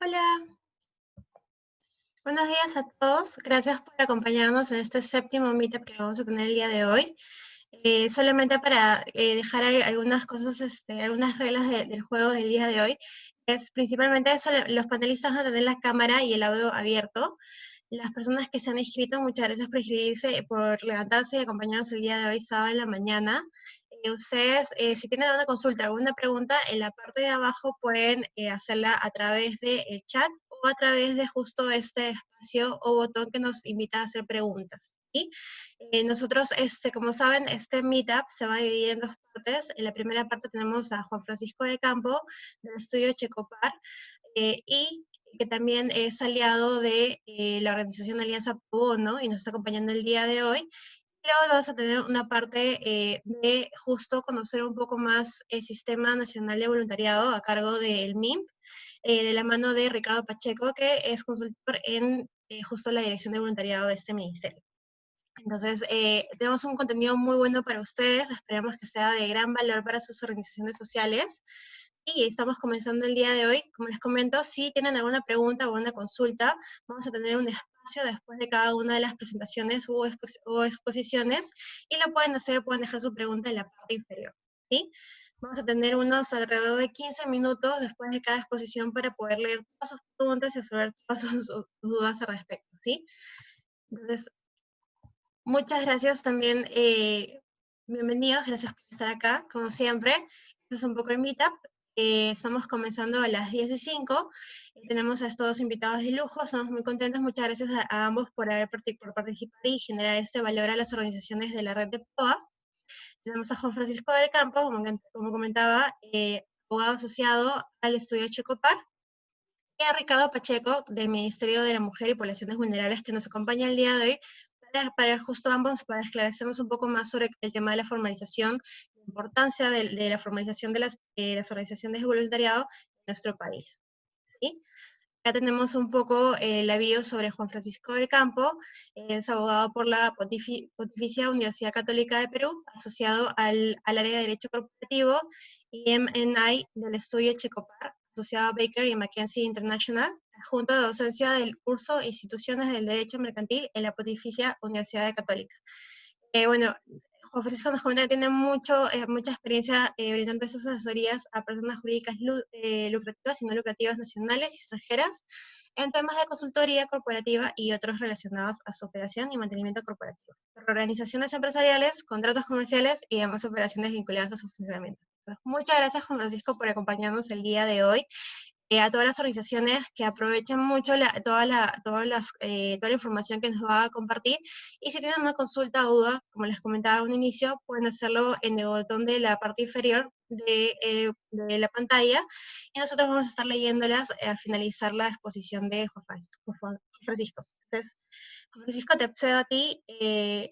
Hola, buenos días a todos. Gracias por acompañarnos en este séptimo meetup que vamos a tener el día de hoy. Solamente para dejar algunas cosas, algunas reglas del juego del día de hoy. Es principalmente eso, los panelistas van a tener la cámara y el audio abierto. Las personas que se han inscrito, muchas gracias por inscribirse, por levantarse y acompañarnos el día de hoy, sábado en la mañana. Ustedes, si tienen alguna consulta, alguna pregunta, en la parte de abajo pueden hacerla a través del chat o a través de justo este espacio o botón que nos invita a hacer preguntas, ¿sí? Nosotros, como saben, este meetup se va a dividir en dos partes. En la primera parte tenemos a Juan Francisco del Campo, del estudio Checopar, y que también es aliado de la organización Alianza Pro Bono y nos está acompañando el día de hoy. Luego vamos a tener una parte de justo conocer un poco más el Sistema Nacional de Voluntariado a cargo del MIMP, de la mano de Ricardo Pacheco, que es consultor en justo la Dirección de Voluntariado de este ministerio. Entonces, tenemos un contenido muy bueno para ustedes, esperamos que sea de gran valor para sus organizaciones sociales. Y estamos comenzando el día de hoy. Como les comento, si tienen alguna pregunta o una consulta, vamos a tener un espacio después de cada una de las presentaciones o exposiciones, y lo pueden hacer, pueden dejar su pregunta en la parte inferior, ¿sí? Vamos a tener unos alrededor de 15 minutos después de cada exposición para poder leer todas sus preguntas y resolver todas sus dudas al respecto, ¿sí? Entonces, muchas gracias también, bienvenidos, gracias por estar acá, como siempre. Este es un poco el meetup. Estamos comenzando a las 10:05. Tenemos a estos dos invitados de lujo, somos muy contentos. Muchas gracias a ambos por participar y generar este valor a las organizaciones de la red de POA. Tenemos a Juan Francisco del Campo, como comentaba, abogado asociado al estudio Checopar, y a Ricardo Pacheco, del Ministerio de la Mujer y Poblaciones Vulnerables, que nos acompaña el día de hoy, para justo ambos, para esclarecernos un poco más sobre el tema de la formalización, la importancia de la formalización de las organizaciones de voluntariado en nuestro país, ¿sí? Ya tenemos un poco el aviso sobre Juan Francisco del Campo. Es abogado por la Pontificia Universidad Católica de Perú, asociado al área de Derecho Corporativo y M&I del estudio Checopar, asociado a Baker y McKinsey International, junto a docencia del curso Instituciones del Derecho Mercantil en la Pontificia Universidad Católica. Bueno, Juan Francisco nos comenta que tiene mucha experiencia brindando esas asesorías a personas jurídicas lucrativas y no lucrativas nacionales y extranjeras en temas de consultoría corporativa y otros relacionados a su operación y mantenimiento corporativo, organizaciones empresariales, contratos comerciales y demás operaciones vinculadas a su funcionamiento. Entonces, muchas gracias, Juan Francisco, por acompañarnos el día de hoy. A todas las organizaciones que aprovechen mucho toda la información que nos va a compartir, y si tienen una consulta o duda, como les comentaba a un inicio, pueden hacerlo en el botón de la parte inferior de la pantalla, y nosotros vamos a estar leyéndolas al finalizar la exposición de Juan Francisco. Entonces, Juan Francisco, te cedo a ti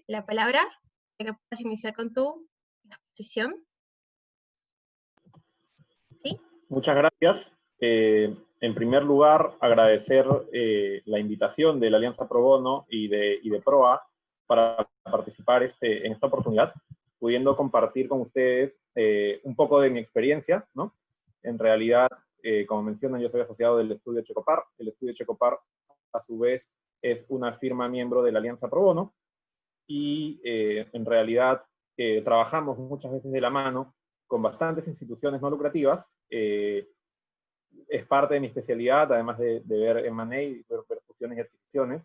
la palabra para que puedas iniciar con tu exposición. ¿Sí? Muchas gracias. En primer lugar, agradecer la invitación de la Alianza Pro Bono y de PROA para participar en esta oportunidad, pudiendo compartir con ustedes un poco de mi experiencia, ¿no? En realidad, como mencionan, yo soy asociado del estudio Checopar. El estudio Checopar, a su vez, es una firma miembro de la Alianza Pro Bono, y en realidad trabajamos muchas veces de la mano con bastantes instituciones no lucrativas. Es parte de mi especialidad, además de ver M&A y ver fusiones y adquisiciones.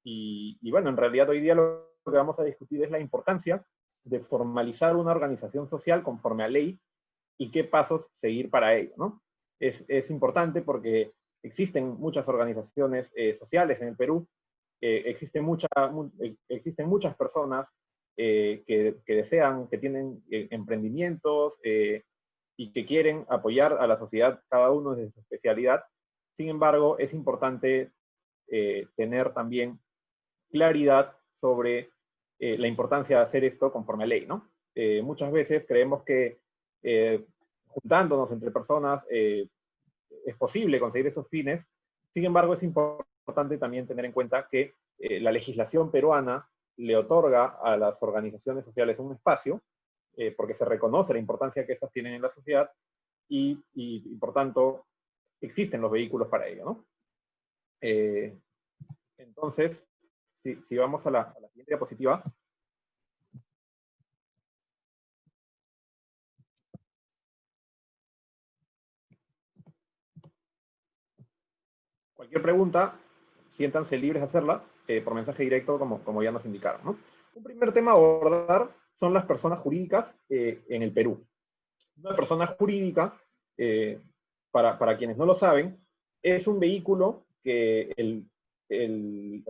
Y bueno, en realidad hoy día lo que vamos a discutir es la importancia de formalizar una organización social conforme a ley y qué pasos seguir para ello, ¿no? Es importante porque existen muchas organizaciones sociales en el Perú, existen muchas personas que desean, que tienen emprendimientos, y que quieren apoyar a la sociedad, cada uno desde su especialidad. Sin embargo, es importante tener también claridad sobre la importancia de hacer esto conforme a ley, ¿no? Muchas veces creemos que juntándonos entre personas es posible conseguir esos fines. Sin embargo, es importante también tener en cuenta que la legislación peruana le otorga a las organizaciones sociales un espacio, porque se reconoce la importancia que estas tienen en la sociedad, y por tanto existen los vehículos para ello, ¿no? Entonces, si vamos a la siguiente diapositiva. Cualquier pregunta, siéntanse libres de hacerla por mensaje directo, como ya nos indicaron, ¿no? Un primer tema a abordar son las personas jurídicas en el Perú. Una persona jurídica, para quienes no lo saben, es un vehículo que el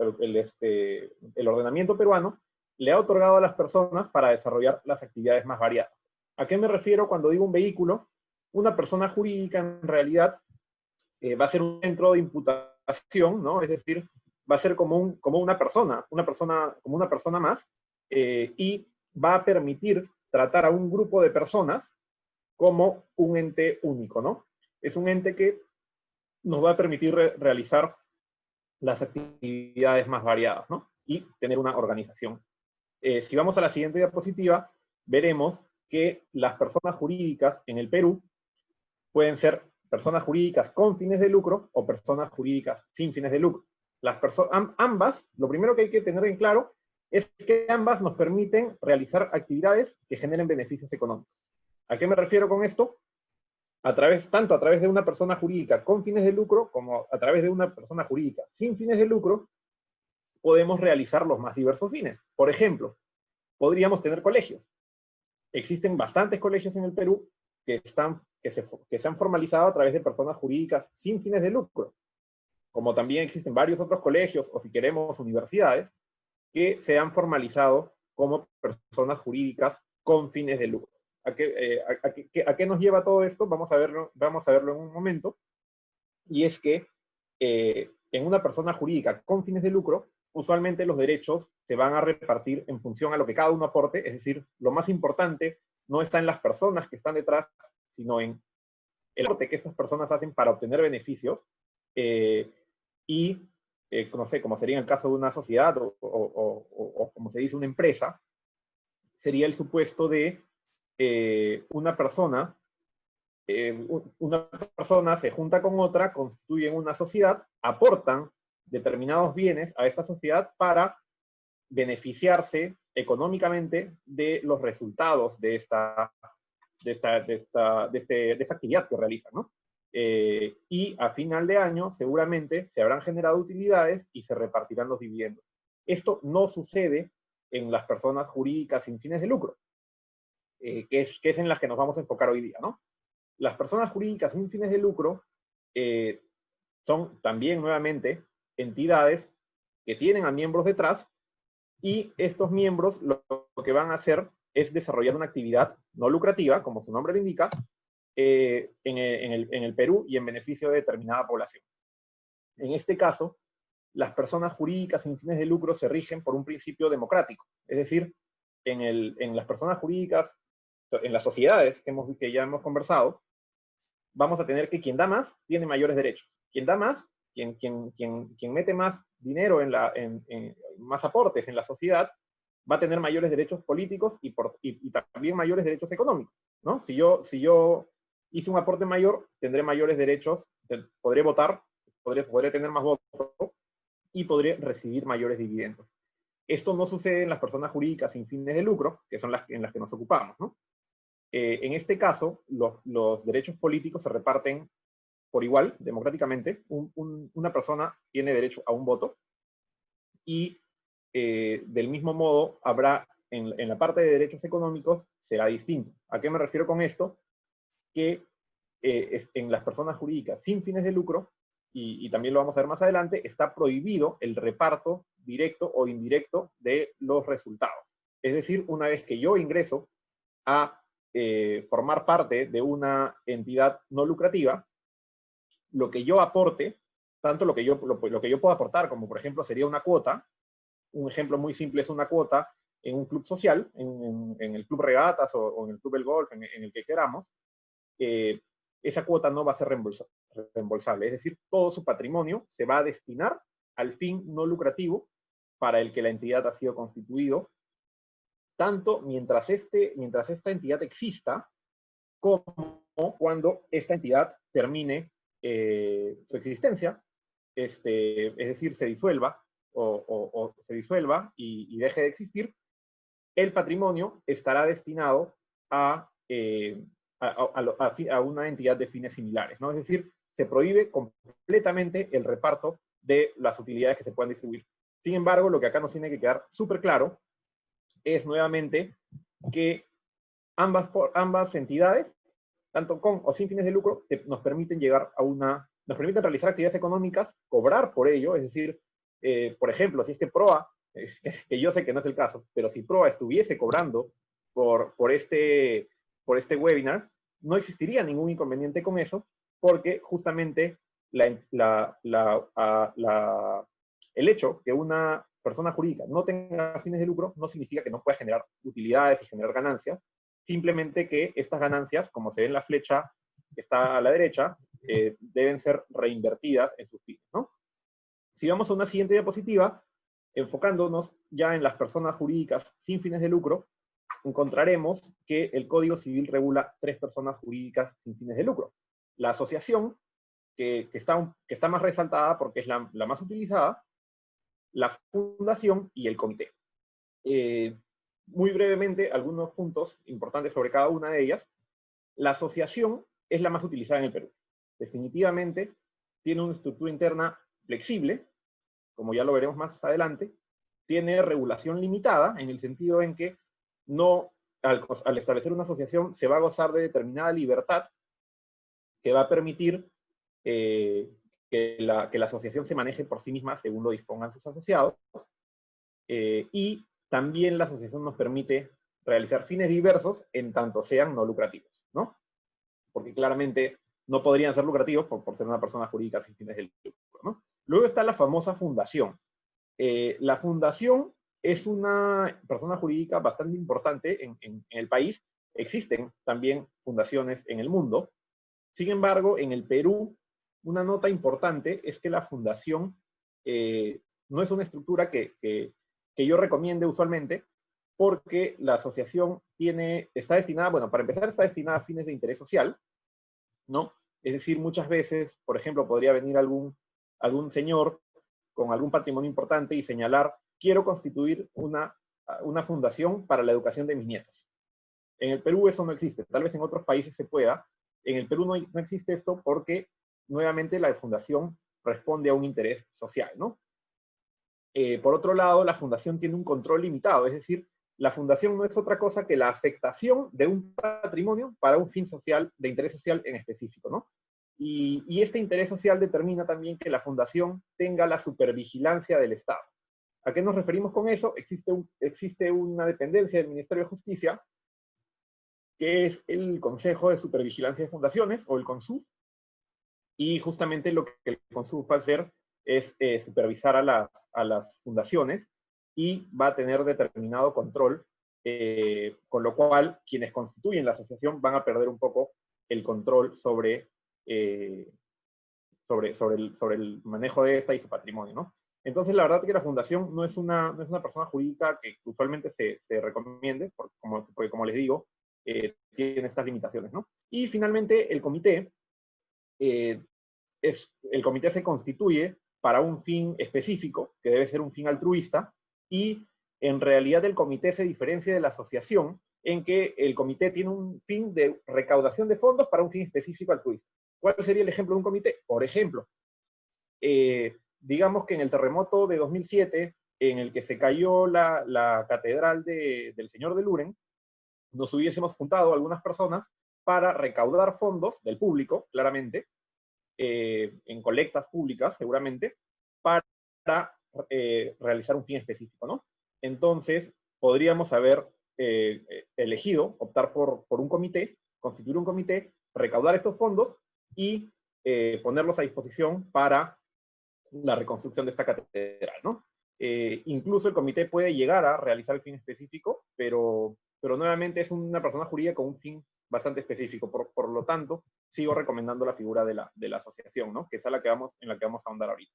ordenamiento peruano le ha otorgado a las personas para desarrollar las actividades más variadas. ¿A qué me refiero cuando digo un vehículo? Una persona jurídica en realidad va a ser un centro de imputación, ¿no? Es decir, va a ser como una persona más, y va a permitir tratar a un grupo de personas como un ente único, ¿no? Es un ente que nos va a permitir realizar las actividades más variadas, ¿no? Y tener una organización. Si vamos a la siguiente diapositiva, veremos que las personas jurídicas en el Perú pueden ser personas jurídicas con fines de lucro o personas jurídicas sin fines de lucro. Ambas, lo primero que hay que tener en claro es que ambas nos permiten realizar actividades que generen beneficios económicos. ¿A qué me refiero con esto? Tanto a través de una persona jurídica con fines de lucro como a través de una persona jurídica sin fines de lucro, podemos realizar los más diversos fines. Por ejemplo, podríamos tener colegios. Existen bastantes colegios en el Perú que se han formalizado a través de personas jurídicas sin fines de lucro. Como también existen varios otros colegios, o si queremos, universidades, que se han formalizado como personas jurídicas con fines de lucro. ¿A qué nos lleva todo esto? Vamos a verlo en un momento. Y es que en una persona jurídica con fines de lucro, usualmente los derechos se van a repartir en función a lo que cada uno aporte, es decir, lo más importante no está en las personas que están detrás, sino en el aporte que estas personas hacen para obtener beneficios, no sé, como sería en el caso de una sociedad o como se dice, una empresa, sería el supuesto de una persona se junta con otra, constituyen una sociedad, aportan determinados bienes a esta sociedad para beneficiarse económicamente de los resultados de esta actividad que realizan, ¿no? Y a final de año seguramente se habrán generado utilidades y se repartirán los dividendos. Esto no sucede en las personas jurídicas sin fines de lucro, que es en las que nos vamos a enfocar hoy día, ¿no? Las personas jurídicas sin fines de lucro son también, nuevamente, entidades que tienen a miembros detrás, y estos miembros lo que van a hacer es desarrollar una actividad no lucrativa, como su nombre lo indica, en el Perú y en beneficio de determinada población. En este caso, las personas jurídicas sin fines de lucro se rigen por un principio democrático, es decir, en las personas jurídicas, en las sociedades que ya hemos conversado, vamos a tener que quien da más tiene mayores derechos. Quien da más, quien mete más dinero más aportes en la sociedad, va a tener mayores derechos políticos y también mayores derechos económicos, ¿no? Si yo hice un aporte mayor, tendré mayores derechos, podré votar, podré tener más votos y podré recibir mayores dividendos. Esto no sucede en las personas jurídicas sin fines de lucro, que son en las que nos ocupamos, ¿no? En este caso, los derechos políticos se reparten por igual, democráticamente. Una persona tiene derecho a un voto y del mismo modo habrá en la parte de derechos económicos será distinto. ¿A qué me refiero con esto? Que en las personas jurídicas sin fines de lucro, y también lo vamos a ver más adelante, está prohibido el reparto directo o indirecto de los resultados. Es decir, una vez que yo ingreso a formar parte de una entidad no lucrativa, lo que yo aporte, tanto lo que yo puedo aportar, como por ejemplo sería una cuota, un ejemplo muy simple es una cuota en un club social, en el club regatas o en el club del golf, en el que queramos, esa cuota no va a ser reembolsable. Es decir, todo su patrimonio se va a destinar al fin no lucrativo para el que la entidad ha sido constituido, tanto mientras esta entidad exista, como cuando esta entidad termine su existencia, es decir, se disuelva o se disuelva y deje de existir, el patrimonio estará destinado a, a una entidad de fines similares, ¿no? Es decir, se prohíbe completamente el reparto de las utilidades que se puedan distribuir. Sin embargo, lo que acá nos tiene que quedar súper claro es nuevamente que ambas entidades, tanto con o sin fines de lucro, nos permiten llegar a nos permiten realizar actividades económicas, cobrar por ello, es decir, por ejemplo, si es que PROA, que yo sé que no es el caso, pero si PROA estuviese cobrando por este webinar, no existiría ningún inconveniente con eso, porque justamente el hecho que una persona jurídica no tenga fines de lucro no significa que no pueda generar utilidades y generar ganancias, simplemente que estas ganancias, como se ve en la flecha que está a la derecha, deben ser reinvertidas en sus fines, ¿no? Si vamos a una siguiente diapositiva, enfocándonos ya en las personas jurídicas sin fines de lucro, encontraremos que el Código Civil regula 3 personas jurídicas sin fines de lucro. La asociación, que está más resaltada porque es la más utilizada, la fundación y el comité. Muy brevemente, algunos puntos importantes sobre cada una de ellas. La asociación es la más utilizada en el Perú. Definitivamente tiene una estructura interna flexible, como ya lo veremos más adelante, tiene regulación limitada, en el sentido en que no, al establecer una asociación se va a gozar de determinada libertad que va a permitir que la asociación se maneje por sí misma según lo dispongan sus asociados, y también la asociación nos permite realizar fines diversos en tanto sean no lucrativos, ¿no? Porque claramente no podrían ser lucrativos por ser una persona jurídica sin fines de lucro, ¿no? Luego está la famosa fundación. La fundación es una persona jurídica bastante importante en el país. Existen también fundaciones en el mundo. Sin embargo, en el Perú, una nota importante es que la fundación no es una estructura que yo recomiende usualmente, porque la asociación está destinada, bueno, para empezar está destinada a fines de interés social, ¿no? Es decir, muchas veces, por ejemplo, podría venir algún señor con algún patrimonio importante y señalar, quiero constituir una fundación para la educación de mis nietos. En el Perú eso no existe, tal vez en otros países se pueda. En el Perú no existe esto porque, nuevamente, la fundación responde a un interés social, ¿no? Por otro lado, la fundación tiene un control limitado, es decir, la fundación no es otra cosa que la afectación de un patrimonio para un fin social, de interés social en específico, ¿no? Y este interés social determina también que la fundación tenga la supervigilancia del Estado. ¿A qué nos referimos con eso? Existe una dependencia del Ministerio de Justicia, que es el Consejo de Supervigilancia de Fundaciones, o el CONSUF, y justamente lo que el CONSUF va a hacer es supervisar a las fundaciones y va a tener determinado control, con lo cual quienes constituyen la asociación van a perder un poco el control sobre el manejo de esta y su patrimonio, ¿no? Entonces, la verdad es que la fundación no es una persona jurídica que usualmente se recomiende, porque como les digo, tiene estas limitaciones, ¿no? Y finalmente, el comité, el comité se constituye para un fin específico, que debe ser un fin altruista, y en realidad el comité se diferencia de la asociación en que el comité tiene un fin de recaudación de fondos para un fin específico altruista. ¿Cuál sería el ejemplo de un comité? Por ejemplo, digamos que en el terremoto de 2007, en el que se cayó la catedral del Señor de Luren, nos hubiésemos juntado algunas personas para recaudar fondos del público, claramente, en colectas públicas, seguramente, para realizar un fin específico, ¿no? Entonces, podríamos haber elegido, optar por un comité, constituir un comité, recaudar estos fondos y ponerlos a disposición para la reconstrucción de esta catedral, ¿no? Incluso el comité puede llegar a realizar el fin específico, pero nuevamente es una persona jurídica con un fin bastante específico. Por lo tanto, sigo recomendando la figura de la asociación, ¿no? Que es en la que vamos a ahondar ahorita.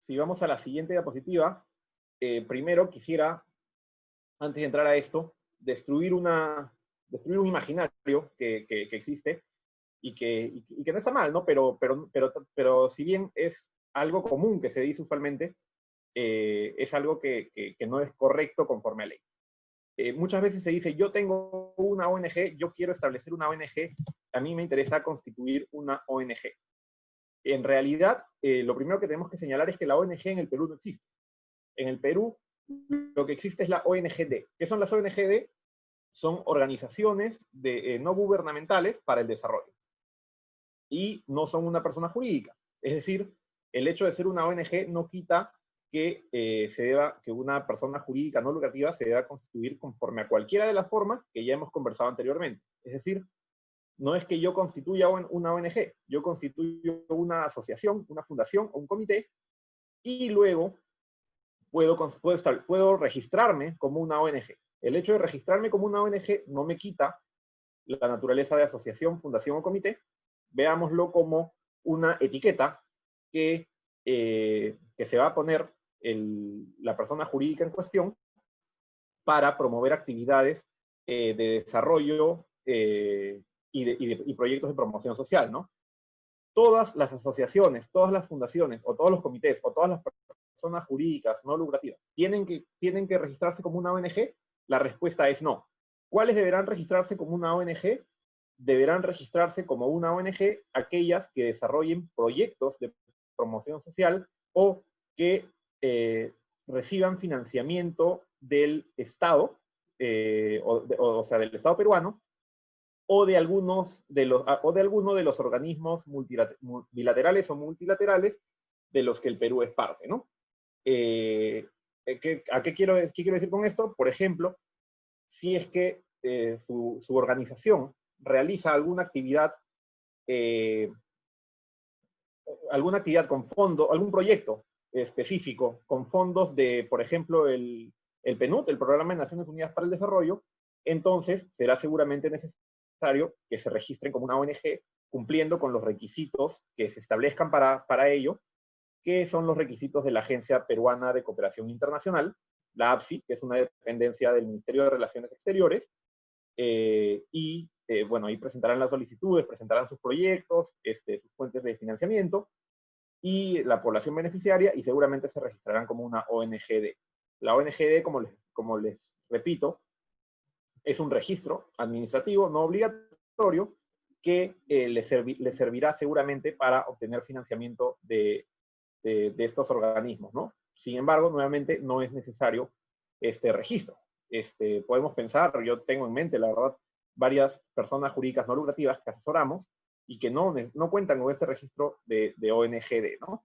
Si vamos a la siguiente diapositiva, primero quisiera, antes de entrar a esto, destruir un imaginario que existe, y que no está mal, ¿no? Pero si bien es algo común que se dice usualmente, es algo que no es correcto conforme a ley. Muchas veces se dice, yo tengo una ONG, yo quiero establecer una ONG, a mí me interesa constituir una ONG. En realidad, lo primero que tenemos que señalar es que la ONG en el Perú no existe. En el Perú, lo que existe es la ONGD. ¿Qué son las ONGD? Son organizaciones no gubernamentales para el desarrollo. Y no son una persona jurídica. Es decir, el hecho de ser una ONG no quita que, que una persona jurídica no lucrativa se deba constituir conforme a cualquiera de las formas que ya hemos conversado anteriormente. Es decir, no es que yo constituya una ONG, yo constituyo una asociación, una fundación o un comité, y luego puedo registrarme como una ONG. El hecho de registrarme como una ONG no me quita la naturaleza de asociación, fundación o comité. Veámoslo como una etiqueta que se va a poner la persona jurídica en cuestión para promover actividades de desarrollo y proyectos de promoción social, ¿no? Todas las asociaciones, todas las fundaciones, o todos los comités, o todas las personas jurídicas no lucrativas, ¿tienen que registrarse como una ONG? La respuesta es no. ¿Cuáles deberán registrarse como una ONG? Deberán registrarse como una ONG aquellas que desarrollen proyectos de promoción social o que reciban financiamiento del Estado, o sea, del Estado peruano, o de alguno de los organismos bilaterales o multilaterales de los que el Perú es parte, ¿no? ¿Qué quiero decir con esto? Por ejemplo, si es que su organización realiza alguna actividad con fondo, algún proyecto específico con fondos de, por ejemplo, el PNUD, el Programa de Naciones Unidas para el Desarrollo, entonces será seguramente necesario que se registren como una ONG cumpliendo con los requisitos que se establezcan para ello, que son los requisitos de la Agencia Peruana de Cooperación Internacional, la APSI, que es una dependencia del Ministerio de Relaciones Exteriores, bueno, ahí presentarán las solicitudes, presentarán sus proyectos, sus fuentes de financiamiento, y la población beneficiaria, y seguramente se registrarán como una ONGD. La ONGD, como les repito, es un registro administrativo no obligatorio que les servirá seguramente para obtener financiamiento de estos organismos, ¿no? Sin embargo, nuevamente, no es necesario este registro. Podemos pensar, yo tengo en mente, la verdad, varias personas jurídicas no lucrativas que asesoramos y que no cuentan con este registro de ONGD, ¿no?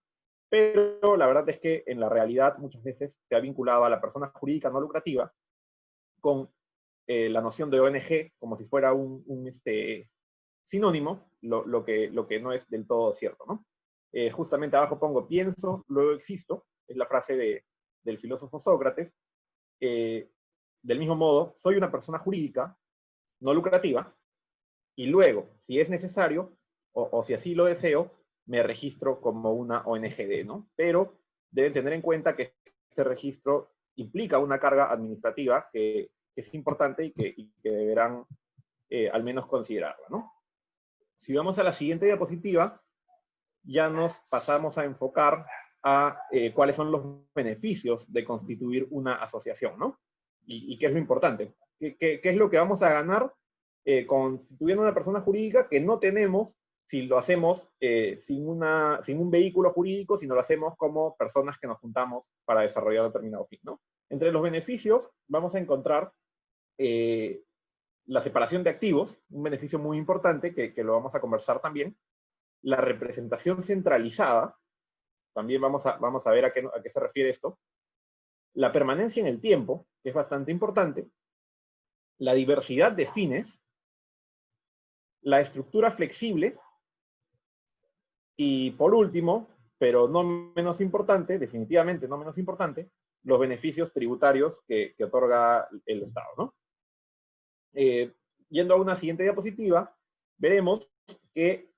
Pero la verdad es que en la realidad muchas veces se ha vinculado a la persona jurídica no lucrativa con la noción de ONG como si fuera un sinónimo, lo que no es del todo cierto, ¿no? Justamente abajo pongo, pienso, luego existo, es la frase del filósofo Sócrates. Del mismo modo, soy una persona jurídica no lucrativa, y luego, si es necesario, o si así lo deseo, me registro como una ONGD, ¿no? Pero deben tener en cuenta que este registro implica una carga administrativa que es importante y que deberán al menos considerarla, ¿no? Si vamos a la siguiente diapositiva, ya nos pasamos a enfocar a cuáles son los beneficios de constituir una asociación, ¿no? Y qué es lo importante. ¿Qué es lo que vamos a ganar constituyendo una persona jurídica que no tenemos si lo hacemos sin un vehículo jurídico, sino lo hacemos como personas que nos juntamos para desarrollar determinado fin, ¿no? Entre los beneficios vamos a encontrar la separación de activos, un beneficio muy importante que lo vamos a conversar también, la representación centralizada, también vamos a ver a qué se refiere esto, la permanencia en el tiempo, que es bastante importante, la diversidad de fines, la estructura flexible, y por último, pero no menos importante, definitivamente no menos importante, los beneficios tributarios que otorga el Estado, ¿no? Yendo a una siguiente diapositiva, veremos que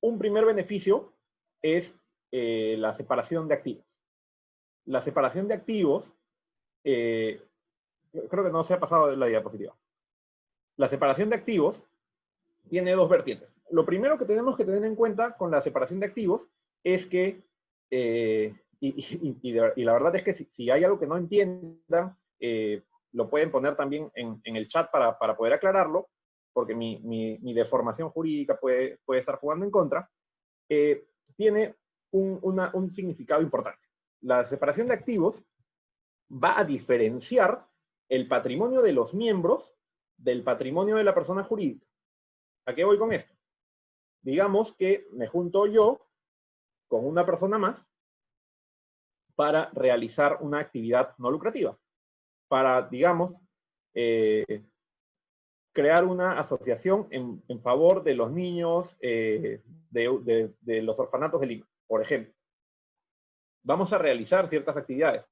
un primer beneficio es la separación de activos. La separación de activos, creo que no se ha pasado de la diapositiva. La separación de activos tiene dos vertientes. lo primero que tenemos que tener en cuenta con la separación de activos es que, y la verdad es que si hay algo que no entiendan, lo pueden poner también en el chat para poder aclararlo, porque mi deformación jurídica puede estar jugando en contra, tiene un significado importante. La separación de activos va a diferenciar el patrimonio de los miembros del patrimonio de la persona jurídica. ¿A qué voy con esto? Digamos que me junto yo con una persona más para realizar una actividad no lucrativa, para, digamos, crear una asociación en favor de los niños de los orfanatos de Lima, por ejemplo. Vamos a realizar ciertas actividades.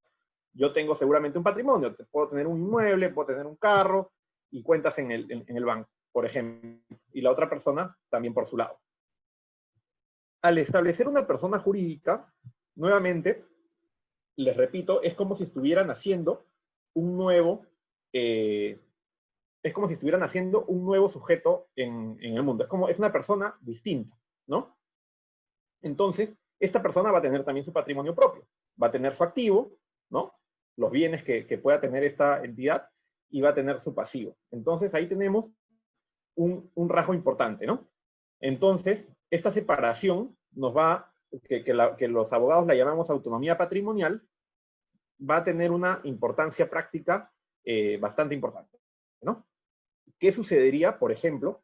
Yo tengo seguramente un patrimonio, puedo tener un inmueble, puedo tener un carro y cuentas en el banco, por ejemplo, y la otra persona también por su lado. Al establecer una persona jurídica, nuevamente, les repito, es como si estuvieran haciendo un nuevo, es como si estuvieran haciendo un nuevo sujeto en el mundo. Es una persona distinta, ¿no? Entonces, esta persona va a tener también su patrimonio propio, va a tener su activo, ¿no? Los bienes que pueda tener esta entidad, y va a tener su pasivo. Entonces, ahí tenemos un rasgo importante, ¿no? Entonces, esta separación nos va, que los abogados la llamamos autonomía patrimonial, va a tener una importancia práctica bastante importante, ¿no? ¿Qué sucedería, por ejemplo,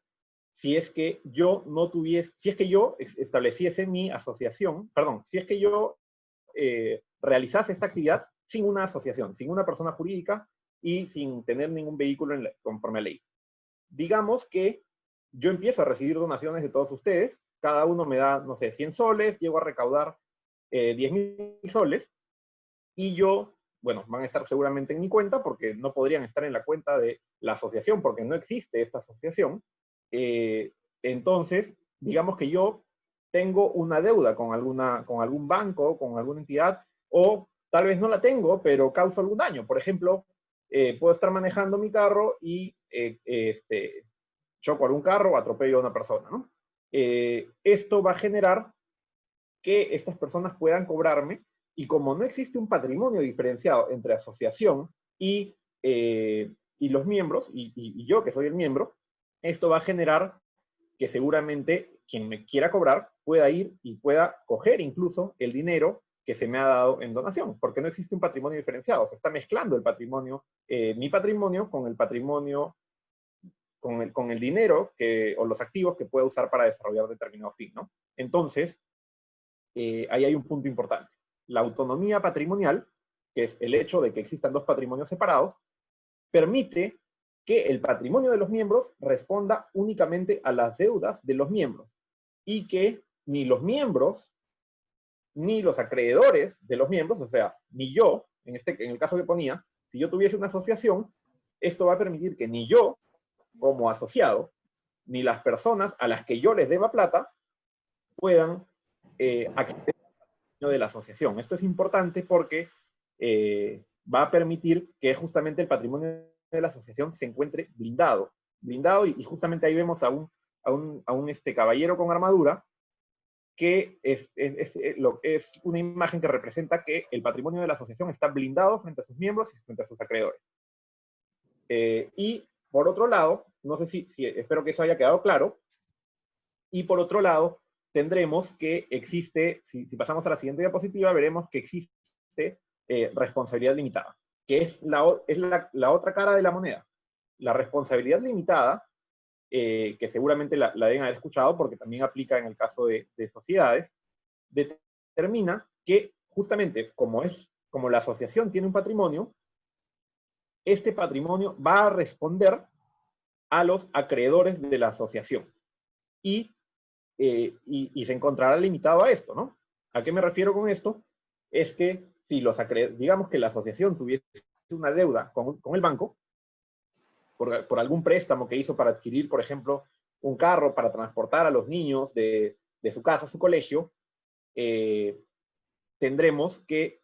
si es que yo no tuviese, si es que yo estableciese mi asociación, perdón, si es que yo realizase esta actividad sin una asociación, sin una persona jurídica y sin tener ningún vehículo conforme a ley? Digamos que yo empiezo a recibir donaciones de todos ustedes, cada uno me da, no sé, 100 soles, llego a recaudar 10.000 soles, y yo, bueno, van a estar seguramente en mi cuenta, porque no podrían estar en la cuenta de la asociación, porque no existe esta asociación. Entonces, digamos que yo tengo una deuda con algún banco, con alguna entidad, o tal vez no la tengo, pero causo algún daño. Por ejemplo, puedo estar manejando mi carro y choco algún carro o atropello a una persona, ¿no? Esto va a generar que estas personas puedan cobrarme, y como no existe un patrimonio diferenciado entre asociación y los miembros, y yo que soy el miembro, esto va a generar que seguramente quien me quiera cobrar pueda ir y pueda coger incluso el dinero que se me ha dado en donación, porque no existe un patrimonio diferenciado, se está mezclando el patrimonio, mi patrimonio con el patrimonio, con el dinero o los activos que pueda usar para desarrollar determinado fin, ¿no? Entonces, ahí hay un punto importante. La autonomía patrimonial, que es el hecho de que existan dos patrimonios separados, permite que el patrimonio de los miembros responda únicamente a las deudas de los miembros, y que ni los miembros ni los acreedores de los miembros, o sea, ni yo, en el caso que ponía, si yo tuviese una asociación, esto va a permitir que ni yo, como asociado, ni las personas a las que yo les deba plata, puedan acceder de la asociación. Esto es importante porque va a permitir que justamente el patrimonio de la asociación se encuentre blindado, y justamente ahí vemos a un caballero con armadura, que es una imagen que representa que el patrimonio de la asociación está blindado frente a sus miembros y frente a sus acreedores. Y por otro lado, no sé si espero que eso haya quedado claro, y por otro lado, tendremos que existe, si pasamos a la siguiente diapositiva, veremos que existe responsabilidad limitada, que es la otra cara de la moneda. La responsabilidad limitada, que seguramente la deben haber escuchado porque también aplica en el caso de sociedades, determina que justamente como la asociación tiene un patrimonio, este patrimonio va a responder a los acreedores de la asociación. Y se encontrará limitado a esto, ¿no? ¿A qué me refiero con esto? Es que si digamos que la asociación tuviese una deuda con el banco, por algún préstamo que hizo para adquirir, por ejemplo, un carro para transportar a los niños de su casa a su colegio, tendremos que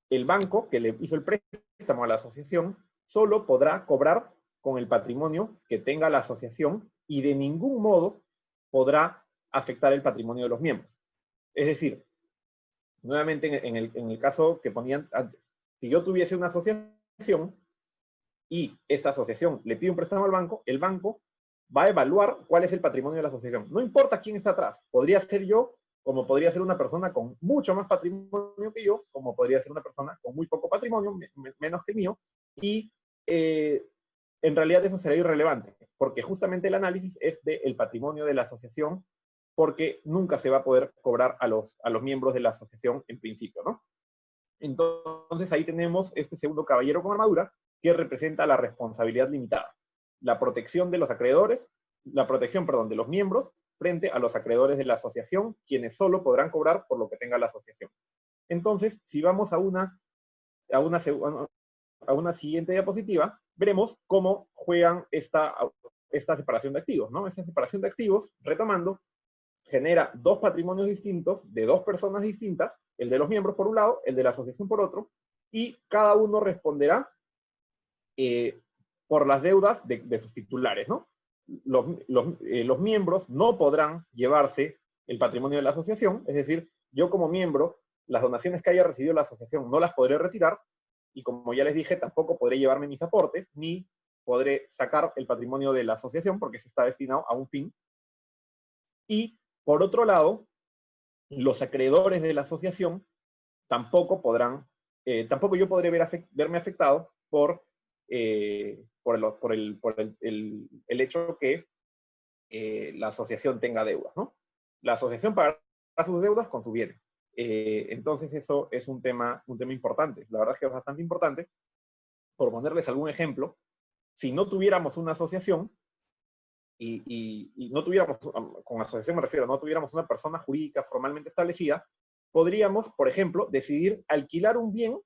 el banco que le hizo el préstamo a la asociación solo podrá cobrar con el patrimonio que tenga la asociación, y de ningún modo podrá afectar el patrimonio de los miembros. Es decir, nuevamente en el caso que ponían antes, si yo tuviese una asociación y esta asociación le pide un préstamo al banco, el banco va a evaluar cuál es el patrimonio de la asociación. No importa quién está atrás, podría ser yo, como podría ser una persona con mucho más patrimonio que yo, como podría ser una persona con muy poco patrimonio, menos que mío, y en realidad eso será irrelevante, porque justamente el análisis es del patrimonio de la asociación, porque nunca se va a poder cobrar a los miembros de la asociación en principio, ¿no? Entonces ahí tenemos este segundo caballero con armadura, que representa la responsabilidad limitada, la protección de los acreedores, la protección, perdón, de los miembros frente a los acreedores de la asociación, quienes solo podrán cobrar por lo que tenga la asociación. Entonces, si vamos a una siguiente diapositiva, veremos cómo juegan esta separación de activos, ¿no? Esta separación de activos, retomando, genera dos patrimonios distintos de dos personas distintas, el de los miembros por un lado, el de la asociación por otro, y cada uno responderá por las deudas de sus titulares, ¿no? Los miembros no podrán llevarse el patrimonio de la asociación, es decir, yo como miembro, las donaciones que haya recibido la asociación no las podré retirar, y como ya les dije, tampoco podré llevarme mis aportes, ni podré sacar el patrimonio de la asociación, porque se está destinado a un fin. Y, por otro lado, los acreedores de la asociación tampoco podrán, tampoco yo podré verme afectado por el hecho que la asociación tenga deudas, ¿no? La asociación pagará sus deudas con sus bienes. Entonces eso es un tema importante. La verdad es que es bastante importante. Por ponerles algún ejemplo, si no tuviéramos una asociación, y no tuviéramos, con asociación me refiero, no tuviéramos una persona jurídica formalmente establecida, podríamos, por ejemplo, decidir alquilar un bien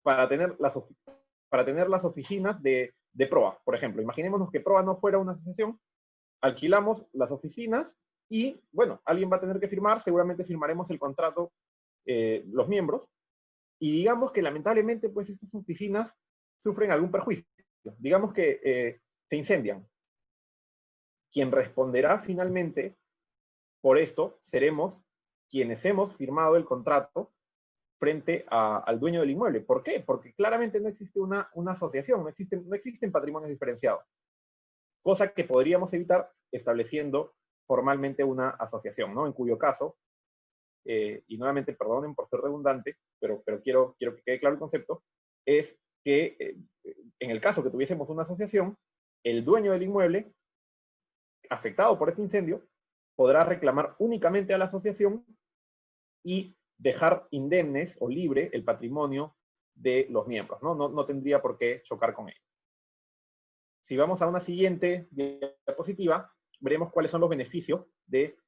para tener las oficinas de PROA, por ejemplo. Imaginémonos que PROA no fuera una asociación, alquilamos las oficinas y, bueno, alguien va a tener que firmar, seguramente firmaremos el contrato los miembros, y digamos que lamentablemente pues estas oficinas sufren algún perjuicio. Digamos que se incendian. Quien responderá finalmente por esto seremos quienes hemos firmado el contrato frente al dueño del inmueble. ¿Por qué? Porque claramente no existe una asociación, no existen patrimonios diferenciados, cosa que podríamos evitar estableciendo formalmente una asociación, ¿no? En cuyo caso, y nuevamente perdonen por ser redundante, pero quiero que quede claro el concepto, es que en el caso que tuviésemos una asociación, el dueño del inmueble afectado por este incendio podrá reclamar únicamente a la asociación y dejar indemnes o libre el patrimonio de los miembros, ¿no? No tendría por qué chocar con ellos. Si vamos a una siguiente diapositiva, veremos cuáles son los beneficios de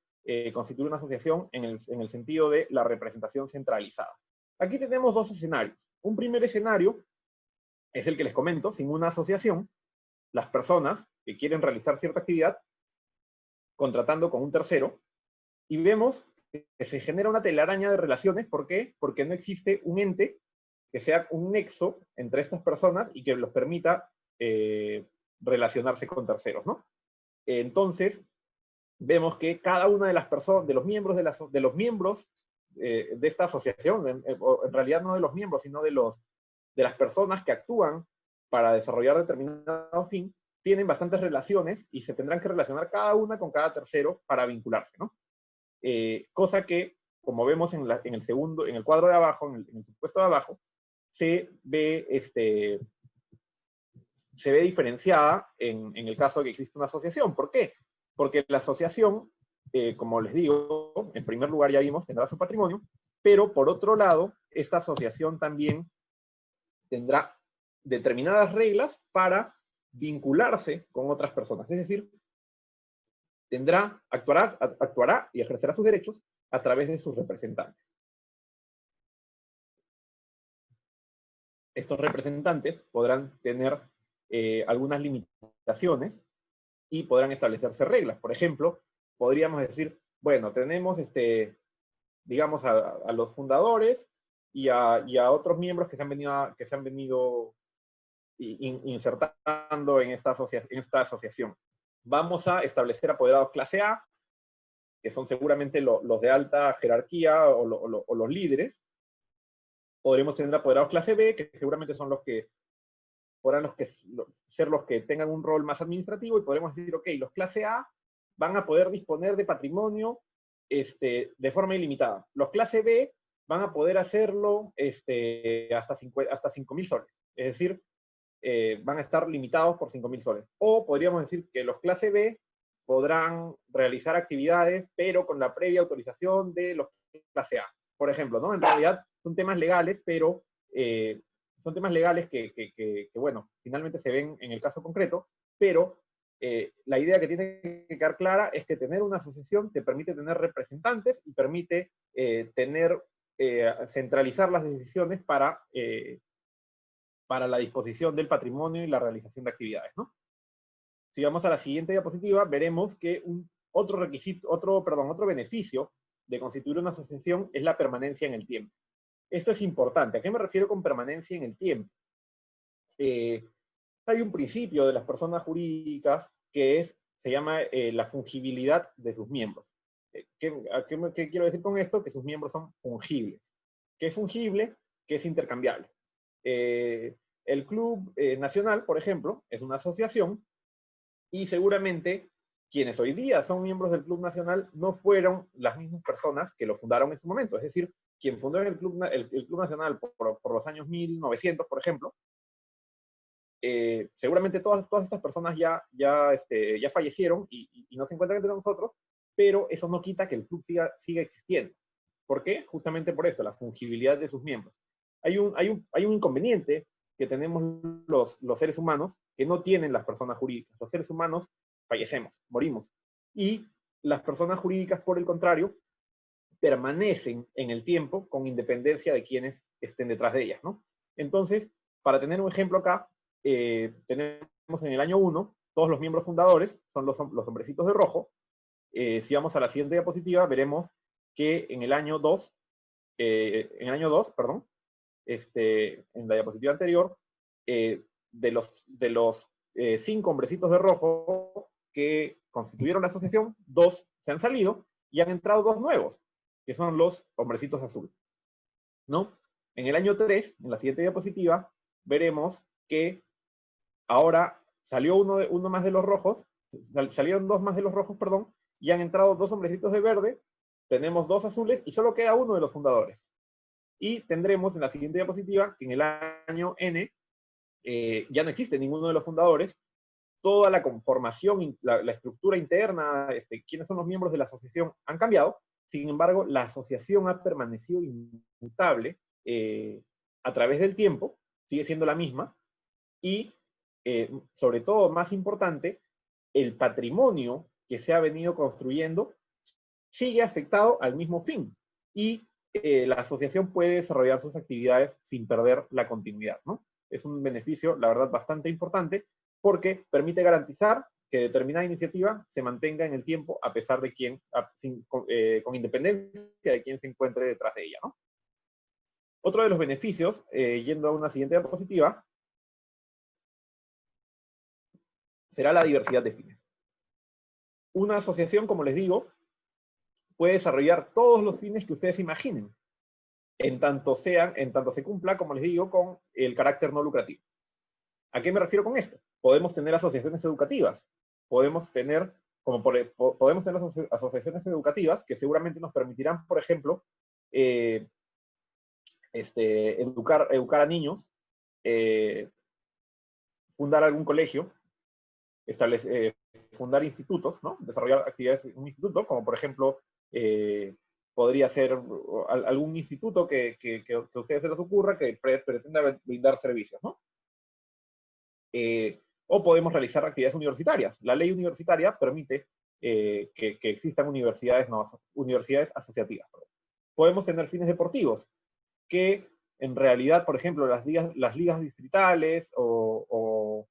constituir una asociación en el sentido de la representación centralizada. Aquí tenemos dos escenarios. Un primer escenario es el que les comento: sin una asociación, las personas que quieren realizar cierta actividad contratando con un tercero, y vemos que se genera una telaraña de relaciones. ¿Por qué? Porque no existe un ente que sea un nexo entre estas personas y que los permita relacionarse con terceros, ¿no? Entonces, vemos que cada una de las personas, de los miembros de esta asociación, en realidad no de los miembros, sino de las personas que actúan para desarrollar determinado fin, tienen bastantes relaciones y se tendrán que relacionar cada una con cada tercero para vincularse, ¿no? Cosa que, como vemos en el cuadro de abajo, en el supuesto de abajo, se ve diferenciada en el caso de que existe una asociación. ¿Por qué? Porque la asociación, como les digo, en primer lugar ya vimos, tendrá su patrimonio, pero por otro lado, esta asociación también tendrá determinadas reglas para vincularse con otras personas. Es decir, actuará y ejercerá sus derechos a través de sus representantes. Estos representantes podrán tener algunas limitaciones y podrán establecerse reglas. Por ejemplo, podríamos decir, bueno, tenemos, digamos, a los fundadores y a otros miembros que se han venido insertando en esta asociación. vamos a establecer apoderados clase A, que son seguramente los de alta jerarquía o los líderes. Podremos tener apoderados clase B, que seguramente son los que podrán ser los que tengan un rol más administrativo, y podremos decir, ok, los clase A van a poder disponer de patrimonio de forma ilimitada. Los clase B van a poder hacerlo hasta 5.000 soles. Es decir, van a estar limitados por 5.000 soles. O podríamos decir que los clase B podrán realizar actividades, pero con la previa autorización de los clase A. Por ejemplo, ¿no? En realidad son temas legales, pero son temas legales que, bueno, finalmente se ven en el caso concreto, pero la idea que tiene que quedar clara es que tener una asociación te permite tener representantes y permite centralizar las decisiones para la disposición del patrimonio y la realización de actividades, ¿no? Si vamos a la siguiente diapositiva, veremos que otro beneficio de constituir una asociación es la permanencia en el tiempo. Esto es importante. ¿A qué me refiero con permanencia en el tiempo? Hay un principio de las personas jurídicas que se llama la fungibilidad de sus miembros. ¿Qué quiero decir con esto? Que sus miembros son fungibles. ¿Qué es fungible? ¿Qué es intercambiable? El Club Nacional, por ejemplo, es una asociación, y seguramente quienes hoy día son miembros del Club Nacional no fueron las mismas personas que lo fundaron en su momento. Es decir, quien fundó el Club Nacional por los años 1900, por ejemplo, seguramente todas estas personas ya fallecieron y no se encuentran entre nosotros, pero eso no quita que el club siga existiendo. ¿Por qué? Justamente por esto, la fungibilidad de sus miembros. Hay un inconveniente que tenemos los seres humanos que no tienen las personas jurídicas. Los seres humanos fallecemos, morimos. Y las personas jurídicas, por el contrario, permanecen en el tiempo con independencia de quienes estén detrás de ellas, ¿no? Entonces, para tener un ejemplo acá, tenemos en el año 1, todos los miembros fundadores son los hombrecitos de rojo. Si vamos a la siguiente diapositiva, veremos que en el año 2, en la diapositiva anterior, de los 5 hombrecitos de rojo que constituyeron la asociación, 2 se han salido y han entrado 2 nuevos, que son los hombrecitos azul, ¿no? En el año 3, en la siguiente diapositiva, veremos que ahora salió uno más de los rojos, salieron 2 más de los rojos, perdón, y han entrado 2 hombrecitos de verde, tenemos 2 azules y solo queda uno de los fundadores. Y tendremos en la siguiente diapositiva que en el año N ya no existe ninguno de los fundadores, toda la conformación, la estructura interna, quiénes son los miembros de la asociación han cambiado. Sin embargo, la asociación ha permanecido inmutable a través del tiempo, sigue siendo la misma, y sobre todo, más importante, el patrimonio que se ha venido construyendo sigue afectado al mismo fin, y la asociación puede desarrollar sus actividades sin perder la continuidad, ¿no? Es un beneficio, la verdad, bastante importante, porque permite garantizar que determinada iniciativa se mantenga en el tiempo a pesar de con independencia de quién se encuentre detrás de ella, ¿no? Otro de los beneficios, yendo a una siguiente diapositiva, será la diversidad de fines. Una asociación, como les digo, puede desarrollar todos los fines que ustedes imaginen, en tanto se cumpla, como les digo, con el carácter no lucrativo. ¿A qué me refiero con esto? Podemos tener asociaciones educativas, podemos tener asociaciones educativas que seguramente nos permitirán, por ejemplo, educar a niños, fundar algún colegio, fundar institutos, ¿no? Desarrollar actividades en un instituto, como por ejemplo, podría ser algún instituto que a ustedes se les ocurra que pretenda brindar servicios, ¿no? O podemos realizar actividades universitarias. La ley universitaria permite que existan universidades asociativas. Podemos tener fines deportivos, que en realidad, por ejemplo, las ligas distritales o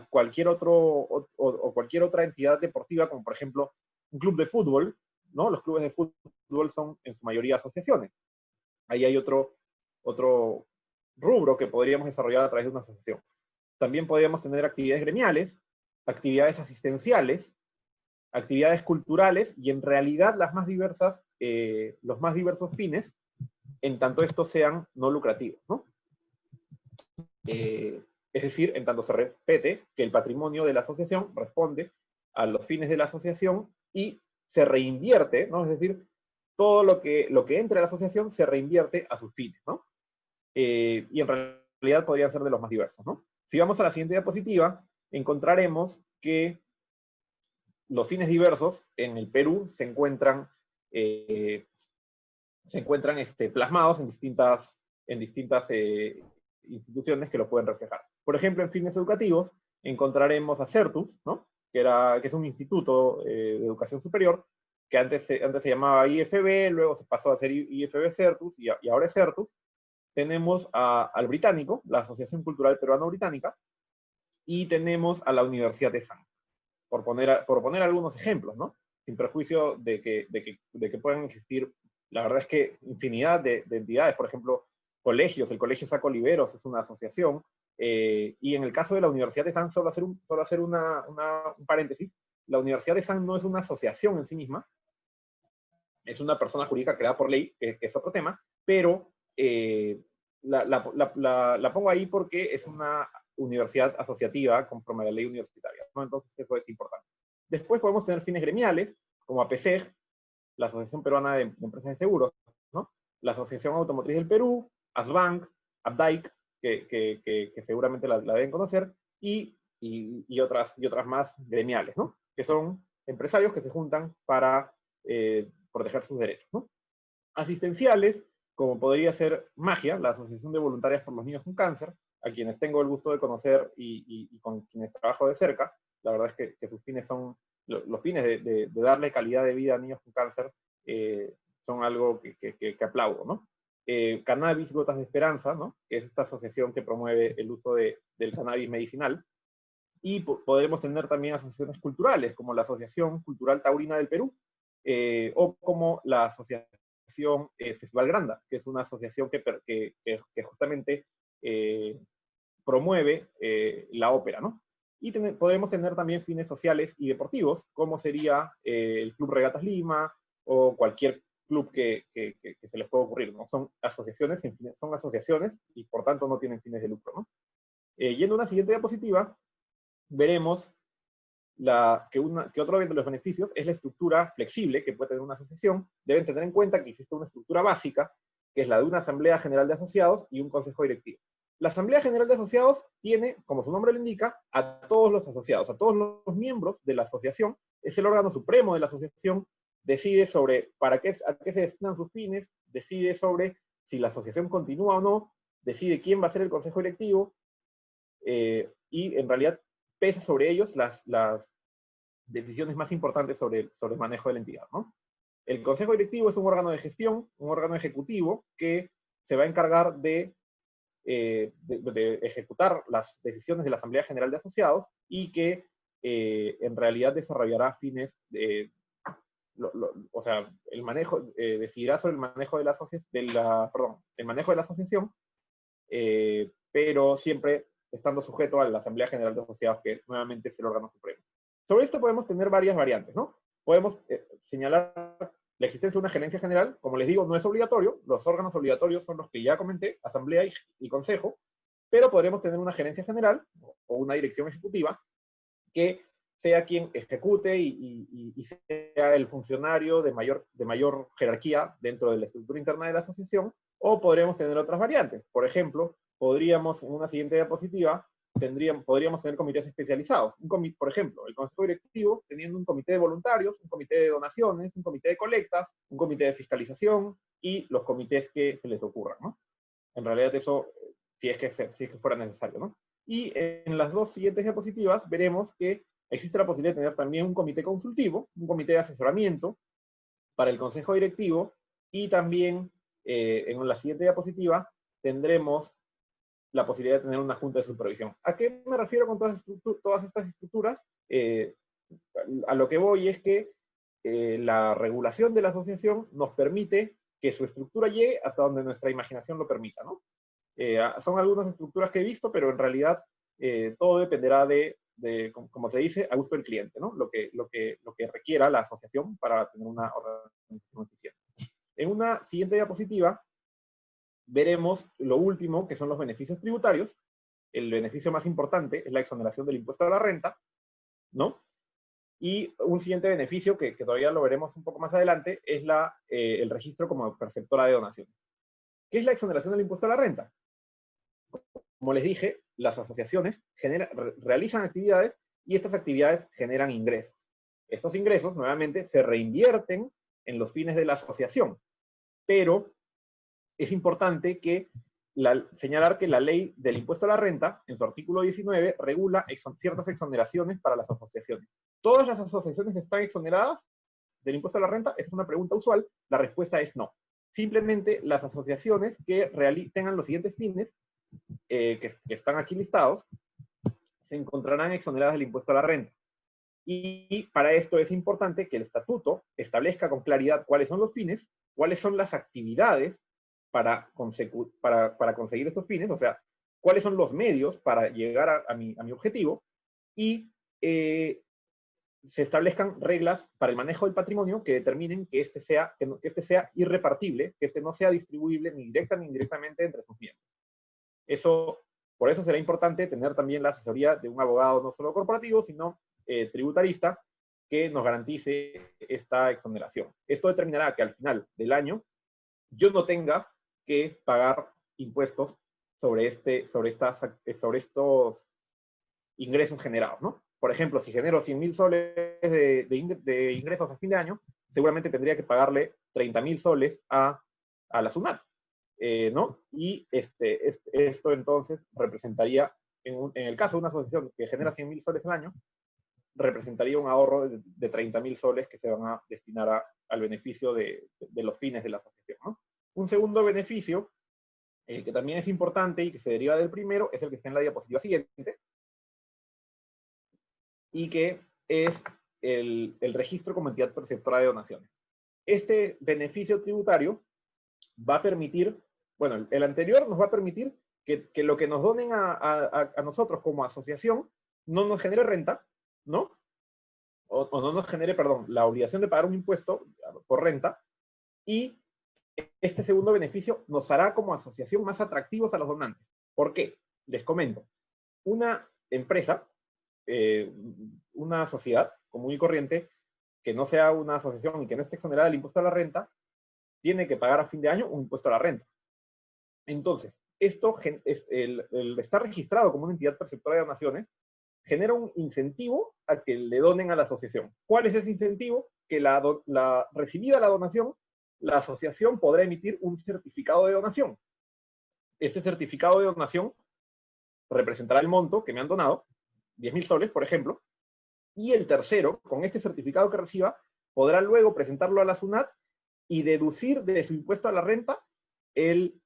cualquier otra entidad deportiva, como por ejemplo un club de fútbol, ¿no? Los clubes de fútbol son en su mayoría asociaciones. Ahí hay otro rubro que podríamos desarrollar a través de una asociación. También podríamos tener actividades gremiales, actividades asistenciales, actividades culturales y en realidad los más diversos fines, en tanto estos sean no lucrativos, ¿no? Es decir, en tanto se respete que el patrimonio de la asociación responde a los fines de la asociación y se reinvierte, ¿no? Es decir, todo lo que entra a la asociación se reinvierte a sus fines, ¿no? Y en realidad podrían ser de los más diversos, ¿no? Si vamos a la siguiente diapositiva, encontraremos que los fines diversos en el Perú se encuentran plasmados en distintas instituciones que lo pueden reflejar. Por ejemplo, en fines educativos encontraremos a Certus, ¿no? que es un instituto de educación superior, que antes se llamaba IFB, luego se pasó a ser IFB Certus, y ahora es Certus. Tenemos al Británico, la Asociación Cultural Peruano-Británica, y tenemos a la Universidad de San, por poner algunos ejemplos, ¿no? Sin perjuicio de que puedan existir, la verdad es que infinidad de entidades, por ejemplo, colegios, el Colegio Saco Oliveros es una asociación, y en el caso de la Universidad de San, solo hacer un paréntesis, la Universidad de San no es una asociación en sí misma, es una persona jurídica creada por ley, que es otro tema, pero la pongo ahí porque es una universidad asociativa conforme a la ley universitaria, ¿no? Entonces eso es importante. Después podemos tener fines gremiales, como APSEG, la Asociación Peruana de Empresas de Seguros, ¿no? La Asociación Automotriz del Perú, ASBank, ABDAIC, que seguramente la deben conocer, y otras más gremiales, ¿no? Que son empresarios que se juntan para proteger sus derechos, ¿no? Asistenciales, como podría ser Magia, la Asociación de Voluntarias por los Niños con Cáncer, a quienes tengo el gusto de conocer y con quienes trabajo de cerca. La verdad es que sus fines son, los fines de darle calidad de vida a niños con cáncer, son algo que aplaudo, ¿no? Cannabis Gotas de Esperanza, ¿no? Que es esta asociación que promueve el uso del cannabis medicinal. Y podremos tener también asociaciones culturales, como la Asociación Cultural Taurina del Perú, o como la Asociación Festival Granda, que es una asociación que justamente promueve la ópera, ¿no? Y podremos tener también fines sociales y deportivos, como sería el Club Regatas Lima, o cualquier club que se les pueda ocurrir, ¿no? Son asociaciones y por tanto no tienen fines de lucro, ¿no? Yendo a una siguiente diapositiva, veremos que otro de los beneficios es la estructura flexible que puede tener una asociación. Deben tener en cuenta que existe una estructura básica, que es la de una Asamblea General de Asociados y un Consejo Directivo. La Asamblea General de Asociados tiene, como su nombre lo indica, a todos los asociados, a todos los miembros de la asociación. Es el órgano supremo de la asociación, decide sobre a qué se destinan sus fines, decide sobre si la asociación continúa o no, decide quién va a ser el Consejo Directivo, y en realidad pesa sobre ellos las decisiones más importantes sobre el manejo de la entidad, ¿no? El Consejo Directivo es un órgano de gestión, un órgano ejecutivo que se va a encargar de ejecutar las decisiones de la Asamblea General de Asociados y que en realidad desarrollará fines, o sea, decidirá sobre el manejo de la asociación, pero siempre estando sujeto a la Asamblea General de Asociados, que nuevamente es el órgano supremo. Sobre esto podemos tener varias variantes, ¿no? Podemos señalar la existencia de una gerencia general. Como les digo, no es obligatorio. Los órganos obligatorios son los que ya comenté, Asamblea y Consejo, pero podremos tener una gerencia general o una dirección ejecutiva que sea quien ejecute y sea el funcionario de mayor jerarquía dentro de la estructura interna de la asociación, o podremos tener otras variantes. Por ejemplo, podríamos, en una siguiente diapositiva, podríamos tener comités especializados. Por ejemplo, el Consejo Directivo teniendo un comité de voluntarios, un comité de donaciones, un comité de colectas, un comité de fiscalización y los comités que se les ocurran, ¿no? En realidad eso, si es que fuera necesario, ¿no? Y en las dos siguientes diapositivas veremos que existe la posibilidad de tener también un comité consultivo, un comité de asesoramiento para el Consejo Directivo, y también en la siguiente diapositiva tendremos la posibilidad de tener una junta de supervisión. ¿A qué me refiero con todas estas estructuras? A lo que voy es que la regulación de la asociación nos permite que su estructura llegue hasta donde nuestra imaginación lo permita, ¿no? Son algunas estructuras que he visto, pero en realidad todo dependerá de como se dice, a gusto del cliente, ¿no? Lo que requiera la asociación para tener una organización eficiente. En una siguiente diapositiva veremos lo último, que son los beneficios tributarios. El beneficio más importante es la exoneración del impuesto a la renta, ¿no? Y un siguiente beneficio, que todavía lo veremos un poco más adelante, es el registro como perceptora de donaciones. ¿Qué es la exoneración del impuesto a la renta? Como les dije, las asociaciones realizan actividades y estas actividades generan ingresos. Estos ingresos, nuevamente, se reinvierten en los fines de la asociación, pero es importante señalar que la ley del impuesto a la renta, en su artículo 19, regula ciertas exoneraciones para las asociaciones. ¿Todas las asociaciones están exoneradas del impuesto a la renta? Es una pregunta usual. La respuesta es no. Simplemente las asociaciones que tengan los siguientes fines, que están aquí listados, se encontrarán exoneradas del impuesto a la renta. Y para esto es importante que el estatuto establezca con claridad cuáles son los fines, cuáles son las actividades para conseguir estos fines, o sea, cuáles son los medios para llegar a mi objetivo, y se establezcan reglas para el manejo del patrimonio que determinen que este sea irrepartible, que este no sea distribuible ni directa ni indirectamente entre sus miembros. Por eso será importante tener también la asesoría de un abogado no solo corporativo, sino tributarista, que nos garantice esta exoneración. Esto determinará que al final del año yo no tenga que pagar impuestos sobre estos ingresos generados, ¿no? Por ejemplo, si genero 100.000 soles de ingresos a fin de año, seguramente tendría que pagarle 30.000 soles a la SUNAT, ¿no? Y esto entonces representaría, en el caso de una asociación que genera 100.000 soles al año, representaría un ahorro de 30.000 soles que se van a destinar al beneficio de los fines de la asociación, ¿no? Un segundo beneficio, que también es importante y que se deriva del primero, es el que está en la diapositiva siguiente, y que es el registro como entidad perceptora de donaciones. Este beneficio tributario va a permitir, bueno, el anterior nos va a permitir que lo que nos donen a nosotros como asociación no nos genere renta, ¿no? O no nos genere, perdón, la obligación de pagar un impuesto por renta, y este segundo beneficio nos hará como asociación más atractivos a los donantes. ¿Por qué? Les comento. Una empresa, una sociedad común y corriente, que no sea una asociación y que no esté exonerada del impuesto a la renta, tiene que pagar a fin de año un impuesto a la renta. Entonces, el estar registrado como una entidad perceptora de donaciones genera un incentivo a que le donen a la asociación. ¿Cuál es ese incentivo? Que recibida la donación, la asociación podrá emitir un certificado de donación. Este certificado de donación representará el monto que me han donado, 10.000 soles, por ejemplo, y el tercero, con este certificado que reciba, podrá luego presentarlo a la SUNAT y deducir de su impuesto a la renta el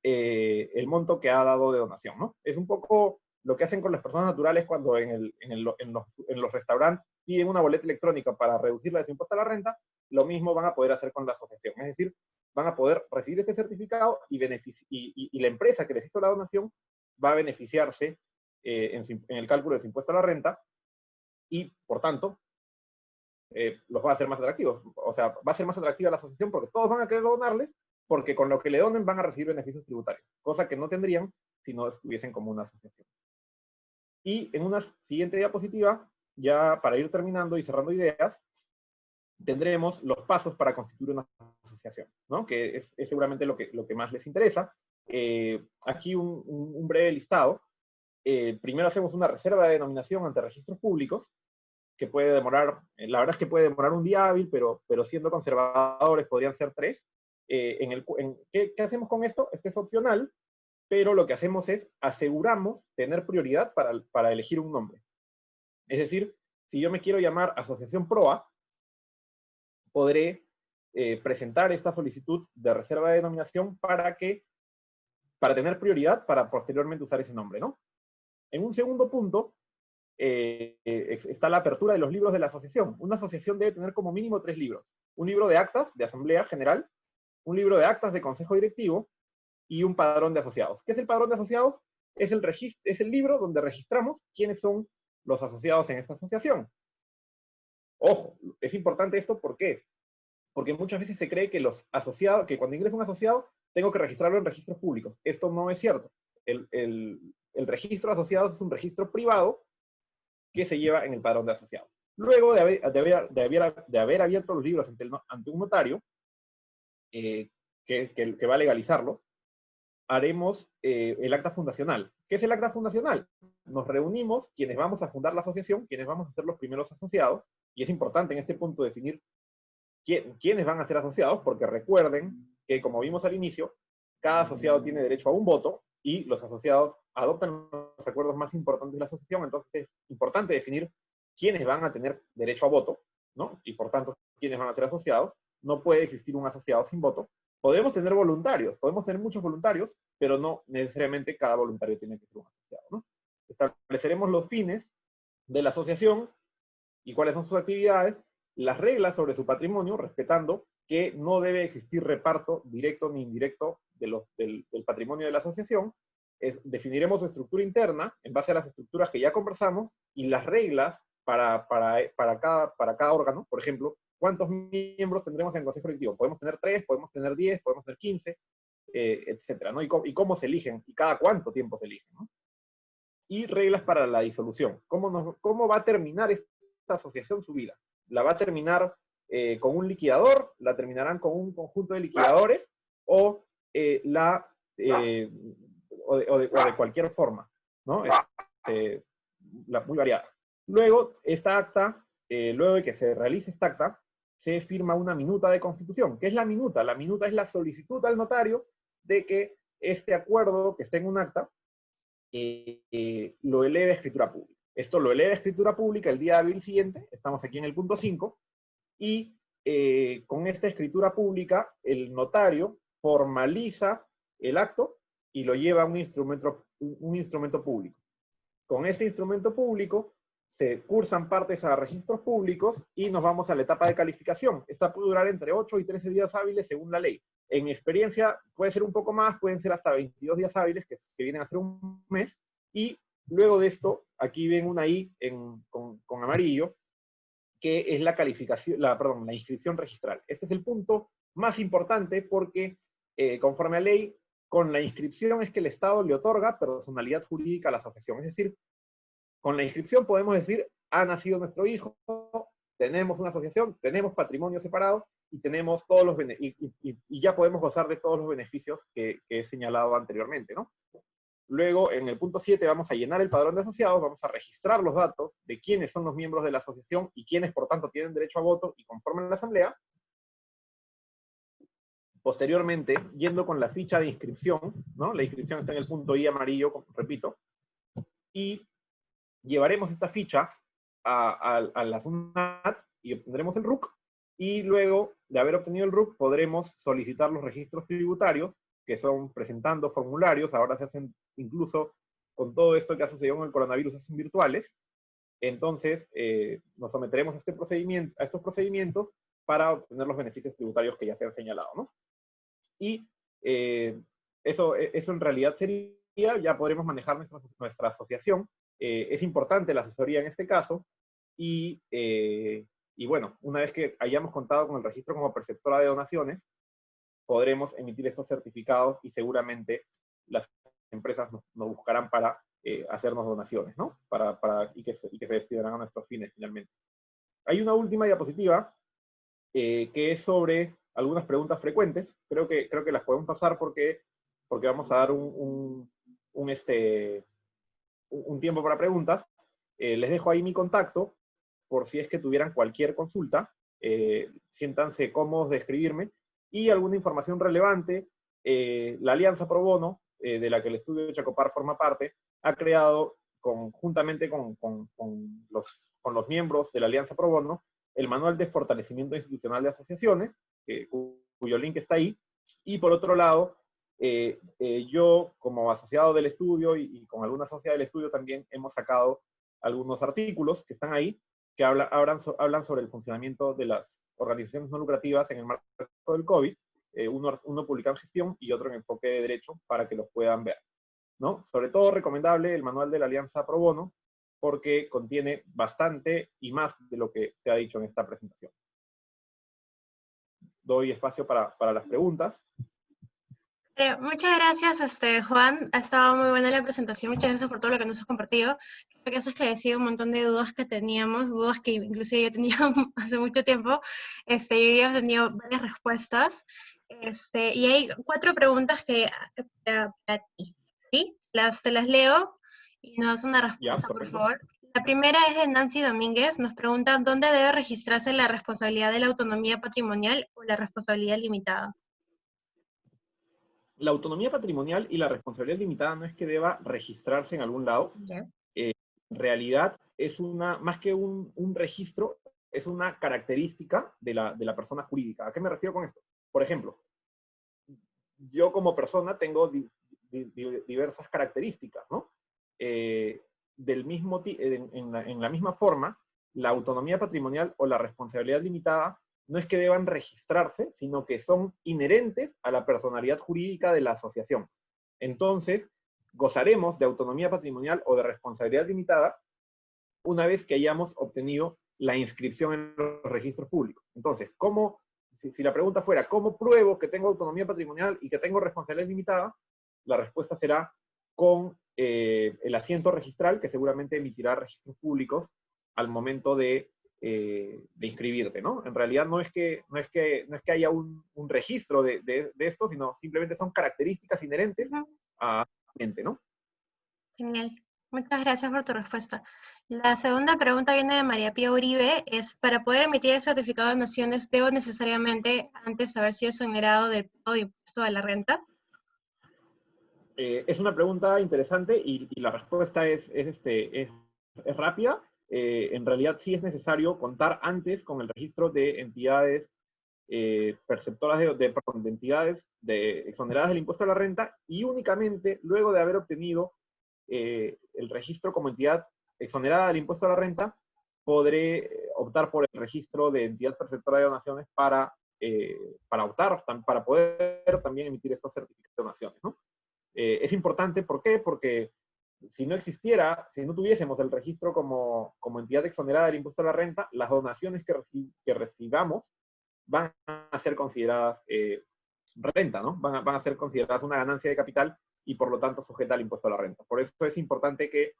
monto que ha dado de donación, ¿no? Es un poco lo que hacen con las personas naturales cuando en los restaurantes piden una boleta electrónica para reducirla de su impuesto a la renta. Lo mismo van a poder hacer con la asociación. Es decir, van a poder recibir este certificado y la empresa que les hizo la donación va a beneficiarse en el cálculo de su impuesto a la renta, y, por tanto, los va a hacer más atractivos. O sea, va a ser más atractiva la asociación porque todos van a querer donarles, porque con lo que le donen van a recibir beneficios tributarios, cosa que no tendrían si no estuviesen como una asociación. Y en una siguiente diapositiva, ya para ir terminando y cerrando ideas, tendremos los pasos para constituir una asociación, ¿no? Que es seguramente lo que más les interesa. Aquí un breve listado. Primero hacemos una reserva de denominación ante registros públicos, que puede demorar, la verdad es que puede demorar un día hábil, pero siendo conservadores podrían ser 3. ¿Qué hacemos con esto? Esto es opcional, pero lo que hacemos es aseguramos tener prioridad para elegir un nombre. Es decir, si yo me quiero llamar Asociación PROA, podré presentar esta solicitud de reserva de denominación para tener prioridad para posteriormente usar ese nombre, ¿no? En un segundo punto, está la apertura de los libros de la asociación. Una asociación debe tener como mínimo 3 libros. Un libro de actas de asamblea general, un libro de actas de consejo directivo y un padrón de asociados. ¿Qué es el padrón de asociados? Es el libro donde registramos quiénes son los asociados en esta asociación. Ojo, es importante esto, ¿por qué? Porque muchas veces se cree que los asociados, que cuando ingresa un asociado, tengo que registrarlo en registros públicos. Esto no es cierto. El registro de asociados es un registro privado que se lleva en el padrón de asociados. Luego de haber abierto los libros ante un notario, que va a legalizarlos, haremos el acta fundacional. ¿Qué es el acta fundacional? Nos reunimos quienes vamos a fundar la asociación, quienes vamos a ser los primeros asociados, y es importante en este punto definir quiénes van a ser asociados, porque recuerden que, como vimos al inicio, cada asociado tiene derecho a un voto, y los asociados adoptan los acuerdos más importantes de la asociación, entonces es importante definir quiénes van a tener derecho a voto, ¿no? Y por tanto, quiénes van a ser asociados. No puede existir un asociado sin voto. Podemos tener voluntarios, podemos tener muchos voluntarios, pero no necesariamente cada voluntario tiene que ser un asociado, ¿no? Estableceremos los fines de la asociación y cuáles son sus actividades, las reglas sobre su patrimonio, respetando que no debe existir reparto directo ni indirecto del patrimonio de la asociación. Definiremos su estructura interna en base a las estructuras que ya conversamos y las reglas para cada órgano. Por ejemplo, ¿cuántos miembros tendremos en el consejo directivo? Podemos tener 3, podemos tener 10, podemos tener 15, etcétera, ¿no? Y cómo se eligen, y cada cuánto tiempo se eligen, ¿no? Y reglas para la disolución. ¿Cómo va a terminar esta asociación su vida? ¿La va a terminar con un liquidador? ¿La terminarán con un conjunto de liquidadores? ¿O de cualquier forma, ¿no? Muy variada. Luego, esta acta, luego de que se realice esta acta, se firma una minuta de constitución. ¿Qué es la minuta? La minuta es la solicitud al notario de que este acuerdo que esté en un acta lo eleve a escritura pública. Esto lo eleva a escritura pública el día hábil siguiente, estamos aquí en el punto 5, y con esta escritura pública el notario formaliza el acto y lo lleva a un instrumento público. Con este instrumento público se cursan partes a registros públicos y nos vamos a la etapa de calificación. Esta puede durar entre 8 y 13 días hábiles según la ley. En mi experiencia puede ser un poco más, pueden ser hasta 22 días hábiles, que vienen a ser un mes, y luego de esto, aquí ven una I con amarillo, que es la calificación, la inscripción registral. Este es el punto más importante porque, conforme a ley, con la inscripción es que el Estado le otorga personalidad jurídica a la asociación. Es decir, con la inscripción podemos decir, ha nacido nuestro hijo, tenemos una asociación, tenemos patrimonio separado, y tenemos todos los y ya podemos gozar de todos los beneficios que he señalado anteriormente, ¿no? Luego, en el punto 7, vamos a llenar el padrón de asociados, vamos a registrar los datos de quiénes son los miembros de la asociación y quiénes, por tanto, tienen derecho a voto y conforman la asamblea. Posteriormente, yendo con la ficha de inscripción, ¿no? La inscripción está en el punto I amarillo, repito, y llevaremos esta ficha a la SUNAT y obtendremos el RUC, y luego de haber obtenido el RUC podremos solicitar los registros tributarios, que son presentando formularios, ahora se hacen incluso con todo esto que ha sucedido con el coronavirus, se hacen virtuales. Entonces nos someteremos a estos procedimientos para obtener los beneficios tributarios que ya se han señalado, ¿no? Y eso en realidad sería, ya podremos manejar nuestra asociación. Es importante la asesoría en este caso, y bueno, una vez que hayamos contado con el registro como perceptora de donaciones, podremos emitir estos certificados y seguramente las empresas nos buscarán para hacernos donaciones, ¿no? Y que se destinarán a nuestros fines finalmente. Hay una última diapositiva que es sobre algunas preguntas frecuentes. Creo que las podemos pasar porque vamos a dar un tiempo para preguntas. Les dejo ahí mi contacto por si es que tuvieran cualquier consulta. Siéntanse cómodos de escribirme. Y alguna información relevante, la Alianza Pro Bono, de la que el estudio de Chacopar forma parte, ha creado, conjuntamente con los miembros de la Alianza Pro Bono, el Manual de Fortalecimiento Institucional de Asociaciones, cuyo link está ahí. Y por otro lado, yo, como asociado del estudio y con alguna sociedad del estudio también, hemos sacado algunos artículos que están ahí, que hablan sobre el funcionamiento de las organizaciones no lucrativas en el marco del COVID, uno publicado en gestión y otro en enfoque de derecho, para que los puedan ver, ¿no? Sobre todo recomendable el manual de la Alianza Pro Bono, porque contiene bastante y más de lo que se ha dicho en esta presentación. Doy espacio para las preguntas. Muchas gracias, Juan. Ha estado muy buena la presentación. Muchas gracias por todo lo que nos has compartido. Creo que has esclarecido un montón de dudas que teníamos, dudas que inclusive yo tenía hace mucho tiempo. Y hoy día hemos tenido varias respuestas. Y hay 4 preguntas que para ti, ¿sí? Te las leo y nos das una respuesta, por favor. La primera es de Nancy Domínguez. Nos pregunta, ¿dónde debe registrarse la responsabilidad de la autonomía patrimonial o la responsabilidad limitada? La autonomía patrimonial y la responsabilidad limitada no es que deba registrarse en algún lado. En realidad es más que un registro, es una característica de la persona jurídica. ¿A qué me refiero con esto? Por ejemplo, yo como persona tengo diversas características, ¿no? En la misma forma, la autonomía patrimonial o la responsabilidad limitada no es que deban registrarse, sino que son inherentes a la personalidad jurídica de la asociación. Entonces, gozaremos de autonomía patrimonial o de responsabilidad limitada una vez que hayamos obtenido la inscripción en los registros públicos. Entonces, si la pregunta fuera, ¿cómo pruebo que tengo autonomía patrimonial y que tengo responsabilidad limitada? La respuesta será con el asiento registral, que seguramente emitirá registros públicos al momento de inscribirte, ¿no? En realidad no es que haya un registro de esto, sino simplemente son características inherentes a la gente, ¿no? Genial. Muchas gracias por tu respuesta. La segunda pregunta viene de María Pía Uribe. Es, ¿para poder emitir el certificado de donaciones, debo necesariamente antes haber sido exonerado del pago de impuesto a la renta? Es una pregunta interesante y la respuesta es rápida. En realidad sí es necesario contar antes con el registro de entidades perceptoras de entidades exoneradas del impuesto a la renta, y únicamente luego de haber obtenido el registro como entidad exonerada del impuesto a la renta, podré optar por el registro de entidad perceptora de donaciones para poder también emitir estos certificados de donaciones, ¿no? Es importante, ¿por qué? Porque si no tuviésemos el registro como entidad exonerada del impuesto a la renta, las donaciones que recibamos van a ser consideradas renta, ¿no? Van a ser consideradas una ganancia de capital y por lo tanto sujeta al impuesto a la renta. Por eso es importante que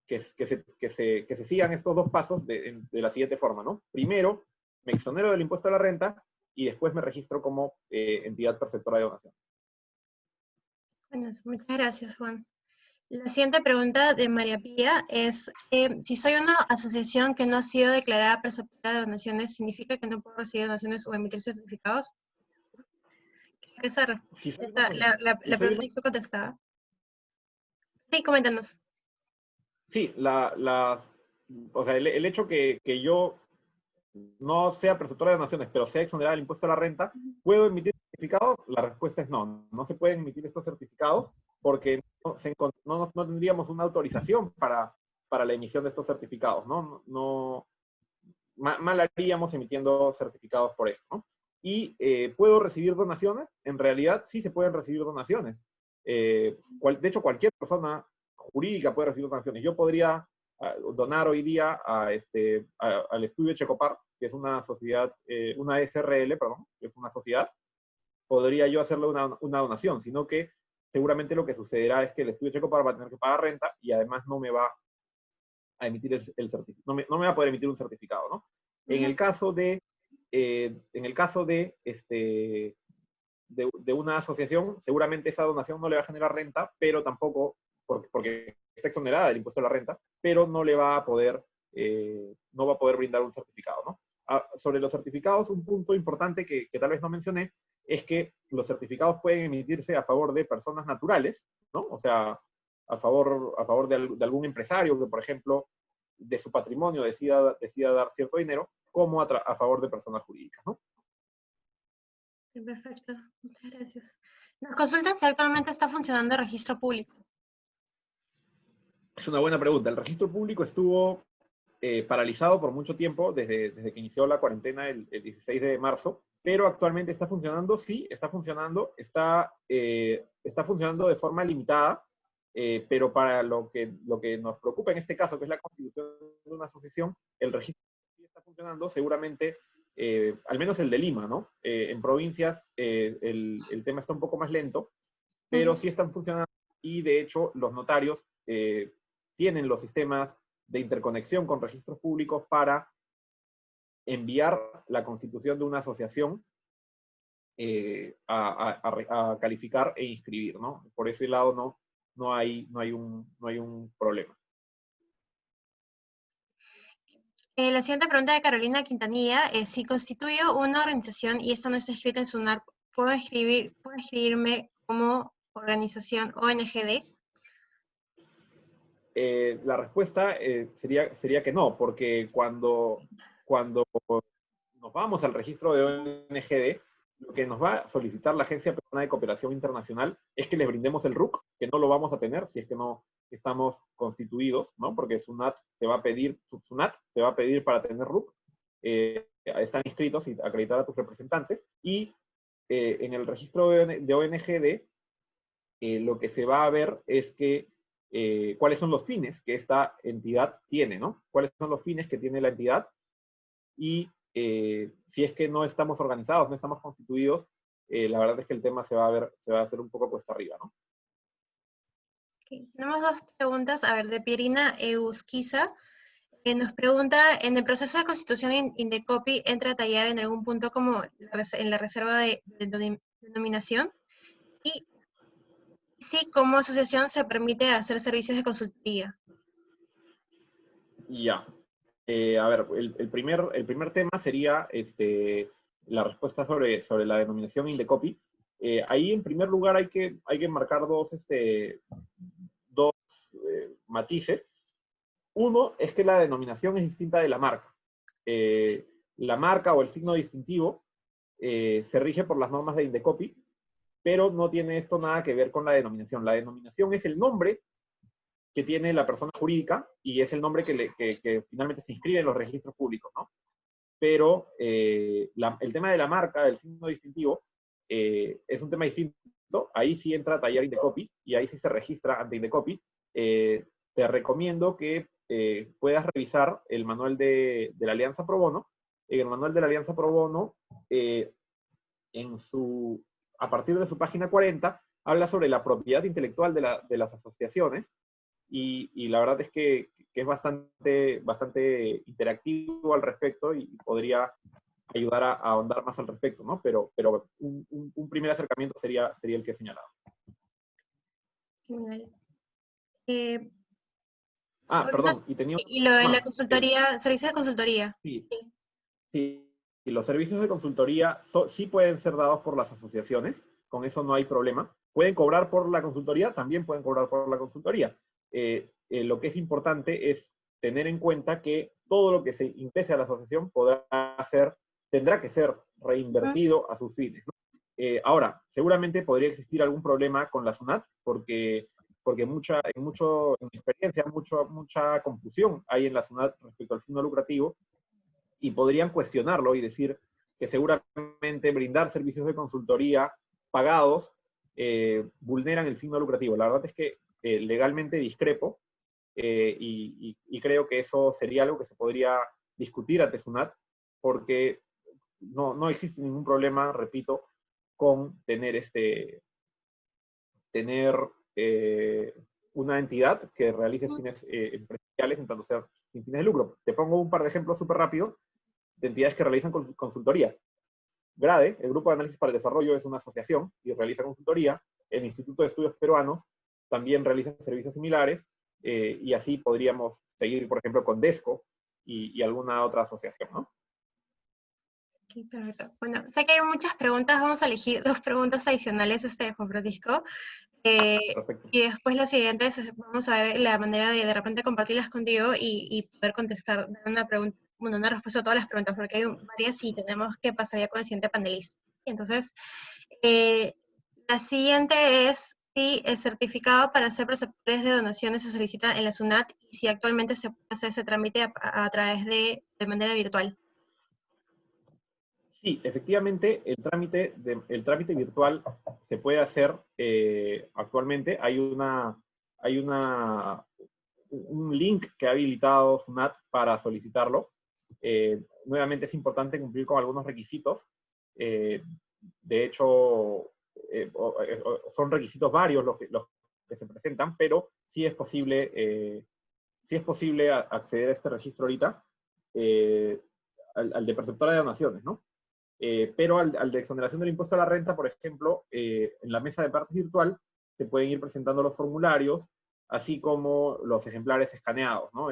se sigan estos 2 pasos de la siguiente forma, ¿no? Primero, me exonero del impuesto a la renta y después me registro como entidad perceptora de donación. Bueno, muchas gracias, Juan. La siguiente pregunta de María Pía es, si soy una asociación que no ha sido declarada perceptora de donaciones, ¿significa que no puedo recibir donaciones o emitir certificados? Creo que la pregunta fue contestada. Sí, coméntanos. Sí, o sea, el hecho que yo no sea perceptora de donaciones, pero sea exonerada del impuesto a la renta, ¿puedo emitir certificados? La respuesta es no. No se pueden emitir estos certificados porque no tendríamos una autorización para la emisión de estos certificados, ¿no? Mal haríamos emitiendo certificados por eso, ¿no? Y ¿puedo recibir donaciones? En realidad sí se pueden recibir donaciones. De hecho, cualquier persona jurídica puede recibir donaciones. Yo podría donar hoy día al estudio Checopar, que es una sociedad, una SRL, perdón, que es una sociedad. Podría yo hacerle una donación, sino que seguramente lo que sucederá es que el estudio Checopar va a tener que pagar renta y además no me va a emitir el certificado, no me va a poder emitir un certificado, ¿no? En el caso de una asociación, seguramente esa donación no le va a generar renta, pero tampoco, porque está exonerada del impuesto a la renta, pero no va a poder brindar un certificado, ¿no? Sobre los certificados, un punto importante que tal vez no mencioné, es que los certificados pueden emitirse a favor de personas naturales, ¿no? O sea, a favor de algún empresario que, por ejemplo, de su patrimonio decida dar cierto dinero, como a favor de personas jurídicas, ¿no? Perfecto, muchas gracias. Nos consultan si actualmente está funcionando el registro público. Es una buena pregunta. El registro público estuvo paralizado por mucho tiempo, desde que inició la cuarentena el 16 de marzo, pero actualmente está funcionando, sí, está funcionando, está funcionando de forma limitada. pero para lo que nos preocupa en este caso, que es la constitución de una asociación, el registro está funcionando, seguramente, al menos el de Lima, ¿no? En provincias el tema está un poco más lento, pero sí están funcionando, y de hecho los notarios tienen los sistemas de interconexión con registros públicos para enviar la constitución de una asociación a calificar e inscribir, ¿no? Por ese lado no hay un problema. La siguiente pregunta de Carolina Quintanilla es: si constituyo una organización y esta no está escrita en SUNAT, ¿puedo escribirme como organización ONGD? La respuesta sería que no, porque cuando nos vamos al registro de ONGD, lo que nos va a solicitar la Agencia Peruana de Cooperación Internacional es que les brindemos el RUC, que no lo vamos a tener si es que no estamos constituidos, ¿no? Porque SUNAT te va a pedir, SUNAT te va a pedir para tener RUC, están inscritos y acreditar a tus representantes, y en el registro de ONGD lo que se va a ver es que cuáles son los fines que esta entidad tiene, ¿no? Cuáles son los fines que tiene la entidad, y si es que no estamos organizados, no estamos constituidos, la verdad es que el tema se va a hacer un poco cuesta arriba, ¿no? Okay. Tenemos dos preguntas, a ver, de Pierina Eusquiza, que nos pregunta: ¿en el proceso de constitución Indecopi entra a tallar en algún punto como en la reserva de denominación? Y sí, como asociación se permite hacer servicios de consultoría. Ya. A ver, el primer tema sería la respuesta sobre la denominación Indecopi. Ahí, en primer lugar, hay que marcar dos matices. Uno es que la denominación es distinta de la marca. La marca o el signo distintivo se rige por las normas de Indecopi, pero no tiene esto nada que ver con la denominación. La denominación es el nombre que tiene la persona jurídica y es el nombre que finalmente se inscribe en los registros públicos, ¿no? Pero el tema de la marca, del signo distintivo, es un tema distinto. Ahí sí entra a tallar Indecopi y ahí sí se registra ante Indecopi. Te recomiendo que puedas revisar el manual de la Alianza Pro Bono. En el manual de la Alianza Pro Bono, a partir de su página 40, habla sobre la propiedad intelectual de las asociaciones, y la verdad es que es bastante interactivo al respecto y podría ayudar a ahondar más al respecto, ¿no? Pero un primer acercamiento sería el que he señalado. Genial. Perdón, y tenía y lo de la más. consultoría, servicios de consultoría. Sí, sí, y los servicios de consultoría sí pueden ser dados por las asociaciones, con eso no hay problema. ¿Pueden cobrar por la consultoría? También pueden cobrar por la consultoría. Lo que es importante es tener en cuenta que todo lo que se ingrese a la asociación tendrá que ser reinvertido a sus fines, ¿no? Ahora, seguramente podría existir algún problema con la SUNAT, porque en mi experiencia, mucha confusión hay en la SUNAT respecto al fin no lucrativo, y podrían cuestionarlo y decir que seguramente brindar servicios de consultoría pagados vulneran el fin no lucrativo. La verdad es que legalmente discrepo, y creo que eso sería algo que se podría discutir ante SUNAT, porque no existe ningún problema, repito, con tener una entidad que realice fines empresariales, en tanto sea sin fines de lucro. Te pongo un par de ejemplos súper rápidos de entidades que realizan consultoría. GRADE, el Grupo de Análisis para el Desarrollo, es una asociación y realiza consultoría. El Instituto de Estudios Peruanos también realiza servicios similares, y así podríamos seguir, por ejemplo, con DESCO y alguna otra asociación, ¿no? Okay, perfecto. Bueno, sé que hay muchas preguntas, vamos a elegir dos preguntas adicionales, Juan Francisco. Perfecto. Y después las siguientes vamos a ver la manera de repente compartirlas contigo y poder contestar, dar una respuesta a todas las preguntas, porque hay varias y tenemos que pasar ya con el siguiente panelista. Entonces, la siguiente es si el certificado para ser preceptores de donaciones se solicita en la SUNAT y si actualmente se puede hacer ese trámite a través de manera virtual. Sí, efectivamente, el trámite virtual se puede hacer actualmente. Hay una un link que ha habilitado SUNAT para solicitarlo. Nuevamente es importante cumplir con algunos requisitos. De hecho, son requisitos varios los que se presentan, pero sí es posible acceder a este registro ahorita, al de perceptora de donaciones, ¿no? Pero al de exoneración del impuesto a la renta, por ejemplo, en la mesa de partes virtual se pueden ir presentando los formularios, así como los ejemplares escaneados, ¿no?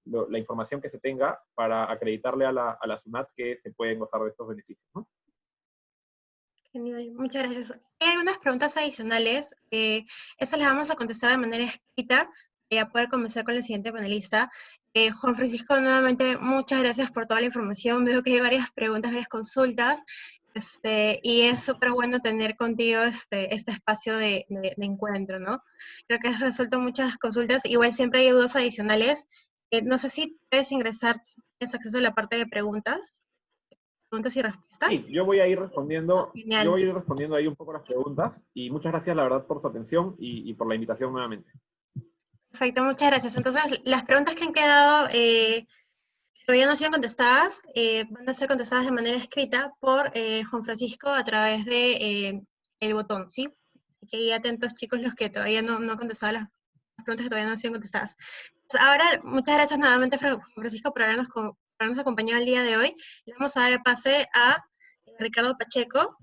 La información que se tenga para acreditarle a la SUNAT que se pueden gozar de estos beneficios, ¿no? Genial, muchas gracias. Hay algunas preguntas adicionales. Esas las vamos a contestar de manera escrita para poder comenzar con el siguiente panelista. Juan Francisco, nuevamente, muchas gracias por toda la información. Veo que hay varias preguntas, varias consultas, y es súper bueno tener contigo este espacio de encuentro, ¿no? Creo que has resuelto muchas consultas. Igual siempre hay dudas adicionales. No sé si puedes ingresar, tienes acceso a la parte de preguntas y respuestas. Sí, yo voy a ir respondiendo, Genial. ahí un poco las preguntas, y muchas gracias, la verdad, por su atención y por la invitación nuevamente. Perfecto, muchas gracias. Entonces, las preguntas que han quedado todavía no han sido contestadas, van a ser contestadas de manera escrita por Juan Francisco a través de el botón, ¿sí? Así que atentos, chicos, los que todavía no han contestado las preguntas que todavía no han sido contestadas. Entonces, ahora, muchas gracias nuevamente, Juan Francisco, por habernos acompañado el día de hoy. Le vamos a dar el pase a Ricardo Pacheco.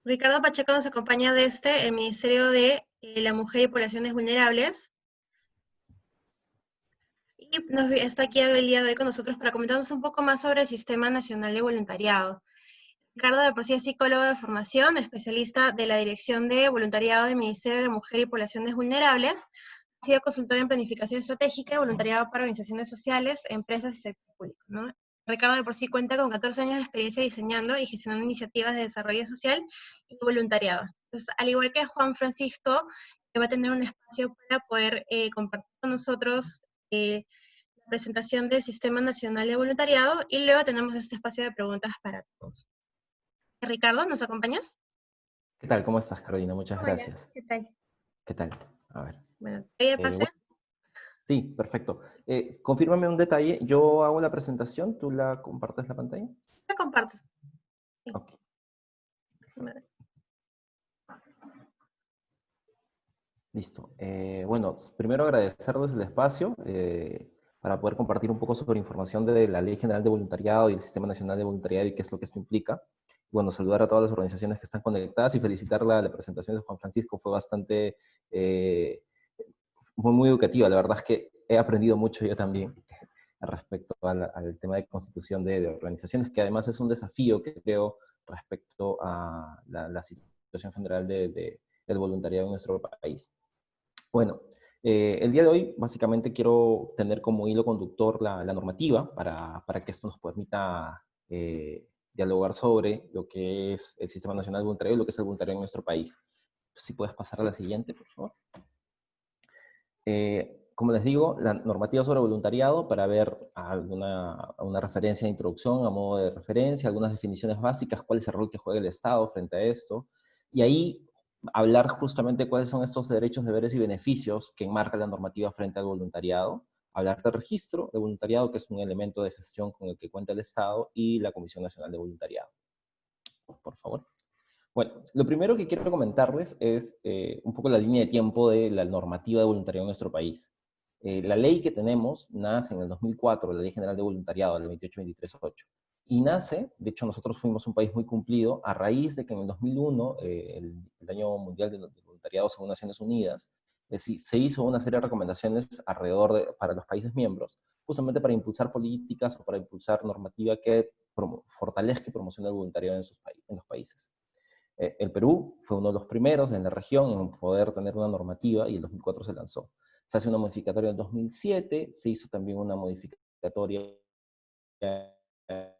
Ricardo Pacheco nos acompaña desde el Ministerio de la Mujer y Poblaciones Vulnerables. Y está aquí el día de hoy con nosotros para comentarnos un poco más sobre el Sistema Nacional de Voluntariado. Ricardo de por sí es psicólogo de formación, especialista de la Dirección de Voluntariado del Ministerio de la Mujer y Poblaciones Vulnerables. Ha sido consultor en planificación estratégica y voluntariado para organizaciones sociales, empresas y sector público, ¿no? Ricardo de por sí cuenta con 14 años de experiencia diseñando y gestionando iniciativas de desarrollo social y voluntariado. Entonces, al igual que Juan Francisco, va a tener un espacio para poder compartir con nosotros la presentación del Sistema Nacional de Voluntariado y luego tenemos este espacio de preguntas para todos. Ricardo, ¿nos acompañas? ¿Qué tal? ¿Cómo estás, Carolina? Muchas Hola, gracias. ¿qué tal? ¿Qué tal? A ver. Bueno, ¿te doy el pase? Bueno, sí, perfecto. Confírmame un detalle. Yo hago la presentación, ¿tú la compartes la pantalla? La comparto. Sí. Ok. Listo. Bueno, primero agradecerles el espacio para poder compartir un poco sobre información de la Ley General de Voluntariado y el Sistema Nacional de Voluntariado y qué es lo que esto implica. Bueno, saludar a todas las organizaciones que están conectadas y felicitarla. La presentación de Juan Francisco fue bastante, muy educativa. La verdad es que he aprendido mucho yo también respecto al tema de constitución de organizaciones, que además es un desafío que creo respecto a la situación general del voluntariado en nuestro país. Bueno, el día de hoy básicamente quiero tener como hilo conductor la normativa para que esto nos permita dialogar sobre lo que es el Sistema Nacional de Voluntariado y lo que es el voluntariado en nuestro país. Si puedes pasar a la siguiente, por favor. Como les digo, la normativa sobre voluntariado, para ver una referencia de introducción a modo de referencia, algunas definiciones básicas, cuál es el rol que juega el Estado frente a esto, y ahí hablar justamente cuáles son estos derechos, deberes y beneficios que enmarca la normativa frente al voluntariado, hablar del registro de voluntariado, que es un elemento de gestión con el que cuenta el Estado, y la Comisión Nacional de Voluntariado. Por favor. Bueno, lo primero que quiero comentarles es un poco la línea de tiempo de la normativa de voluntariado en nuestro país. La ley que tenemos nace en el 2004, la Ley General de Voluntariado, la 28.23.8. Y nace, de hecho nosotros fuimos un país muy cumplido, a raíz de que en el 2001, el Año Mundial del Voluntariado según Naciones Unidas, se hizo una serie de recomendaciones para los países miembros, justamente para impulsar políticas o para impulsar normativa que fortalezca y promocione el voluntariado en los países. El Perú fue uno de los primeros en la región en poder tener una normativa y en 2004 se lanzó. Se hace una modificatoria en 2007, se hizo también una modificatoria en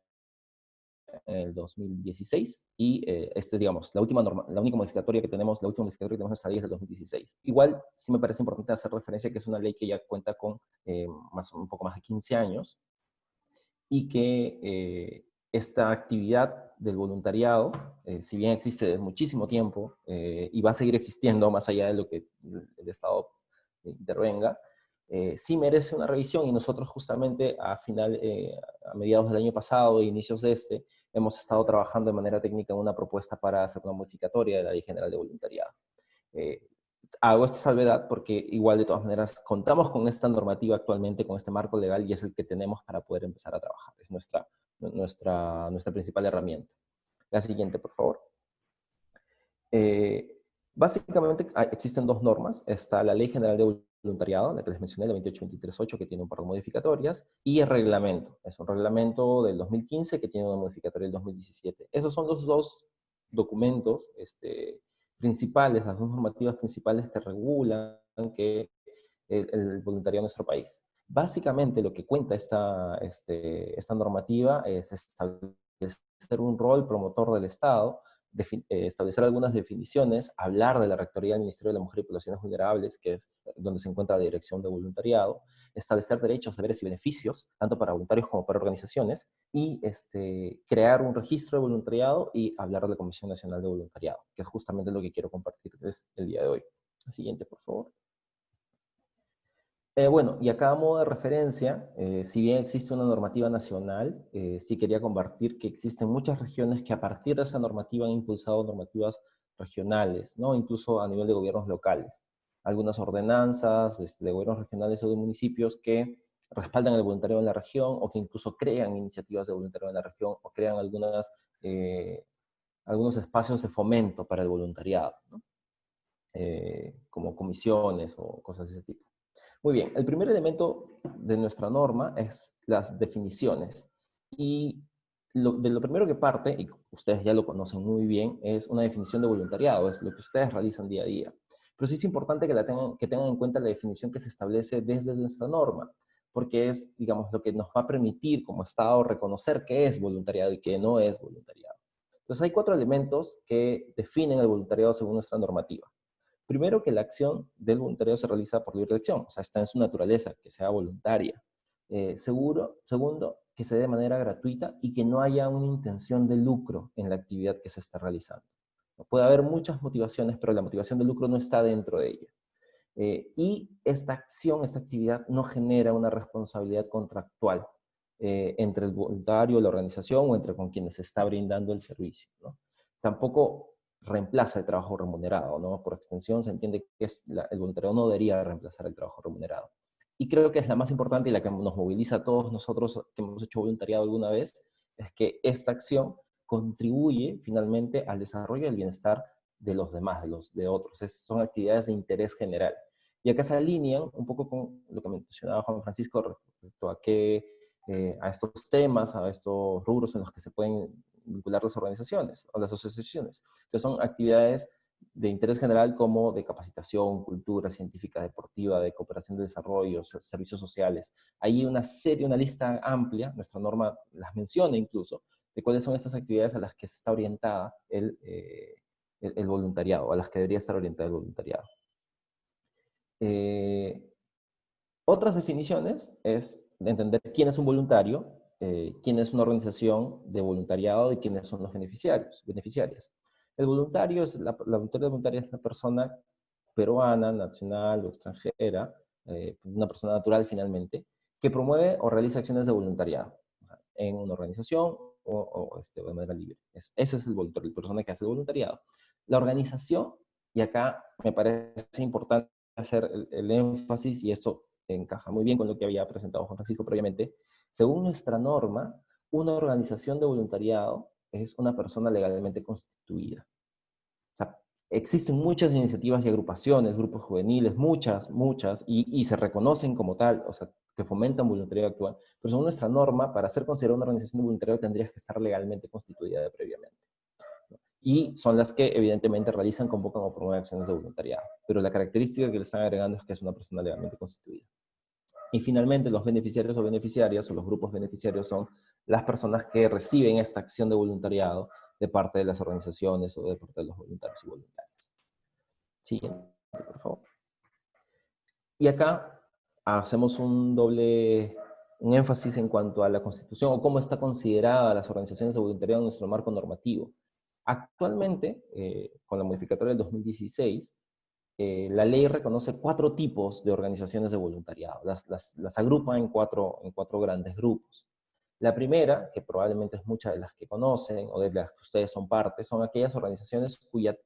el 2016 y digamos, la única modificatoria que tenemos, la última modificatoria que tenemos en esta ley es del 2016. Igual, sí me parece importante hacer referencia que es una ley que ya cuenta con un poco más de 15 años y que esta actividad del voluntariado, si bien existe desde muchísimo tiempo y va a seguir existiendo más allá de lo que el Estado intervenga, sí merece una revisión, y nosotros justamente a mediados del año pasado e inicios de este, hemos estado trabajando de manera técnica en una propuesta para hacer una modificatoria de la Ley General de Voluntariado. Hago esta salvedad porque igual de todas maneras contamos con esta normativa actualmente, con este marco legal, y es el que tenemos para poder empezar a trabajar. Es nuestra principal herramienta. La siguiente, por favor. Básicamente existen dos normas. Está la Ley General de Voluntariado, la que les mencioné, la 28238, que tiene un par de modificatorias, y el reglamento. Es un reglamento del 2015 que tiene una modificatoria del 2017. Esos son los dos documentos principales, las dos normativas principales que regulan el voluntariado en nuestro país. Básicamente lo que cuenta esta normativa es establecer un rol promotor del Estado, establecer algunas definiciones, hablar de la Rectoría del Ministerio de la Mujer y Poblaciones Vulnerables, que es donde se encuentra la Dirección de Voluntariado, establecer derechos, deberes y beneficios, tanto para voluntarios como para organizaciones, y crear un registro de voluntariado y hablar de la Comisión Nacional de Voluntariado, que es justamente lo que quiero compartirles el día de hoy. La siguiente, por favor. Bueno, y acá a modo de referencia, si bien existe una normativa nacional, sí quería compartir que existen muchas regiones que a partir de esa normativa han impulsado normativas regionales, ¿no? Incluso a nivel de gobiernos locales. Algunas ordenanzas de gobiernos regionales o de municipios que respaldan el voluntariado en la región, o que incluso crean iniciativas de voluntariado en la región, o crean algunos espacios de fomento para el voluntariado, ¿no? Como comisiones o cosas de ese tipo. Muy bien, el primer elemento de nuestra norma es las definiciones. Y de lo primero que parte, y ustedes ya lo conocen muy bien, es una definición de voluntariado, es lo que ustedes realizan día a día. Pero sí es importante que tengan en cuenta la definición que se establece desde nuestra norma, porque es, digamos, lo que nos va a permitir como Estado reconocer qué es voluntariado y qué no es voluntariado. Entonces hay 4 elementos que definen el voluntariado según nuestra normativa. Primero, que la acción del voluntariado se realiza por libre elección, o sea, está en su naturaleza, que sea voluntaria. Segundo, que se dé de manera gratuita y que no haya una intención de lucro en la actividad que se está realizando. Puede haber muchas motivaciones, pero la motivación de lucro no está dentro de ella. Y esta acción, esta actividad no genera una responsabilidad contractual entre el voluntario, la organización o entre con quienes se está brindando el servicio, ¿no? Tampoco reemplaza el trabajo remunerado, ¿no? Por extensión se entiende que el voluntariado no debería reemplazar el trabajo remunerado. Y creo que es la más importante y la que nos moviliza a todos nosotros que hemos hecho voluntariado alguna vez, es que esta acción contribuye finalmente al desarrollo y al bienestar de los demás, de otros. Son actividades de interés general. Y acá se alinean un poco con lo que mencionaba Juan Francisco respecto a estos temas, a estos rubros en los que se pueden vincular las organizaciones o las asociaciones. Entonces son actividades de interés general como de capacitación, cultura científica, deportiva, de cooperación de desarrollo, servicios sociales. Hay una lista amplia, nuestra norma las menciona incluso, de cuáles son estas actividades a las que se está orientada el voluntariado, a las que debería estar orientado el voluntariado. Otras definiciones es entender quién es un voluntario, quién es una organización de voluntariado y quiénes son los beneficiarias. El voluntario la voluntaria es la persona peruana, nacional o extranjera, una persona natural finalmente, que promueve o realiza acciones de voluntariado en una organización o de manera libre. Ese es el voluntario, la persona que hace el voluntariado. La organización, y acá me parece importante hacer el énfasis, y esto encaja muy bien con lo que había presentado Juan Francisco previamente, según nuestra norma, una organización de voluntariado es una persona legalmente constituida. O sea, existen muchas iniciativas y agrupaciones, grupos juveniles, muchas, y se reconocen como tal, o sea, que fomentan voluntariado actual, pero según nuestra norma, para ser considerada una organización de voluntariado tendrías que estar legalmente constituida previamente. Y son las que evidentemente realizan, convocan o promueven acciones de voluntariado. Pero la característica que le están agregando es que es una persona legalmente constituida. Y finalmente los beneficiarios o beneficiarias, o los grupos beneficiarios, son las personas que reciben esta acción de voluntariado de parte de las organizaciones o de parte de los voluntarios y voluntarias. Siguiente, por favor. Y acá hacemos un doble un énfasis en cuanto a la Constitución o cómo está considerada las organizaciones de voluntariado en nuestro marco normativo. Actualmente, con la modificatoria del 2016, la ley reconoce 4 tipos de organizaciones de voluntariado. Las agrupa en cuatro grandes grupos. La primera, que probablemente es muchas de las que conocen o de las que ustedes son parte, son aquellas organizaciones cuya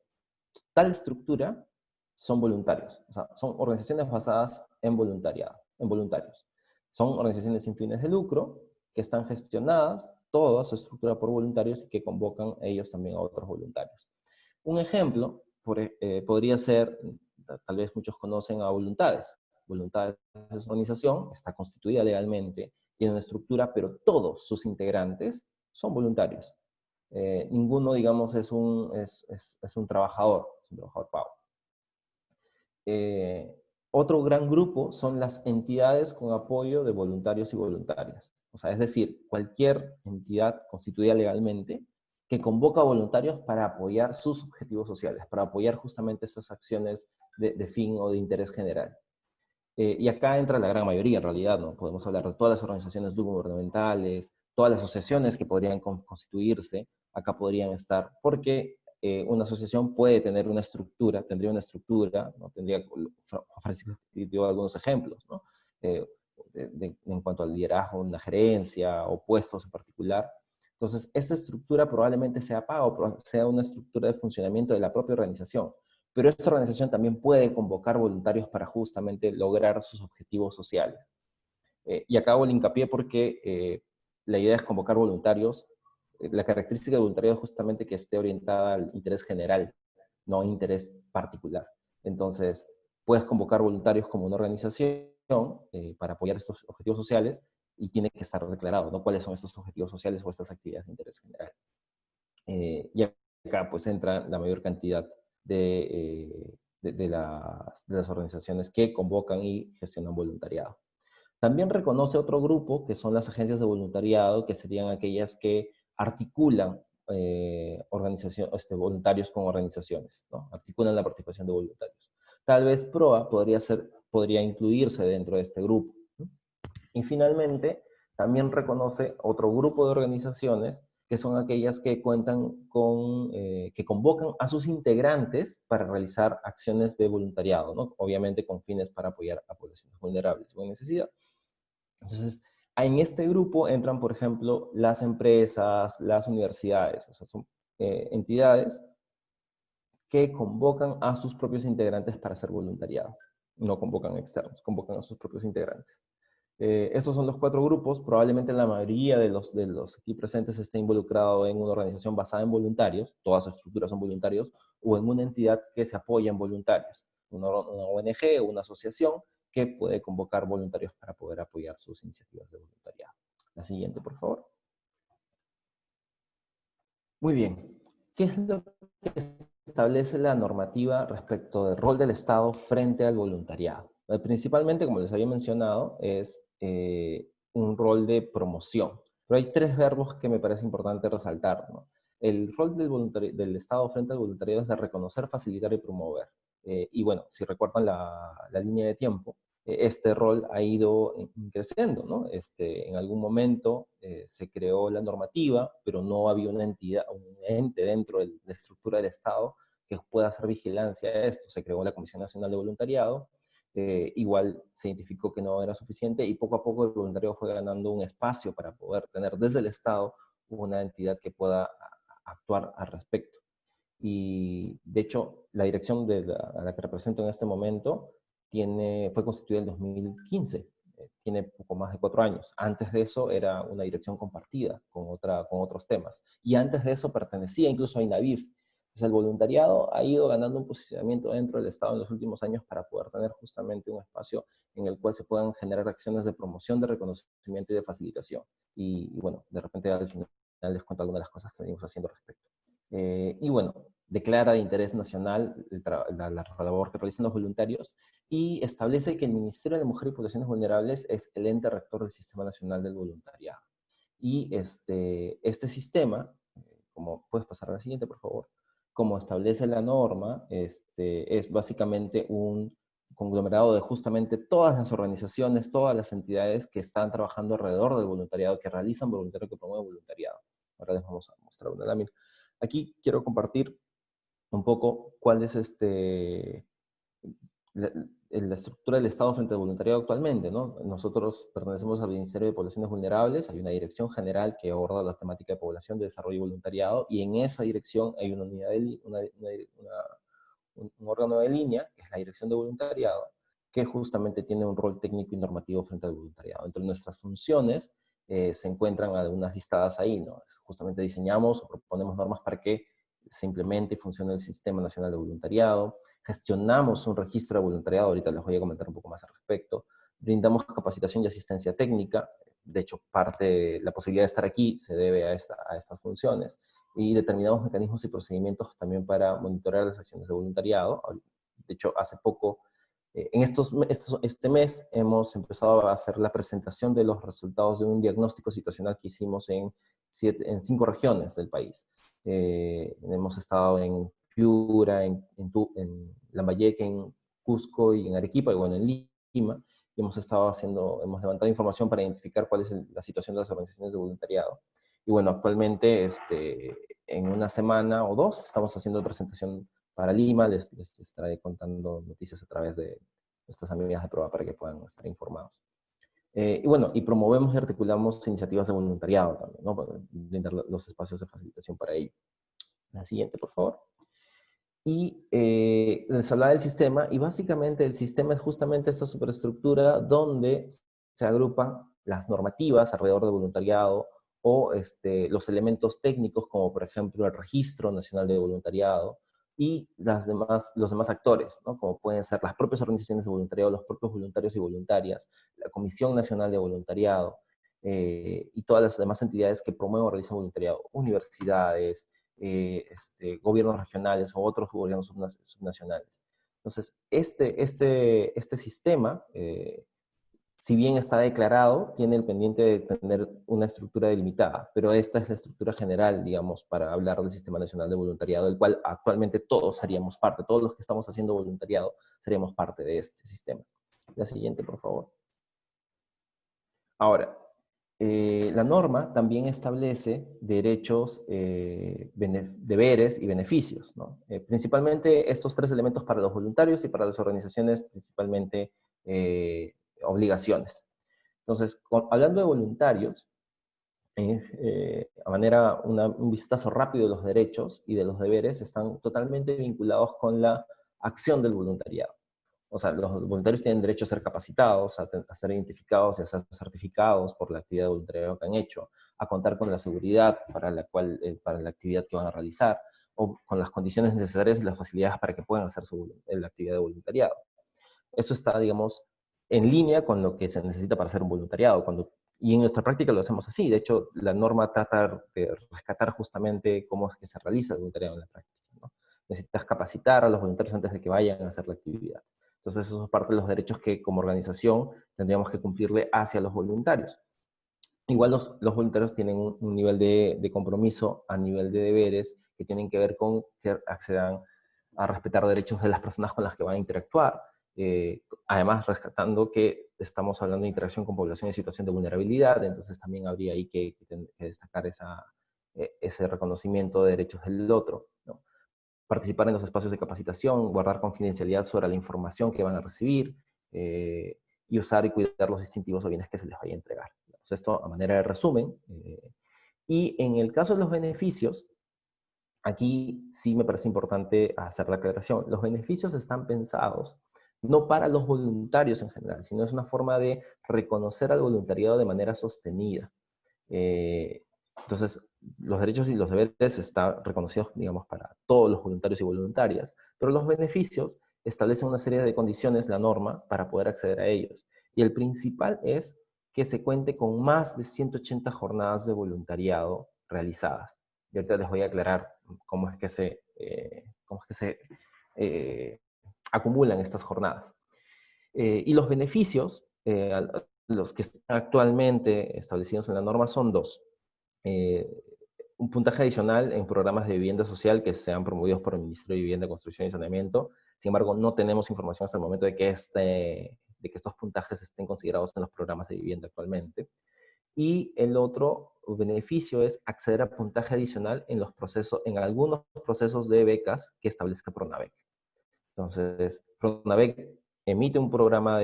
tal estructura son voluntarios. O sea, son organizaciones basadas en voluntariado, en voluntarios. Son organizaciones sin fines de lucro que están gestionadas, toda su estructura por voluntarios y que convocan ellos también a otros voluntarios. Un ejemplo podría ser, tal vez muchos conocen a Voluntades. Voluntades es una organización, está constituida legalmente, tiene una estructura, pero todos sus integrantes son voluntarios. Ninguno, digamos, es un trabajador, es un trabajador pago. Otro gran grupo son las entidades con apoyo de voluntarios y voluntarias. O sea, es decir, cualquier entidad constituida legalmente que convoca voluntarios para apoyar sus objetivos sociales, para apoyar justamente esas acciones de fin o de interés general. Y acá entra la gran mayoría, en realidad, ¿no? Podemos hablar de todas las organizaciones no gubernamentales, todas las asociaciones que podrían constituirse, acá podrían estar, porque una asociación puede tener una estructura, tendría una estructura, ¿no? Tendría, Francisco dio algunos ejemplos, ¿no? En cuanto al liderazgo, una gerencia o puestos en particular. Entonces, esta estructura probablemente sea paga o sea una estructura de funcionamiento de la propia organización. Pero esta organización también puede convocar voluntarios para justamente lograr sus objetivos sociales. Y acá hago el hincapié porque la idea es convocar voluntarios. La característica del voluntariado es justamente que esté orientada al interés general, no a interés particular. Entonces, puedes convocar voluntarios como una organización para apoyar estos objetivos sociales y tiene que estar declarado, ¿no? Cuáles son estos objetivos sociales o estas actividades de interés general. Y acá pues entra la mayor cantidad de las organizaciones que convocan y gestionan voluntariado. También reconoce otro grupo, que son las agencias de voluntariado, que serían aquellas que articulan voluntarios con organizaciones, ¿no? Articulan la participación de voluntarios. Tal vez PROA podría incluirse dentro de este grupo, ¿no? Y finalmente, también reconoce otro grupo de organizaciones que son aquellas que cuentan con, que convocan a sus integrantes para realizar acciones de voluntariado, ¿no? Obviamente con fines para apoyar a poblaciones vulnerables o en necesidad. Entonces, en este grupo entran, por ejemplo, las empresas, las universidades, o sea, son entidades que convocan a sus propios integrantes para hacer voluntariado. No convocan externos, convocan a sus propios integrantes. Estos son los 4 grupos. Probablemente la mayoría de los aquí presentes esté involucrado en una organización basada en voluntarios, todas sus estructuras son voluntarios, o en una entidad que se apoya en voluntarios, una ONG o una asociación que puede convocar voluntarios para poder apoyar sus iniciativas de voluntariado. La siguiente, por favor. Muy bien. ¿Qué es lo que establece la normativa respecto del rol del Estado frente al voluntariado? Principalmente, como les había mencionado, es un rol de promoción. Pero hay 3 verbos que me parece importante resaltar, ¿no? El rol del Estado frente al voluntariado es de reconocer, facilitar y promover. Y bueno, si recuerdan la línea de tiempo, este rol ha ido creciendo, ¿no? En algún momento se creó la normativa, pero no había una entidad, un ente dentro de la estructura del Estado que pueda hacer vigilancia a esto. Se creó la Comisión Nacional de Voluntariado, igual se identificó que no era suficiente y poco a poco el voluntariado fue ganando un espacio para poder tener desde el Estado una entidad que pueda actuar al respecto. Y de hecho, la dirección a la que represento en este momento fue constituida en 2015, tiene poco más de 4 años. Antes de eso era una dirección compartida con otros temas. Y antes de eso pertenecía incluso a INAVIF. Entonces el voluntariado ha ido ganando un posicionamiento dentro del Estado en los últimos años para poder tener justamente un espacio en el cual se puedan generar acciones de promoción, de reconocimiento y de facilitación. Y bueno, de repente al final les cuento algunas de las cosas que venimos haciendo al respecto. Y bueno, declara de interés nacional la labor que realizan los voluntarios y establece que el Ministerio de la Mujer y Poblaciones Vulnerables es el ente rector del Sistema Nacional del Voluntariado. Y este sistema, como puedes pasar a la siguiente, por favor, como establece la norma, es básicamente un conglomerado de justamente todas las organizaciones, todas las entidades que están trabajando alrededor del voluntariado, que realizan voluntariado, que promueven voluntariado. Ahora les vamos a mostrar una lámina. Aquí quiero compartir un poco cuál es la estructura del Estado frente al voluntariado actualmente, ¿no? Nosotros pertenecemos al Ministerio de Poblaciones Vulnerables, hay una dirección general que aborda la temática de población, de desarrollo y voluntariado, y en esa dirección hay una unidad un órgano de línea, que es la Dirección de Voluntariado, que justamente tiene un rol técnico y normativo frente al voluntariado. Entre nuestras funciones se encuentran algunas listadas ahí, ¿no? Justamente diseñamos o proponemos normas para que se implemente y funcione el Sistema Nacional de Voluntariado, gestionamos un registro de voluntariado, ahorita les voy a comentar un poco más al respecto, brindamos capacitación y asistencia técnica, de hecho parte de la posibilidad de estar aquí se debe a estas funciones, y determinamos mecanismos y procedimientos también para monitorear las acciones de voluntariado. De hecho, hace poco, este mes, hemos empezado a hacer la presentación de los resultados de un diagnóstico situacional que hicimos en 5 regiones del país. Hemos estado en Piura, en Lambayeque, en Cusco y en Arequipa, y bueno, en Lima, y hemos levantado información para identificar cuál es la situación de las organizaciones de voluntariado. Y bueno, actualmente, en una semana o 2, estamos haciendo presentación para Lima, les estaré contando noticias a través de nuestras amigas de prueba para que puedan estar informados. Y bueno, y promovemos y articulamos iniciativas de voluntariado también, ¿no? Para brindar los espacios de facilitación para ello. La siguiente, por favor. Y les hablaba del sistema, y básicamente el sistema es justamente esta superestructura donde se agrupan las normativas alrededor del voluntariado, o los elementos técnicos, como por ejemplo el Registro Nacional de Voluntariado, y los demás actores, ¿no? Como pueden ser las propias organizaciones de voluntariado, los propios voluntarios y voluntarias, la Comisión Nacional de Voluntariado, y todas las demás entidades que promueven o realizan voluntariado, universidades, gobiernos regionales o otros gobiernos subnacionales. Entonces, este sistema, si bien está declarado, tiene el pendiente de tener una estructura delimitada, pero esta es la estructura general, digamos, para hablar del Sistema Nacional de Voluntariado, del cual actualmente todos seríamos parte, todos los que estamos haciendo voluntariado seríamos parte de este sistema. La siguiente, por favor. Ahora, la norma también establece derechos, deberes y beneficios, ¿no? Principalmente estos 3 elementos para los voluntarios, y para las organizaciones principalmente obligaciones. Entonces, hablando de voluntarios, un vistazo rápido de los derechos y de los deberes están totalmente vinculados con la acción del voluntariado. O sea, los voluntarios tienen derecho a ser capacitados, a ser identificados y a ser certificados por la actividad de voluntariado que han hecho, a contar con la seguridad para la actividad que van a realizar, o con las condiciones necesarias y las facilidades para que puedan hacer la actividad de voluntariado. Eso está, digamos, en línea con lo que se necesita para hacer un voluntariado. Y en nuestra práctica lo hacemos así. De hecho, la norma trata de rescatar justamente cómo es que se realiza el voluntariado en la práctica, ¿no? Necesitas capacitar a los voluntarios antes de que vayan a hacer la actividad. Entonces, eso es parte de los derechos que como organización tendríamos que cumplirle hacia los voluntarios. Igual los voluntarios tienen un nivel de compromiso a nivel de deberes que tienen que ver con que accedan a respetar derechos de las personas con las que van a interactuar. Además, rescatando que estamos hablando de interacción con población en situación de vulnerabilidad, entonces también habría ahí que destacar ese reconocimiento de derechos del otro, ¿no? Participar en los espacios de capacitación, guardar confidencialidad sobre la información que van a recibir, y usar y cuidar los distintivos o bienes que se les vaya a entregar. Entonces, esto a manera de resumen. Y en el caso de los beneficios, aquí sí me parece importante hacer la aclaración. Los beneficios están pensados no para los voluntarios en general, sino es una forma de reconocer al voluntariado de manera sostenida. Entonces, los derechos y los deberes están reconocidos, digamos, para todos los voluntarios y voluntarias, pero los beneficios establecen una serie de condiciones, la norma, para poder acceder a ellos. Y el principal es que se cuente con más de 180 jornadas de voluntariado realizadas. Y ahorita les voy a aclarar cómo es que se acumulan estas jornadas. Y los beneficios, los que están actualmente establecidos en la norma, son 2. Un puntaje adicional en programas de vivienda social que sean promovidos por el Ministerio de Vivienda, Construcción y Saneamiento, Sin embargo, no tenemos información hasta el momento de que estos puntajes estén considerados en los programas de vivienda actualmente. Y el otro beneficio es acceder a puntaje adicional en algunos procesos de becas que establezca Pronavec. Entonces, Pronavec emite un programa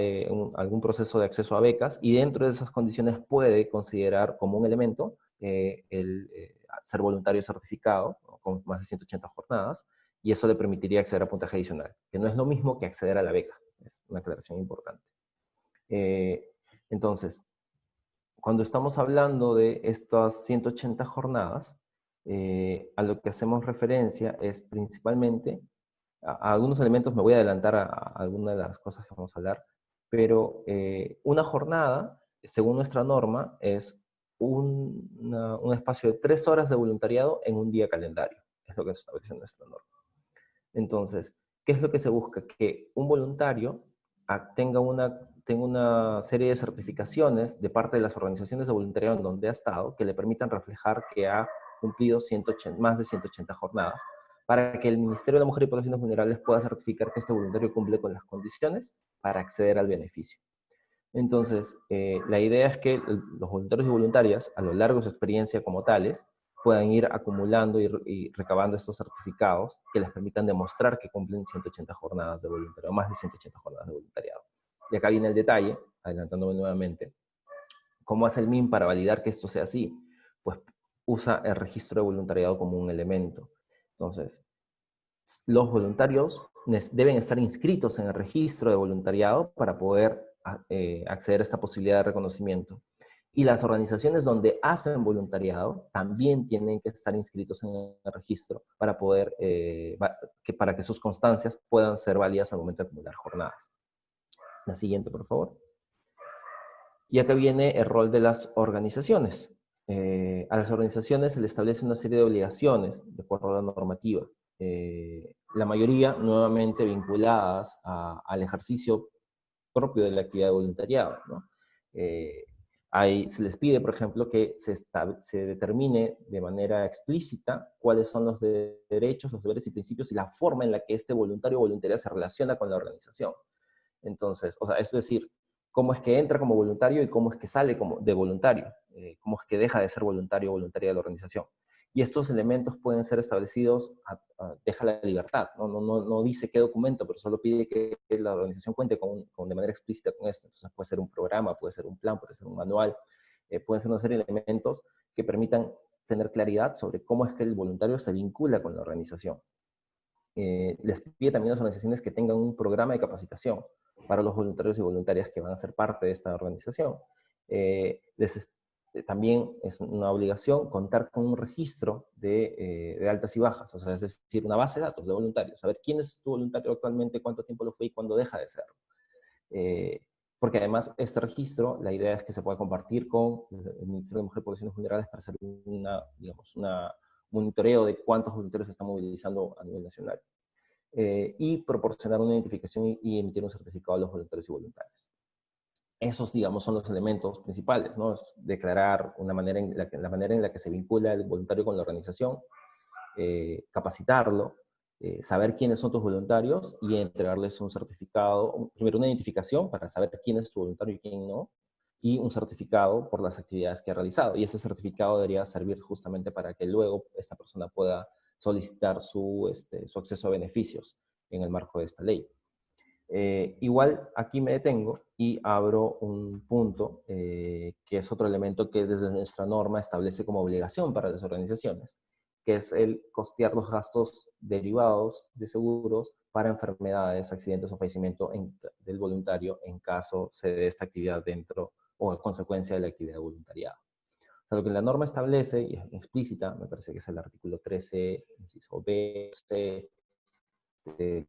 algún proceso de acceso a becas, y dentro de esas condiciones puede considerar como un elemento ser voluntario certificado, con más de 180 jornadas, y eso le permitiría acceder a puntaje adicional, que no es lo mismo que acceder a la beca. Es una aclaración importante. Entonces, cuando estamos hablando de estas 180 jornadas, a lo que hacemos referencia es principalmente a algunos elementos. Me voy a adelantar a algunas de las cosas que vamos a hablar, pero una jornada, según nuestra norma, es un espacio de 3 horas de voluntariado en un día calendario. Es lo que establece nuestra norma. Entonces, ¿qué es lo que se busca? Que un voluntario tenga una serie de certificaciones de parte de las organizaciones de voluntariado en donde ha estado, que le permitan reflejar que ha cumplido más de 180 jornadas, para que el Ministerio de la Mujer y Poblaciones Vulnerables pueda certificar que este voluntario cumple con las condiciones para acceder al beneficio. Entonces, la idea es que los voluntarios y voluntarias, a lo largo de su experiencia como tales, puedan ir acumulando y recabando estos certificados que les permitan demostrar que cumplen 180 jornadas de voluntariado, más de 180 jornadas de voluntariado. Y acá viene el detalle, adelantándome nuevamente. ¿Cómo hace el MIN para validar que esto sea así? Pues usa el registro de voluntariado como un elemento. Entonces, los voluntarios deben estar inscritos en el registro de voluntariado para poder acceder a esta posibilidad de reconocimiento. Y las organizaciones donde hacen voluntariado también tienen que estar inscritos en el registro para poder, para que sus constancias puedan ser válidas al momento de acumular jornadas. La siguiente, por favor. Y acá viene el rol de las organizaciones. A las organizaciones se les establece una serie de obligaciones de acuerdo a la normativa. La mayoría nuevamente vinculadas al ejercicio propio de la actividad de voluntariado, ¿no? Se les pide, por ejemplo, que se determine de manera explícita cuáles son los derechos, los deberes y principios y la forma en la que este voluntario o voluntaria se relaciona con la organización. Entonces, o sea, es decir, cómo es que entra como voluntario y cómo es que sale de voluntario, cómo es que deja de ser voluntario o voluntaria de la organización. Y estos elementos pueden ser establecidos, deja la libertad, no dice qué documento, pero solo pide que la organización cuente de manera explícita con esto. Entonces puede ser un programa, puede ser un plan, puede ser un manual, pueden ser una serie de elementos que permitan tener claridad sobre cómo es que el voluntario se vincula con la organización. Les pide también a las organizaciones que tengan un programa de capacitación para los voluntarios y voluntarias que van a ser parte de esta organización. También es una obligación contar con un registro de altas y bajas, o sea, es decir, una base de datos de voluntarios, saber quién es tu voluntario actualmente, cuánto tiempo lo fue y cuándo deja de serlo. Porque además este registro, la idea es que se pueda compartir con el Ministerio de Mujer y Poblaciones Vulnerables para hacer un monitoreo de cuántos voluntarios se están movilizando a nivel nacional. Y proporcionar una identificación y emitir un certificado a los voluntarios y voluntarias. Esos, digamos, son los elementos principales, ¿no? Es declarar la manera en la que se vincula el voluntario con la organización, capacitarlo, saber quiénes son tus voluntarios y entregarles un certificado, primero una identificación para saber quién es tu voluntario y quién no, y un certificado por las actividades que ha realizado. Y ese certificado debería servir justamente para que luego esta persona pueda solicitar su acceso a beneficios en el marco de esta ley. Igual aquí me detengo y abro un punto que es otro elemento que desde nuestra norma establece como obligación para las organizaciones, que es el costear los gastos derivados de seguros para enfermedades, accidentes o fallecimiento del voluntario en caso se dé esta actividad dentro o a consecuencia de la actividad de voluntariado. O sea, lo que la norma establece, y es explícita, me parece que es el artículo 13, inciso B, C, del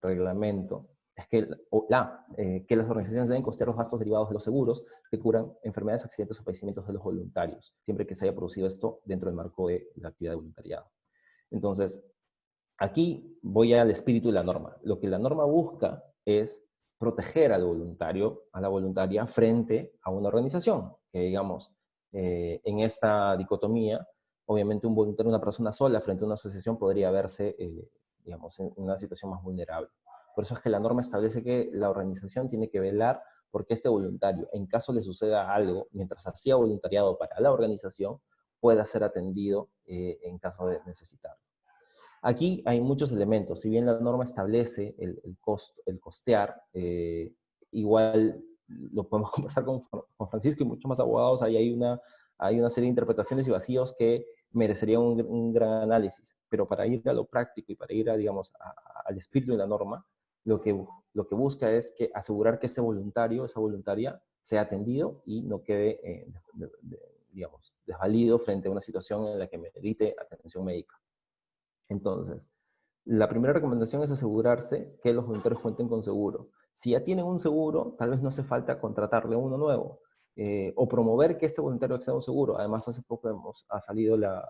reglamento, es que las organizaciones deben costear los gastos derivados de los seguros que cubran enfermedades, accidentes o fallecimientos de los voluntarios, siempre que se haya producido esto dentro del marco de la actividad de voluntariado. Entonces, aquí voy al espíritu de la norma. Lo que la norma busca es proteger al voluntario, a la voluntaria, frente a una organización, que digamos, en esta dicotomía, obviamente un voluntario, una persona sola frente a una asociación podría verse digamos, en una situación más vulnerable. Por eso es que la norma establece que la organización tiene que velar porque este voluntario, en caso le suceda algo, mientras hacía voluntariado para la organización, pueda ser atendido en caso de necesitarlo. Aquí hay muchos elementos. Si bien la norma establece el costear, igual lo podemos conversar con Francisco y muchos más abogados. Ahí hay una serie de interpretaciones y vacíos que merecerían un gran análisis. Pero para ir a lo práctico y para ir, digamos, al espíritu de la norma, lo que busca es asegurar que ese voluntario, esa voluntaria, sea atendido y no quede, digamos, desvalido frente a una situación en la que merite atención médica. Entonces, la primera recomendación es asegurarse que los voluntarios cuenten con seguro. Si ya tienen un seguro, tal vez no hace falta contratarle uno nuevo o promover que este voluntario acceda a un seguro. Además, hace poco ha salido la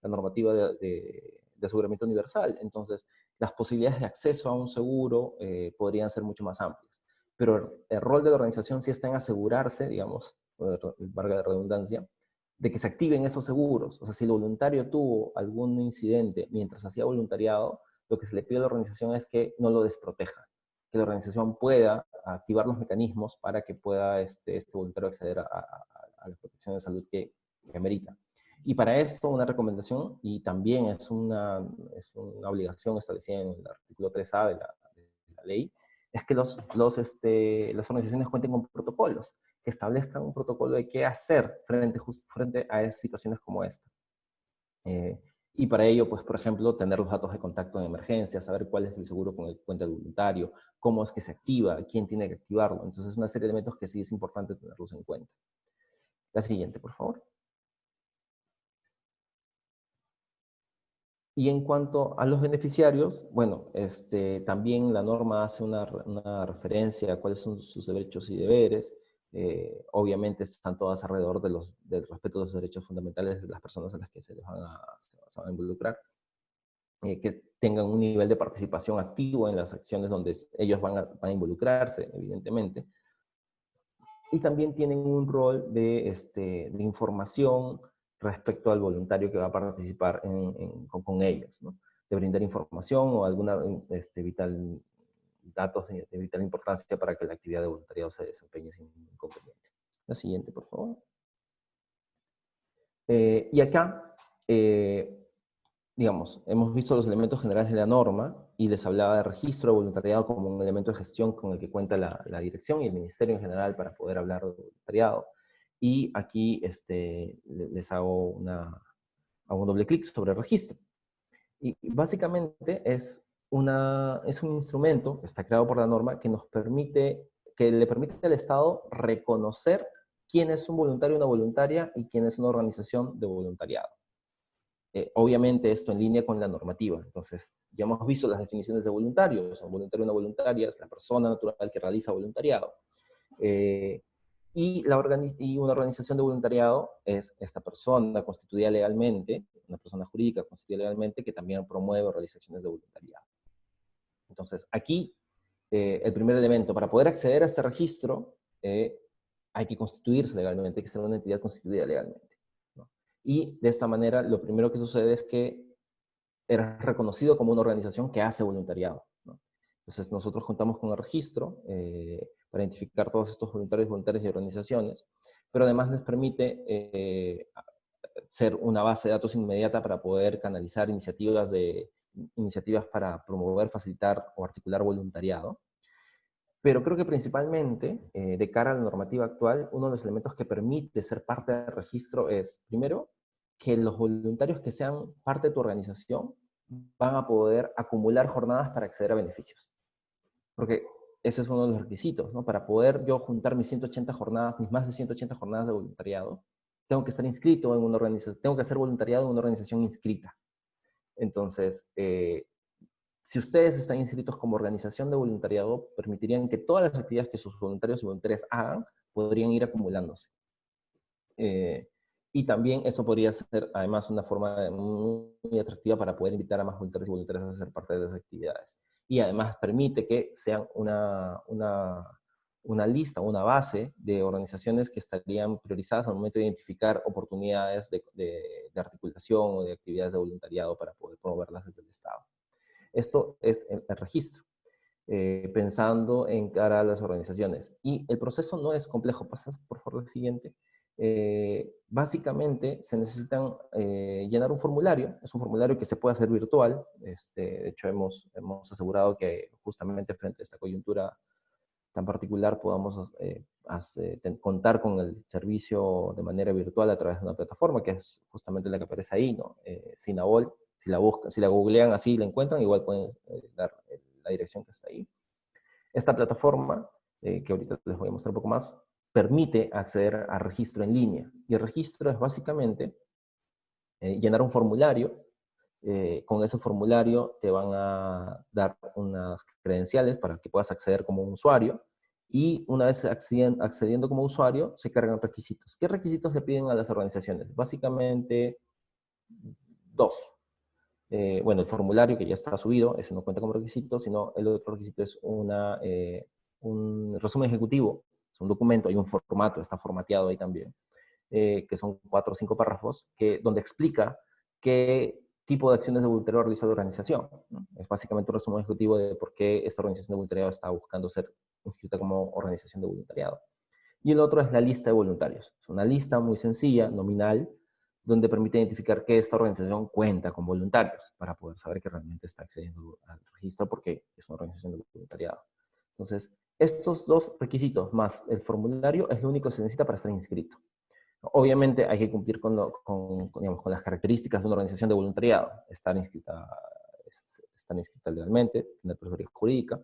normativa de aseguramiento universal. Entonces, las posibilidades de acceso a un seguro podrían ser mucho más amplias. Pero el rol de la organización sí está en asegurarse, digamos, valga la redundancia, de que se activen esos seguros. O sea, si el voluntario tuvo algún incidente mientras hacía voluntariado, lo que se le pide a la organización es que no lo desproteja, que la organización pueda activar los mecanismos para que pueda este voluntario acceder a la protección de salud que amerita. Y para esto, una recomendación, y también es una obligación establecida en el artículo 3A de la ley, es que las organizaciones cuenten con protocolos, que establezcan un protocolo de qué hacer frente a situaciones como esta. Y para ello, pues, por ejemplo, tener los datos de contacto en emergencia, saber cuál es el seguro con el que cuenta el voluntario, cómo es que se activa, quién tiene que activarlo. Entonces, una serie de elementos que sí es importante tenerlos en cuenta. La siguiente, por favor. Y en cuanto a los beneficiarios, bueno, también la norma hace una referencia a cuáles son sus derechos y deberes. Obviamente están todas alrededor del respeto de los derechos fundamentales de las personas a las que se van a involucrar. Que tengan un nivel de participación activo en las acciones donde ellos van a involucrarse, evidentemente. Y también tienen un rol de información respecto al voluntario que va a participar con ellos, ¿no? De brindar información o alguna datos de vital importancia para que la actividad de voluntariado se desempeñe sin inconveniente. La siguiente, por favor. Y acá, digamos, hemos visto los elementos generales de la norma y les hablaba de registro de voluntariado como un elemento de gestión con el que cuenta la dirección y el ministerio en general para poder hablar de voluntariado. Y aquí les hago un doble clic sobre el registro. Y básicamente es un instrumento que está creado por la norma que le permite al Estado reconocer quién es un voluntario o una voluntaria y quién es una organización de voluntariado. Obviamente esto en línea con la normativa. Entonces, ya hemos visto las definiciones de voluntario. Un voluntario o una voluntaria es la persona natural que realiza voluntariado. Y una organización de voluntariado es esta persona constituida legalmente, una persona jurídica constituida legalmente que también promueve o realiza acciones de voluntariado. Entonces, aquí, el primer elemento, para poder acceder a este registro, hay que constituirse legalmente, hay que ser una entidad constituida legalmente. Y de esta manera, lo primero que sucede es que eres reconocido como una organización que hace voluntariado, ¿no? Entonces, nosotros contamos con el registro para identificar todos estos voluntarios, voluntarias y organizaciones, pero además les permite ser una base de datos inmediata para poder canalizar iniciativas para promover, facilitar o articular voluntariado. Pero creo que principalmente, de cara a la normativa actual, uno de los elementos que permite ser parte del registro es, primero, que los voluntarios que sean parte de tu organización van a poder acumular jornadas para acceder a beneficios. Porque ese es uno de los requisitos, ¿no? Para poder yo juntar mis 180 jornadas, mis más de 180 jornadas de voluntariado, tengo que estar inscrito en una organización, tengo que hacer voluntariado en una organización inscrita. Entonces, si ustedes están inscritos como organización de voluntariado, permitirían que todas las actividades que sus voluntarios y voluntarias hagan podrían ir acumulándose. Y también eso podría ser, además, una forma muy atractiva para poder invitar a más voluntarios y voluntarias a ser parte de las actividades. Y además permite que sean una lista, una base de organizaciones que estarían priorizadas al momento de identificar oportunidades de articulación o de actividades de voluntariado para poder promoverlas desde el Estado. Esto es el registro, pensando en cara a las organizaciones. Y el proceso no es complejo. Pasas por favor al siguiente. Básicamente se necesitan llenar un formulario. Es un formulario que se puede hacer virtual. De hecho, hemos asegurado que justamente frente a esta coyuntura tan particular podamos contar con el servicio de manera virtual a través de una plataforma, que es justamente la que aparece ahí, ¿no? Sinabol. Si la buscan, si la googlean así la encuentran, igual pueden dar la dirección que está ahí. Esta plataforma, que ahorita les voy a mostrar un poco más, permite acceder a registro en línea. Y el registro es básicamente llenar un formulario. Con ese formulario te van a dar unas credenciales para que puedas acceder como un usuario. Y una vez accediendo como usuario, se cargan requisitos. ¿Qué requisitos le piden a las organizaciones? Básicamente, dos. Bueno, el formulario que ya está subido, ese no cuenta como requisito, sino el otro requisito es un resumen ejecutivo, es un documento, hay un formato, está formateado ahí también, que son 4 o 5 párrafos, donde explica qué tipo de acciones de voluntariado realiza la organización, ¿no? Es básicamente un resumen ejecutivo de por qué esta organización de voluntariado está buscando ser inscrita como organización de voluntariado. Y el otro es la lista de voluntarios. Es una lista muy sencilla, nominal, donde permite identificar que esta organización cuenta con voluntarios para poder saber que realmente está accediendo al registro porque es una organización de voluntariado. Entonces, estos dos requisitos más el formulario es lo único que se necesita para estar inscrito. Obviamente hay que cumplir digamos, con las características de una organización de voluntariado. Estar inscrita legalmente, tener personería jurídica,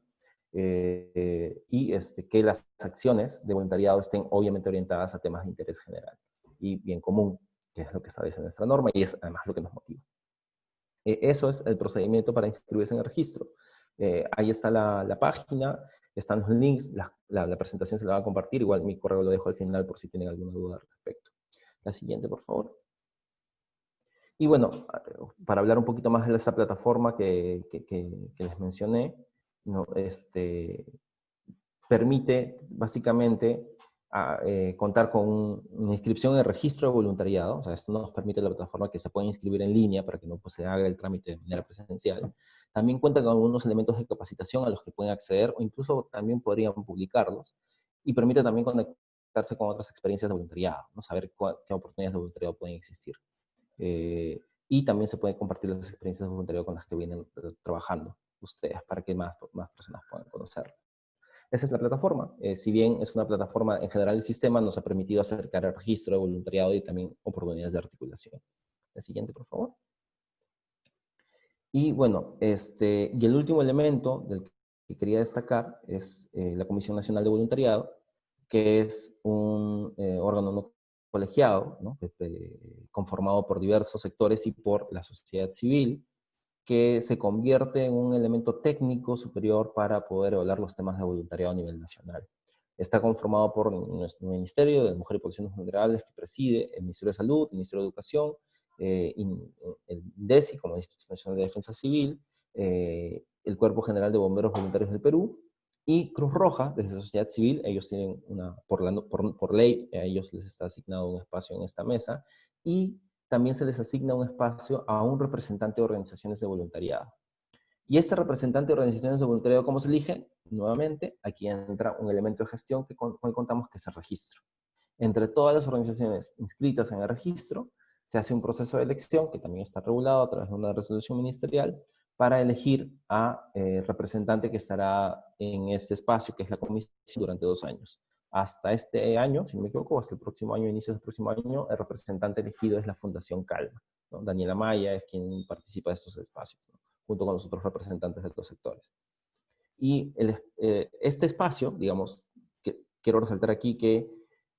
y que las acciones de voluntariado estén obviamente orientadas a temas de interés general y bien común, que es lo que establece nuestra norma y es además lo que nos motiva. Eso es el procedimiento para inscribirse en el registro. Ahí está la página, están los links, la presentación se la va a compartir, igual mi correo lo dejo al final por si tienen alguna duda al respecto. La siguiente, por favor. Y bueno, para hablar un poquito más de esa plataforma que les mencioné, ¿no? Permite básicamente contar con una inscripción en el registro de voluntariado. O sea, esto nos permite la plataforma que se pueda inscribir en línea para que no se haga el trámite de manera presencial. También cuenta con algunos elementos de capacitación a los que pueden acceder o incluso también podrían publicarlos. Y permite también conectarse con otras experiencias de voluntariado, ¿no? Saber qué oportunidades de voluntariado pueden existir. Y también se pueden compartir las experiencias de voluntariado con las que vienen trabajando ustedes para que más personas puedan conocerlo. Esa es la plataforma. Si bien es una plataforma, en general el sistema nos ha permitido acercar el registro de voluntariado y también oportunidades de articulación. La siguiente, por favor. Y bueno, y el último elemento del que quería destacar es la Comisión Nacional de Voluntariado, que es un órgano no colegiado, ¿no? Conformado por diversos sectores y por la sociedad civil, que se convierte en un elemento técnico superior para poder evaluar los temas de voluntariado a nivel nacional. Está conformado por nuestro Ministerio de Mujer y Poblaciones Vulnerables, que preside el Ministerio de Salud, el Ministerio de Educación, el INDECI, como Instituto Nacional de Defensa Civil, el Cuerpo General de Bomberos Voluntarios del Perú, y Cruz Roja, desde la sociedad civil. Ellos tienen por ley, a ellos les está asignado un espacio en esta mesa, y también se les asigna un espacio a un representante de organizaciones de voluntariado. Y este representante de organizaciones de voluntariado, ¿cómo se elige? Nuevamente, aquí entra un elemento de gestión con el contamos, que es el registro. Entre todas las organizaciones inscritas en el registro, se hace un proceso de elección, que también está regulado a través de una resolución ministerial, para elegir a representante que estará en este espacio, que es la comisión, durante 2 años. Hasta este año, si no me equivoco, hasta el próximo año, inicios del próximo año, el representante elegido es la Fundación Calma, ¿no? Daniela Maya es quien participa de estos espacios, ¿no? Junto con los otros representantes de los sectores. Y este espacio, digamos, quiero resaltar aquí que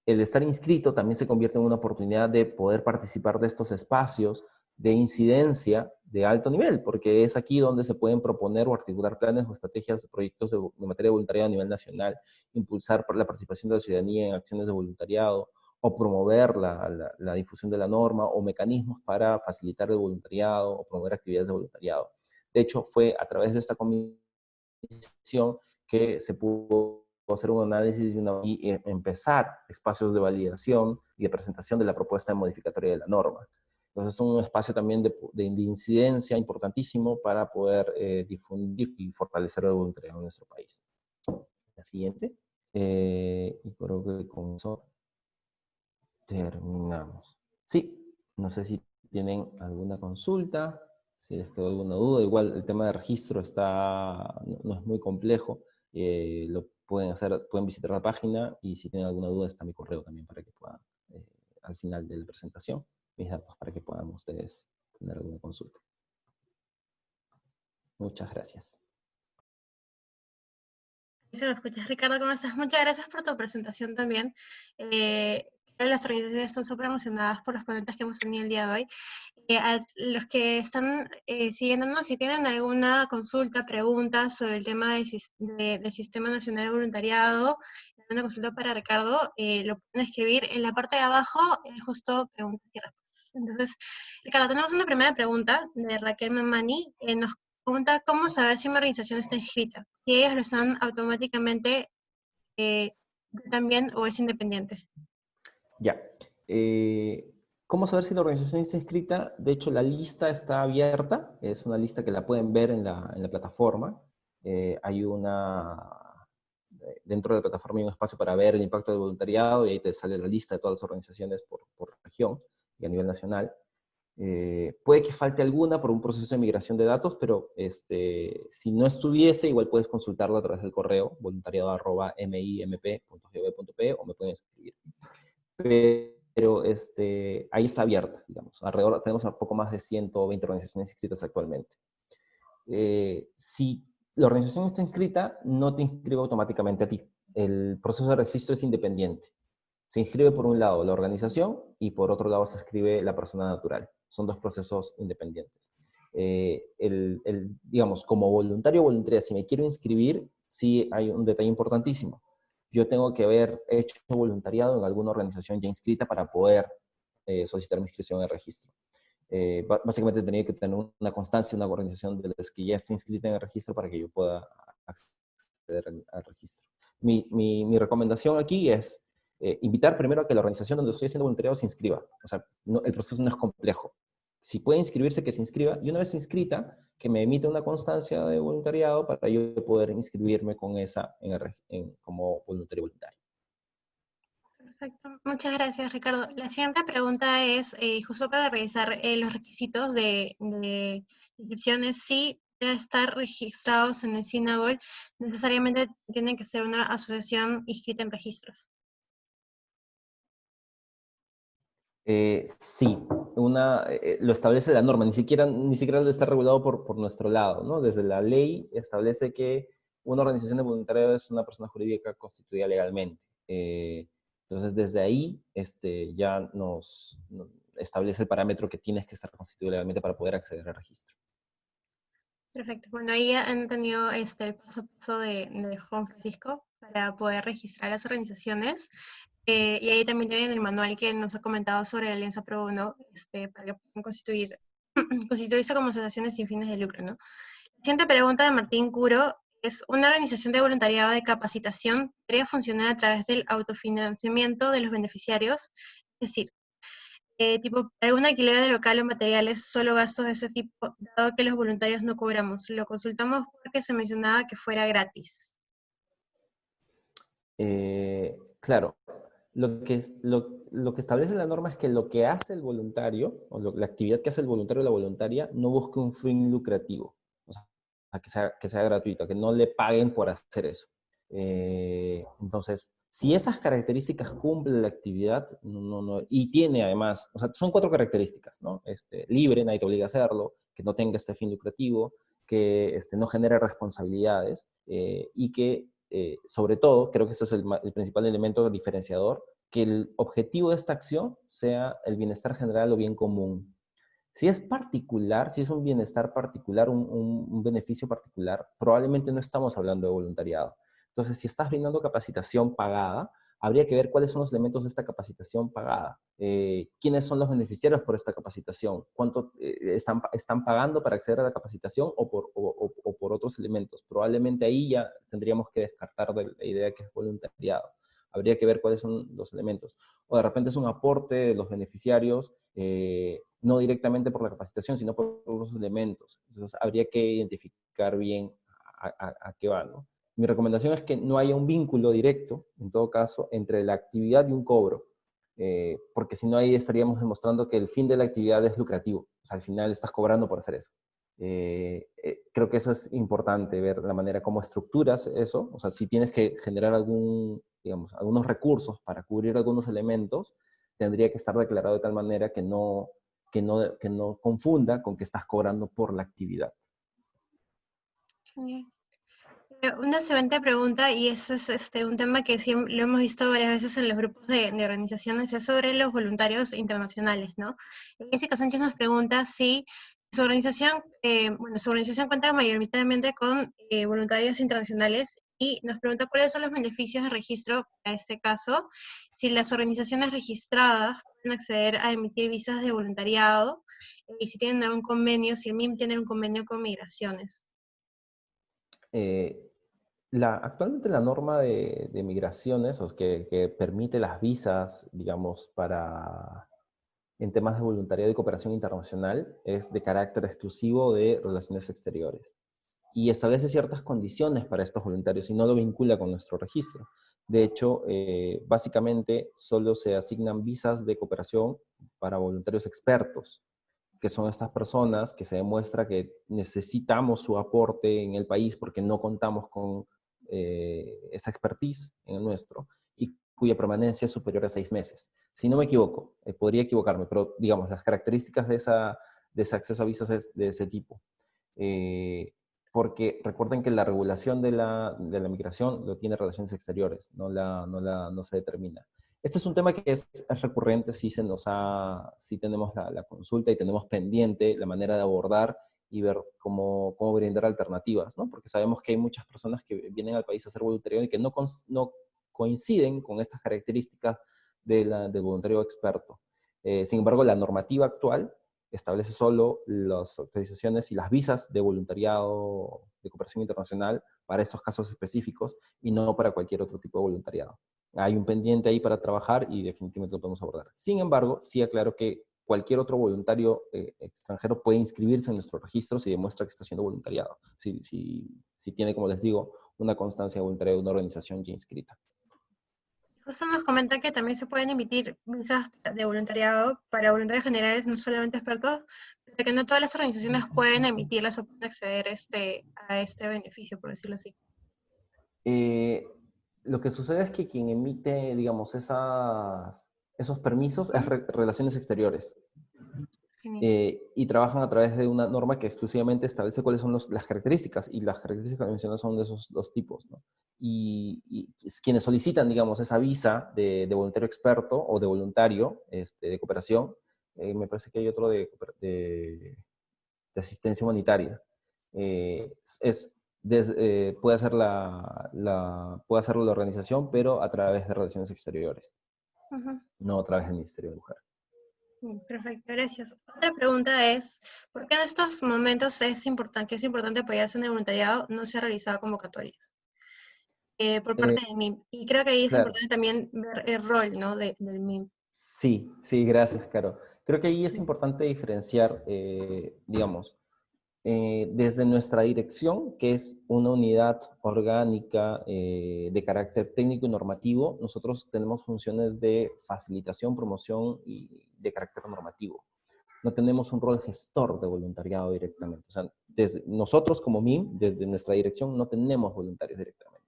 el estar inscrito también se convierte en una oportunidad de poder participar de estos espacios de incidencia de alto nivel, porque es aquí donde se pueden proponer o articular planes o estrategias de proyectos de materia de voluntariado a nivel nacional, impulsar la participación de la ciudadanía en acciones de voluntariado, o promover la difusión de la norma, o mecanismos para facilitar el voluntariado, o promover actividades de voluntariado. De hecho, fue a través de esta comisión que se pudo hacer un análisis y empezar espacios de validación y de presentación de la propuesta modificatoria de la norma. Entonces es un espacio también de incidencia importantísimo para poder difundir y fortalecer el voluntariado en nuestro país. La siguiente. Y creo que con eso terminamos. Sí, no sé si tienen alguna consulta, si les quedó alguna duda. Igual el tema de registro no es muy complejo. Lo pueden hacer, pueden visitar la página y si tienen alguna duda está mi correo también para que puedan, al final de la presentación, mis datos para que puedan ustedes tener alguna consulta. Muchas gracias. Si me escuchas, Ricardo, ¿cómo estás? Muchas gracias por tu presentación también. Las organizaciones están súper emocionadas por los ponentes que hemos tenido el día de hoy. A los que están siguiéndonos, si tienen alguna consulta, pregunta sobre el tema del Sistema Nacional de Voluntariado, una consulta para Ricardo, lo pueden escribir en la parte de abajo, justo preguntas y respuestas. Entonces, Ricardo, tenemos una primera pregunta de Raquel Mamani. Nos pregunta cómo saber si una organización está inscrita, si ellos lo están automáticamente también o es independiente. Ya. ¿Cómo saber si la organización está inscrita? De hecho, la lista está abierta. Es una lista que la pueden ver en la plataforma. Hay dentro de la plataforma hay un espacio para ver el impacto del voluntariado y ahí te sale la lista de todas las organizaciones por región y a nivel nacional. Puede que falte alguna por un proceso de migración de datos, pero si no estuviese, igual puedes consultarlo a través del correo voluntariado@mimp.gov.pe o me pueden escribir. Pero ahí está abierta, digamos. Alrededor tenemos un poco más de 120 organizaciones inscritas actualmente. Si la organización está inscrita, no te inscribe automáticamente a ti. El proceso de registro es independiente. Se inscribe por un lado la organización y por otro lado se inscribe la persona natural. Son dos procesos independientes. Digamos, como voluntario o voluntaria, si me quiero inscribir, sí hay un detalle importantísimo. Yo tengo que haber hecho voluntariado en alguna organización ya inscrita para poder solicitar mi inscripción en el registro. Básicamente tendría que tener una constancia, una organización de las que ya esté inscrita en el registro para que yo pueda acceder al registro. Mi recomendación aquí es invitar primero a que la organización donde estoy haciendo voluntariado se inscriba. O sea, el proceso no es complejo. Si puede inscribirse, que se inscriba. Y una vez inscrita, que me emita una constancia de voluntariado para yo poder inscribirme con esa como voluntario. Perfecto. Muchas gracias, Ricardo. La siguiente pregunta es, justo para revisar los requisitos de inscripciones, si para estar registrados en el CINAVOL, necesariamente tienen que ser una asociación inscrita en registros. Sí, lo establece la norma, ni siquiera lo está regulado por nuestro lado, ¿no? Desde la ley establece que una organización de voluntariado es una persona jurídica constituida legalmente. Entonces, desde ahí ya nos establece el parámetro que tienes que estar constituido legalmente para poder acceder al registro. Perfecto. Bueno, ahí han tenido el paso a paso de Juan Francisco para poder registrar las organizaciones. Y ahí también tienen el manual que nos ha comentado sobre la Alianza Pro Bono, para que puedan constituirse como asociaciones sin fines de lucro, ¿no? La siguiente pregunta de Martín Curo es, ¿una organización de voluntariado de capacitación podría funcionar a través del autofinanciamiento de los beneficiarios? Es decir, tipo, algún alquiler de local o materiales, solo gastos de ese tipo, dado que los voluntarios no cobramos. Lo consultamos porque se mencionaba que fuera gratis. Claro, lo que establece la norma es que lo que hace el voluntario, o la actividad que hace el voluntario o la voluntaria, no busque un fin lucrativo, o sea, que sea gratuito, que no le paguen por hacer eso. Entonces, si esas características cumple la actividad, y tiene además, o sea, son 4 características, ¿no? Libre, nadie te obliga a hacerlo, que no tenga este fin lucrativo, que no genere responsabilidades, y que sobre todo, creo que este es el principal elemento diferenciador, que el objetivo de esta acción sea el bienestar general o bien común. Si es particular, si es un bienestar particular, un beneficio particular, probablemente no estamos hablando de voluntariado. Entonces, si estás brindando capacitación pagada, habría que ver cuáles son los elementos de esta capacitación pagada. ¿Quiénes son los beneficiarios por esta capacitación? ¿Cuánto están pagando para acceder a la capacitación o por otros elementos? Probablemente ahí ya tendríamos que descartar de la idea que es voluntariado. Habría que ver cuáles son los elementos. O de repente es un aporte de los beneficiarios, no directamente por la capacitación, sino por los elementos. Entonces, habría que identificar bien a qué va, ¿no? Mi recomendación es que no haya un vínculo directo, en todo caso, entre la actividad y un cobro, porque si no ahí estaríamos demostrando que el fin de la actividad es lucrativo. O sea, al final estás cobrando por hacer eso. Creo que eso es importante, ver la manera como estructuras eso. O sea, si tienes que generar digamos, algunos recursos para cubrir algunos elementos, tendría que estar declarado de tal manera que no confunda con que estás cobrando por la actividad. Genial. Una siguiente pregunta, y eso es un tema que lo hemos visto varias veces en los grupos de organizaciones, es sobre los voluntarios internacionales, ¿no? Jessica Sánchez nos pregunta si su organización, su organización cuenta mayoritariamente con voluntarios internacionales, y nos pregunta cuáles son los beneficios de registro a este caso, si las organizaciones registradas pueden acceder a emitir visas de voluntariado, y si tienen un convenio, si el MIM tiene un convenio con migraciones. Actualmente la norma de migraciones, o sea, que permite las visas, digamos, en temas de voluntariado y cooperación internacional, es de carácter exclusivo de relaciones exteriores. Y establece ciertas condiciones para estos voluntarios y no lo vincula con nuestro registro. De hecho, básicamente solo se asignan visas de cooperación para voluntarios expertos, que son estas personas que se demuestra que necesitamos su aporte en el país porque no contamos con esa expertise en el nuestro, y cuya permanencia es superior a 6 meses. Si no me equivoco, podría equivocarme, pero digamos, las características de ese acceso a visas es de ese tipo. Porque recuerden que la regulación de la migración lo tiene Relaciones Exteriores, no se determina. Este es un tema que es recurrente, sí tenemos la consulta y tenemos pendiente la manera de abordar y ver cómo brindar alternativas, ¿no? Porque sabemos que hay muchas personas que vienen al país a hacer voluntariado y que no coinciden con estas características del voluntario experto. Sin embargo, la normativa actual establece solo las autorizaciones y las visas de voluntariado de cooperación internacional para estos casos específicos y no para cualquier otro tipo de voluntariado. Hay un pendiente ahí para trabajar y definitivamente lo podemos abordar. Sin embargo, sí aclaro que cualquier otro voluntario extranjero puede inscribirse en nuestro registro si demuestra que está haciendo voluntariado, si tiene, como les digo, una constancia de voluntariado de una organización ya inscrita. Justo nos comenta que también se pueden emitir visas de voluntariado para voluntarios generales, no solamente expertos, pero que no todas las organizaciones pueden emitirlas o pueden acceder a este beneficio, por decirlo así. Lo que sucede es que quien emite, digamos, esos permisos es Relaciones Exteriores. Y trabajan a través de una norma que exclusivamente establece cuáles son las características, y las características que mencionas son de esos dos tipos, ¿no? Y quienes solicitan, digamos, esa visa de voluntario experto o de voluntario de cooperación, me parece que hay otro de asistencia humanitaria. Puede hacerlo la organización, pero a través de Relaciones Exteriores, no a través del Ministerio de Mujer. Perfecto, gracias. Otra pregunta es, ¿por qué en estos momentos es importante apoyarse en el voluntariado, no se ha realizado convocatorias por parte del MIM? Y creo que ahí es importante también ver el rol, ¿no, del MIM. Sí, gracias, Caro. Creo que ahí es importante diferenciar, digamos, desde nuestra dirección, que es una unidad orgánica de carácter técnico y normativo. Nosotros tenemos funciones de facilitación, promoción y de carácter normativo. No tenemos un rol gestor de voluntariado directamente. O sea, nosotros como MIM, desde nuestra dirección, no tenemos voluntarios directamente.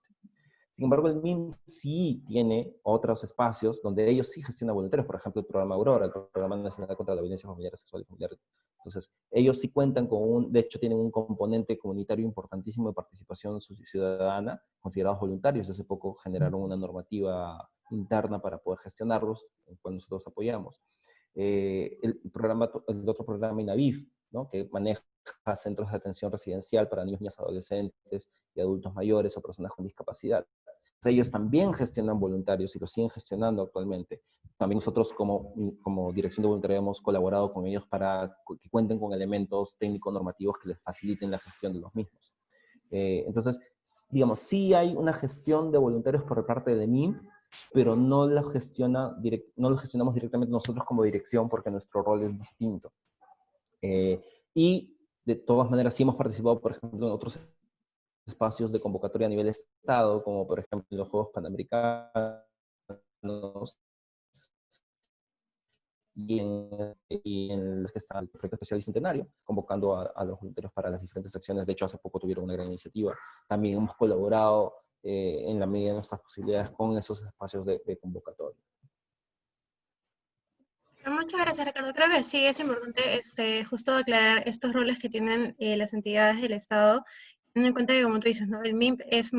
Sin embargo, el MIM sí tiene otros espacios donde ellos sí gestionan voluntarios, por ejemplo, el programa Aurora, el Programa Nacional contra la Violencia Familiar, Sexual y Familiar. Entonces, ellos sí cuentan de hecho, tienen un componente comunitario importantísimo de participación ciudadana, considerados voluntarios. Hace poco generaron una normativa interna para poder gestionarlos, en cual nosotros apoyamos. El otro programa INAVIF, ¿no?, que maneja centros de atención residencial para niños, niñas, adolescentes y adultos mayores o personas con discapacidad. Ellos también gestionan voluntarios y lo siguen gestionando actualmente. También nosotros como Dirección de Voluntariado hemos colaborado con ellos para que cuenten con elementos técnico-normativos que les faciliten la gestión de los mismos. Entonces, digamos, sí hay una gestión de voluntarios por parte del MIM, pero no lo gestionamos directamente nosotros como dirección porque nuestro rol es distinto. Y de todas maneras sí hemos participado, por ejemplo, en otros espacios de convocatoria a nivel Estado, como por ejemplo en los Juegos Panamericanos y en los que está el Proyecto Especial Bicentenario, convocando a los voluntarios para las diferentes acciones. De hecho, hace poco tuvieron una gran iniciativa. También hemos colaborado en la medida de nuestras posibilidades con esos espacios de convocatoria. Muchas gracias, Ricardo. Creo que sí es importante justo aclarar estos roles que tienen las entidades del Estado, teniendo en cuenta que, como tú dices, ¿no? El MIMP es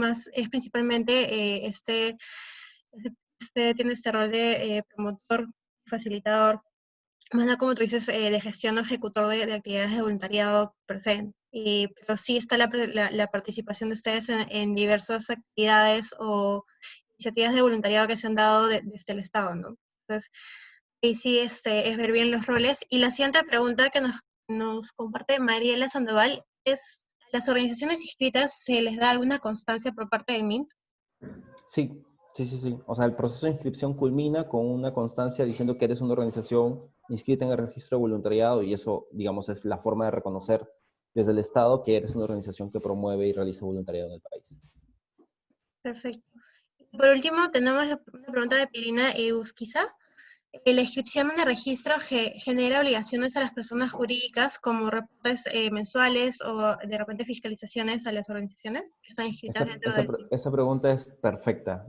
principalmente tiene este rol de promotor, facilitador, más no como tú dices, de gestión o ejecutor de actividades de voluntariado per se. Pero sí está la participación de ustedes en diversas actividades o iniciativas de voluntariado que se han dado desde el Estado, ¿no? Entonces, y sí, es ver bien los roles. Y la siguiente pregunta que nos comparte Mariela Sandoval es, ¿a las organizaciones inscritas se les da alguna constancia por parte del MIMP? Sí, sí, sí, sí. O sea, el proceso de inscripción culmina con una constancia diciendo que eres una organización inscrita en el registro de voluntariado y eso, digamos, es la forma de reconocer desde el Estado que eres una organización que promueve y realiza voluntariado en el país. Perfecto. Por último, tenemos una pregunta de Pirina Eusquiza. La inscripción en el registro genera obligaciones a las personas jurídicas como reportes mensuales o de repente fiscalizaciones a las organizaciones que están inscritas dentro del MIMP. Esa pregunta es perfecta.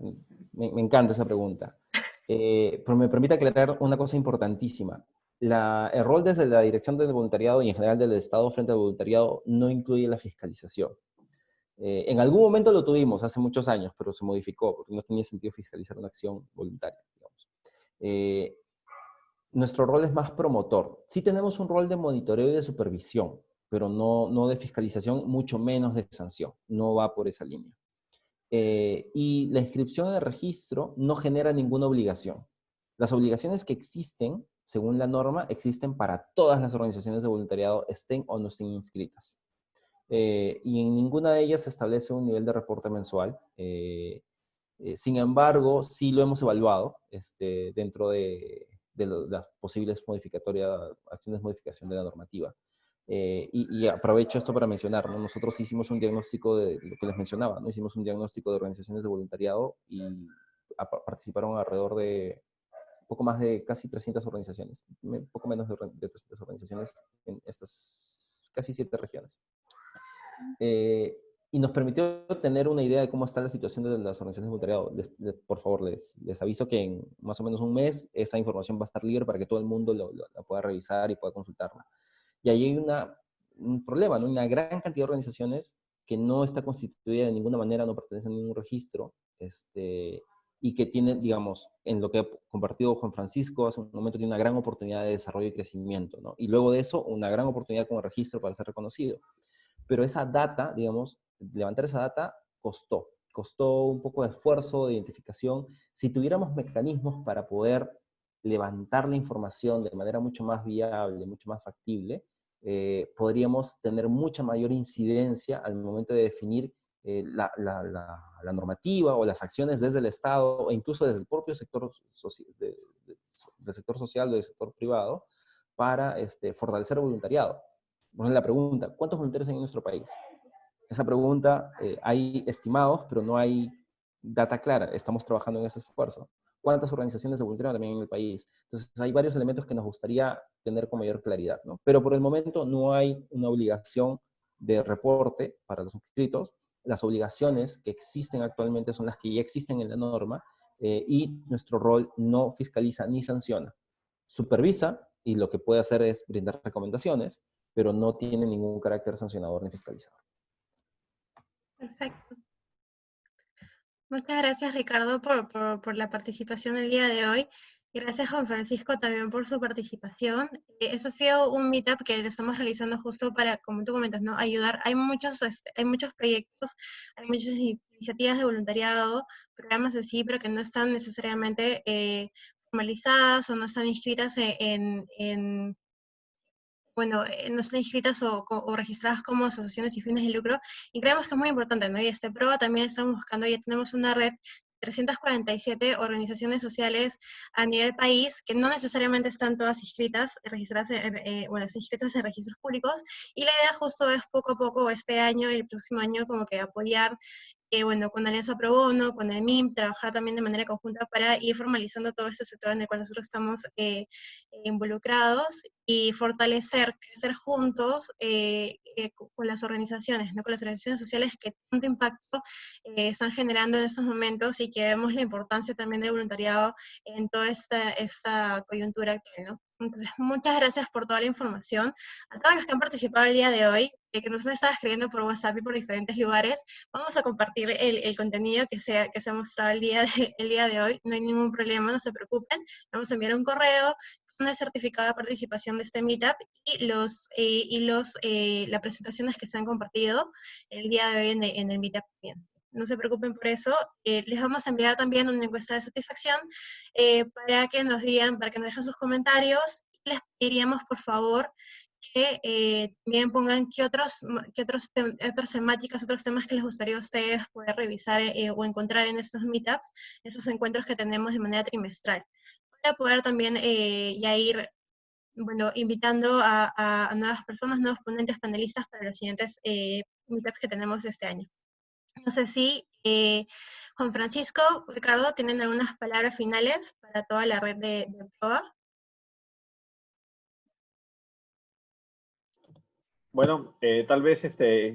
Me encanta esa pregunta. Pero me permite aclarar una cosa importantísima. El rol desde la Dirección del Voluntariado y en general del Estado frente al voluntariado no incluye la fiscalización. En algún momento lo tuvimos, hace muchos años, pero se modificó porque no tenía sentido fiscalizar una acción voluntaria, digamos. Nuestro rol es más promotor. Sí tenemos un rol de monitoreo y de supervisión, pero no de fiscalización, mucho menos de sanción. No va por esa línea. Y la inscripción en el registro no genera ninguna obligación. Las obligaciones que existen, según la norma, existen para todas las organizaciones de voluntariado, estén o no estén inscritas. Y en ninguna de ellas se establece un nivel de reporte mensual. Sin embargo, sí lo hemos evaluado dentro de las posibles acciones de modificación de la normativa. Y aprovecho esto para mencionar, ¿no? Nosotros hicimos un diagnóstico de lo que les mencionaba, ¿no? Hicimos un diagnóstico de organizaciones de voluntariado y participaron alrededor de poco más de casi 300 organizaciones, poco menos de 300 organizaciones en estas casi 7 regiones. Y nos permitió tener una idea de cómo está la situación de las organizaciones de voluntariado. Por favor, les aviso que en más o menos un mes esa información va a estar libre para que todo el mundo la pueda revisar y pueda consultarla. Y ahí hay un problema, ¿no? Una gran cantidad de organizaciones que no está constituida de ninguna manera, no pertenece a ningún registro, y que tienen, digamos, en lo que ha compartido Juan Francisco hace un momento, tiene una gran oportunidad de desarrollo y crecimiento, ¿no? Y luego de eso, una gran oportunidad como registro para ser reconocido. Pero esa data, digamos, levantar esa data costó un poco de esfuerzo, de identificación. Si tuviéramos mecanismos para poder levantar la información de manera mucho más viable, mucho más factible, podríamos tener mucha mayor incidencia al momento de definir la normativa o las acciones desde el Estado o incluso desde el propio sector del sector social o del sector privado para fortalecer el voluntariado. Bueno, la pregunta, ¿cuántos voluntarios hay en nuestro país? Esa pregunta, hay estimados, pero no hay data clara. Estamos trabajando en ese esfuerzo. ¿Cuántas organizaciones de voluntariado también en el país? Entonces, hay varios elementos que nos gustaría tener con mayor claridad, ¿no? Pero por el momento no hay una obligación de reporte para los inscritos. Las obligaciones que existen actualmente son las que ya existen en la norma y nuestro rol no fiscaliza ni sanciona. Supervisa y lo que puede hacer es brindar recomendaciones, pero no tiene ningún carácter sancionador ni fiscalizador. Perfecto. Muchas gracias, Ricardo, por la participación el día de hoy. Gracias, Juan Francisco, también por su participación. Eso ha sido un meetup que lo estamos realizando justo para, como tú comentas, ¿no? Ayudar. Hay muchos proyectos, hay muchas iniciativas de voluntariado, programas así, pero que no están necesariamente formalizadas o no están inscritas no están inscritas o registradas como asociaciones sin fines de lucro, y creemos que es muy importante, ¿no? Y PROA también estamos buscando, ya tenemos una red 347 organizaciones sociales a nivel país, que no necesariamente están todas inscritas, registradas inscritas en registros públicos, y la idea justo es poco a poco, este año y el próximo año, como que apoyar con Alianza Pro Bono, con el MIM, trabajar también de manera conjunta para ir formalizando todo este sector en el cual nosotros estamos involucrados y fortalecer, crecer juntos con las organizaciones, ¿no? Con las organizaciones sociales que tanto impacto están generando en estos momentos y que vemos la importancia también del voluntariado en toda esta coyuntura actual, ¿no? Entonces, muchas gracias por toda la información. A todos los que han participado el día de hoy, que nos han estado escribiendo por WhatsApp y por diferentes lugares, vamos a compartir el contenido que se ha mostrado el día de hoy. No hay ningún problema, no se preocupen. Vamos a enviar un correo con el certificado de participación de este Meetup y las presentaciones que se han compartido el día de hoy en el Meetup también. No se preocupen por eso. Les vamos a enviar también una encuesta de satisfacción para que nos digan, para que nos dejen sus comentarios. Les pediríamos, por favor, que también pongan otras temáticas, otros temas que les gustaría a ustedes poder revisar o encontrar en estos meetups, en estos encuentros que tenemos de manera trimestral, para poder también ya ir invitando a nuevas personas, nuevos ponentes, panelistas para los siguientes meetups que tenemos este año. No sé si Juan Francisco, Ricardo, tienen algunas palabras finales para toda la red de PROA. Bueno, tal vez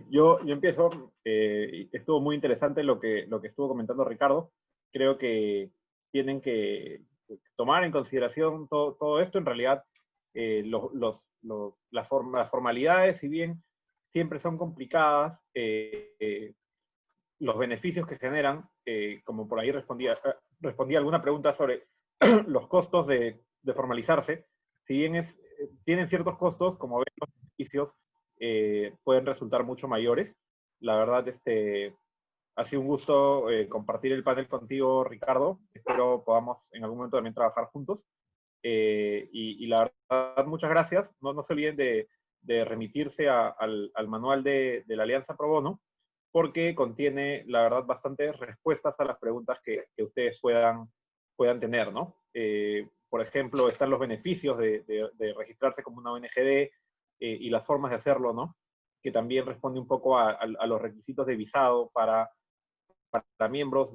yo empiezo. Estuvo muy interesante lo que estuvo comentando Ricardo. Creo que tienen que tomar en consideración todo esto. En realidad, las formalidades, si bien siempre son complicadas, los beneficios que generan, como por ahí respondía alguna pregunta sobre los costos de formalizarse, si bien tienen ciertos costos, como ven, los beneficios pueden resultar mucho mayores. La verdad, ha sido un gusto compartir el panel contigo, Ricardo. Espero podamos en algún momento también trabajar juntos. Y la verdad, muchas gracias. No se olviden de remitirse al manual de la Alianza Pro Bono, porque contiene, la verdad, bastantes respuestas a las preguntas que ustedes puedan tener, ¿no? Por ejemplo, están los beneficios de registrarse como una ONGD y las formas de hacerlo, ¿no? Que también responde un poco a los requisitos de visado para miembros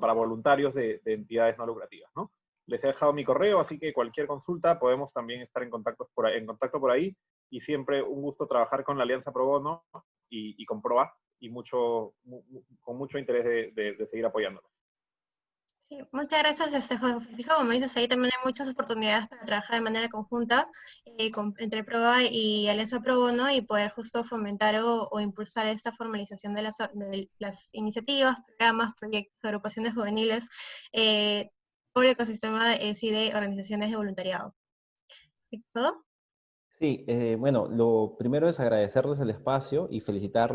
para voluntarios de entidades no lucrativas, ¿no? Les he dejado mi correo, así que cualquier consulta podemos también estar en contacto por ahí, y siempre un gusto trabajar con la Alianza Pro Bono y con PROA, y con mucho interés de seguir apoyándolo. Sí, muchas gracias, Juan Francisco. Como dices, ahí también hay muchas oportunidades para trabajar de manera conjunta entre PROA y Alianza Pro Bono y poder justo fomentar o impulsar esta formalización de las iniciativas, programas, proyectos, agrupaciones juveniles, todo el ecosistema de organizaciones de voluntariado. ¿Todo? Sí, bueno, lo primero es agradecerles el espacio y felicitar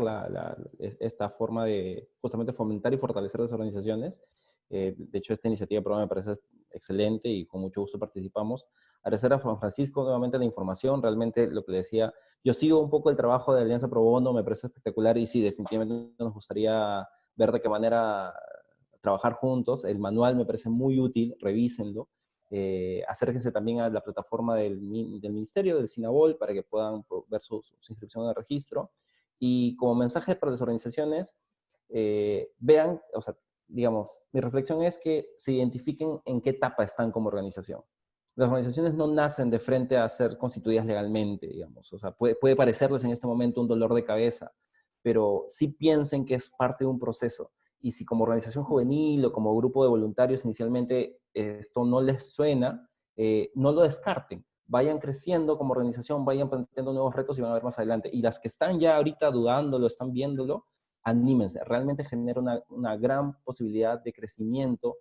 esta forma de justamente fomentar y fortalecer las organizaciones. De hecho, esta iniciativa PROA me parece excelente y con mucho gusto participamos. Agradecer a Juan Francisco nuevamente la información. Realmente lo que le decía, yo sigo un poco el trabajo de Alianza Pro Bono, me parece espectacular y sí, definitivamente nos gustaría ver de qué manera trabajar juntos. El manual me parece muy útil, revísenlo. Acérquense también a la plataforma del Ministerio, del SINABOL, para que puedan ver su inscripción de registro. Y como mensaje para las organizaciones, vean, o sea, digamos, mi reflexión es que se identifiquen en qué etapa están como organización. Las organizaciones no nacen de frente a ser constituidas legalmente, digamos. O sea, puede parecerles en este momento un dolor de cabeza, pero sí piensen que es parte de un proceso. Y si como organización juvenil o como grupo de voluntarios inicialmente esto no les suena, no lo descarten. Vayan creciendo como organización, vayan planteando nuevos retos y van a ver más adelante. Y las que están ya ahorita dudándolo, están viéndolo, anímense. Realmente genera una gran posibilidad de crecimiento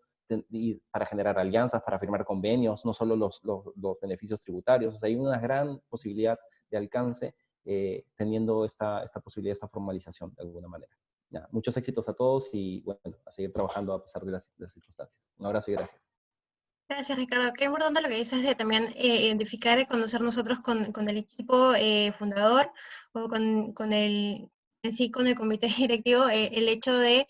para generar alianzas, para firmar convenios, no solo los beneficios tributarios. O sea, hay una gran posibilidad de alcance teniendo esta posibilidad, esta formalización de alguna manera. Ya, muchos éxitos a todos y bueno, a seguir trabajando a pesar de las circunstancias. Un abrazo y gracias. Gracias, Ricardo. Qué importante lo que dices de también identificar y conocer nosotros con el equipo fundador o con el comité directivo, el hecho de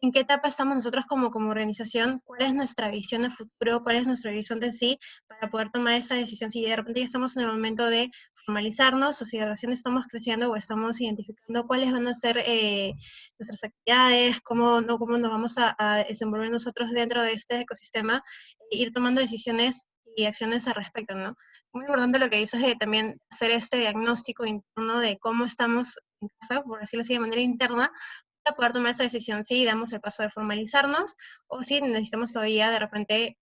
en qué etapa estamos nosotros como organización, cuál es nuestra visión de futuro, cuál es nuestra visión de sí, para poder tomar esa decisión. Si de repente ya estamos en el momento de formalizarnos, o si de recién estamos creciendo o estamos identificando cuáles van a ser nuestras actividades, cómo nos vamos a desenvolver nosotros dentro de este ecosistema, ir tomando decisiones y acciones al respecto, ¿no? Muy importante lo que dices de también hacer este diagnóstico interno de cómo estamos en casa, por decirlo así, de manera interna, para poder tomar esa decisión si damos el paso de formalizarnos o si necesitamos todavía de repente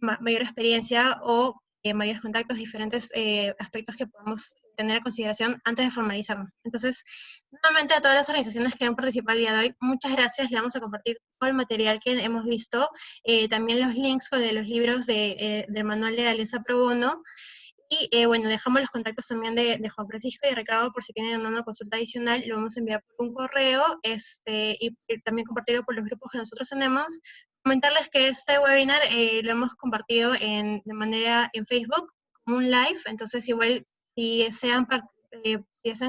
mayor experiencia o mayores contactos, diferentes aspectos que podamos tener en consideración antes de formalizarnos. Entonces, nuevamente a todas las organizaciones que han participado el día de hoy, muchas gracias, le vamos a compartir todo el material que hemos visto, también los links con los libros del manual de Alianza Pro Bono, y bueno, dejamos los contactos también de Juan Francisco y de Ricardo por si tienen una consulta adicional, lo vamos a enviar por un correo, y también compartirlo por los grupos que nosotros tenemos. Comentarles que este webinar lo hemos compartido de manera en Facebook, como un live, entonces igual si desean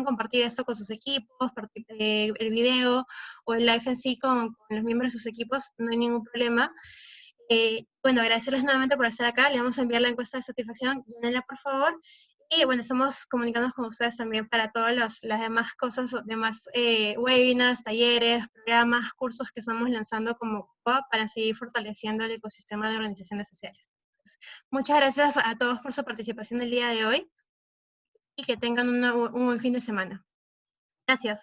compartir esto con sus equipos, el video o el live en sí con los miembros de sus equipos, no hay ningún problema. Bueno, agradecerles nuevamente por estar acá, le vamos a enviar la encuesta de satisfacción, llénenla por favor, y bueno, estamos comunicándonos con ustedes también para todas las demás cosas, demás webinars, talleres, programas, cursos que estamos lanzando como COA para seguir fortaleciendo el ecosistema de organizaciones sociales. Entonces, muchas gracias a todos por su participación el día de hoy, y que tengan un buen fin de semana. Gracias.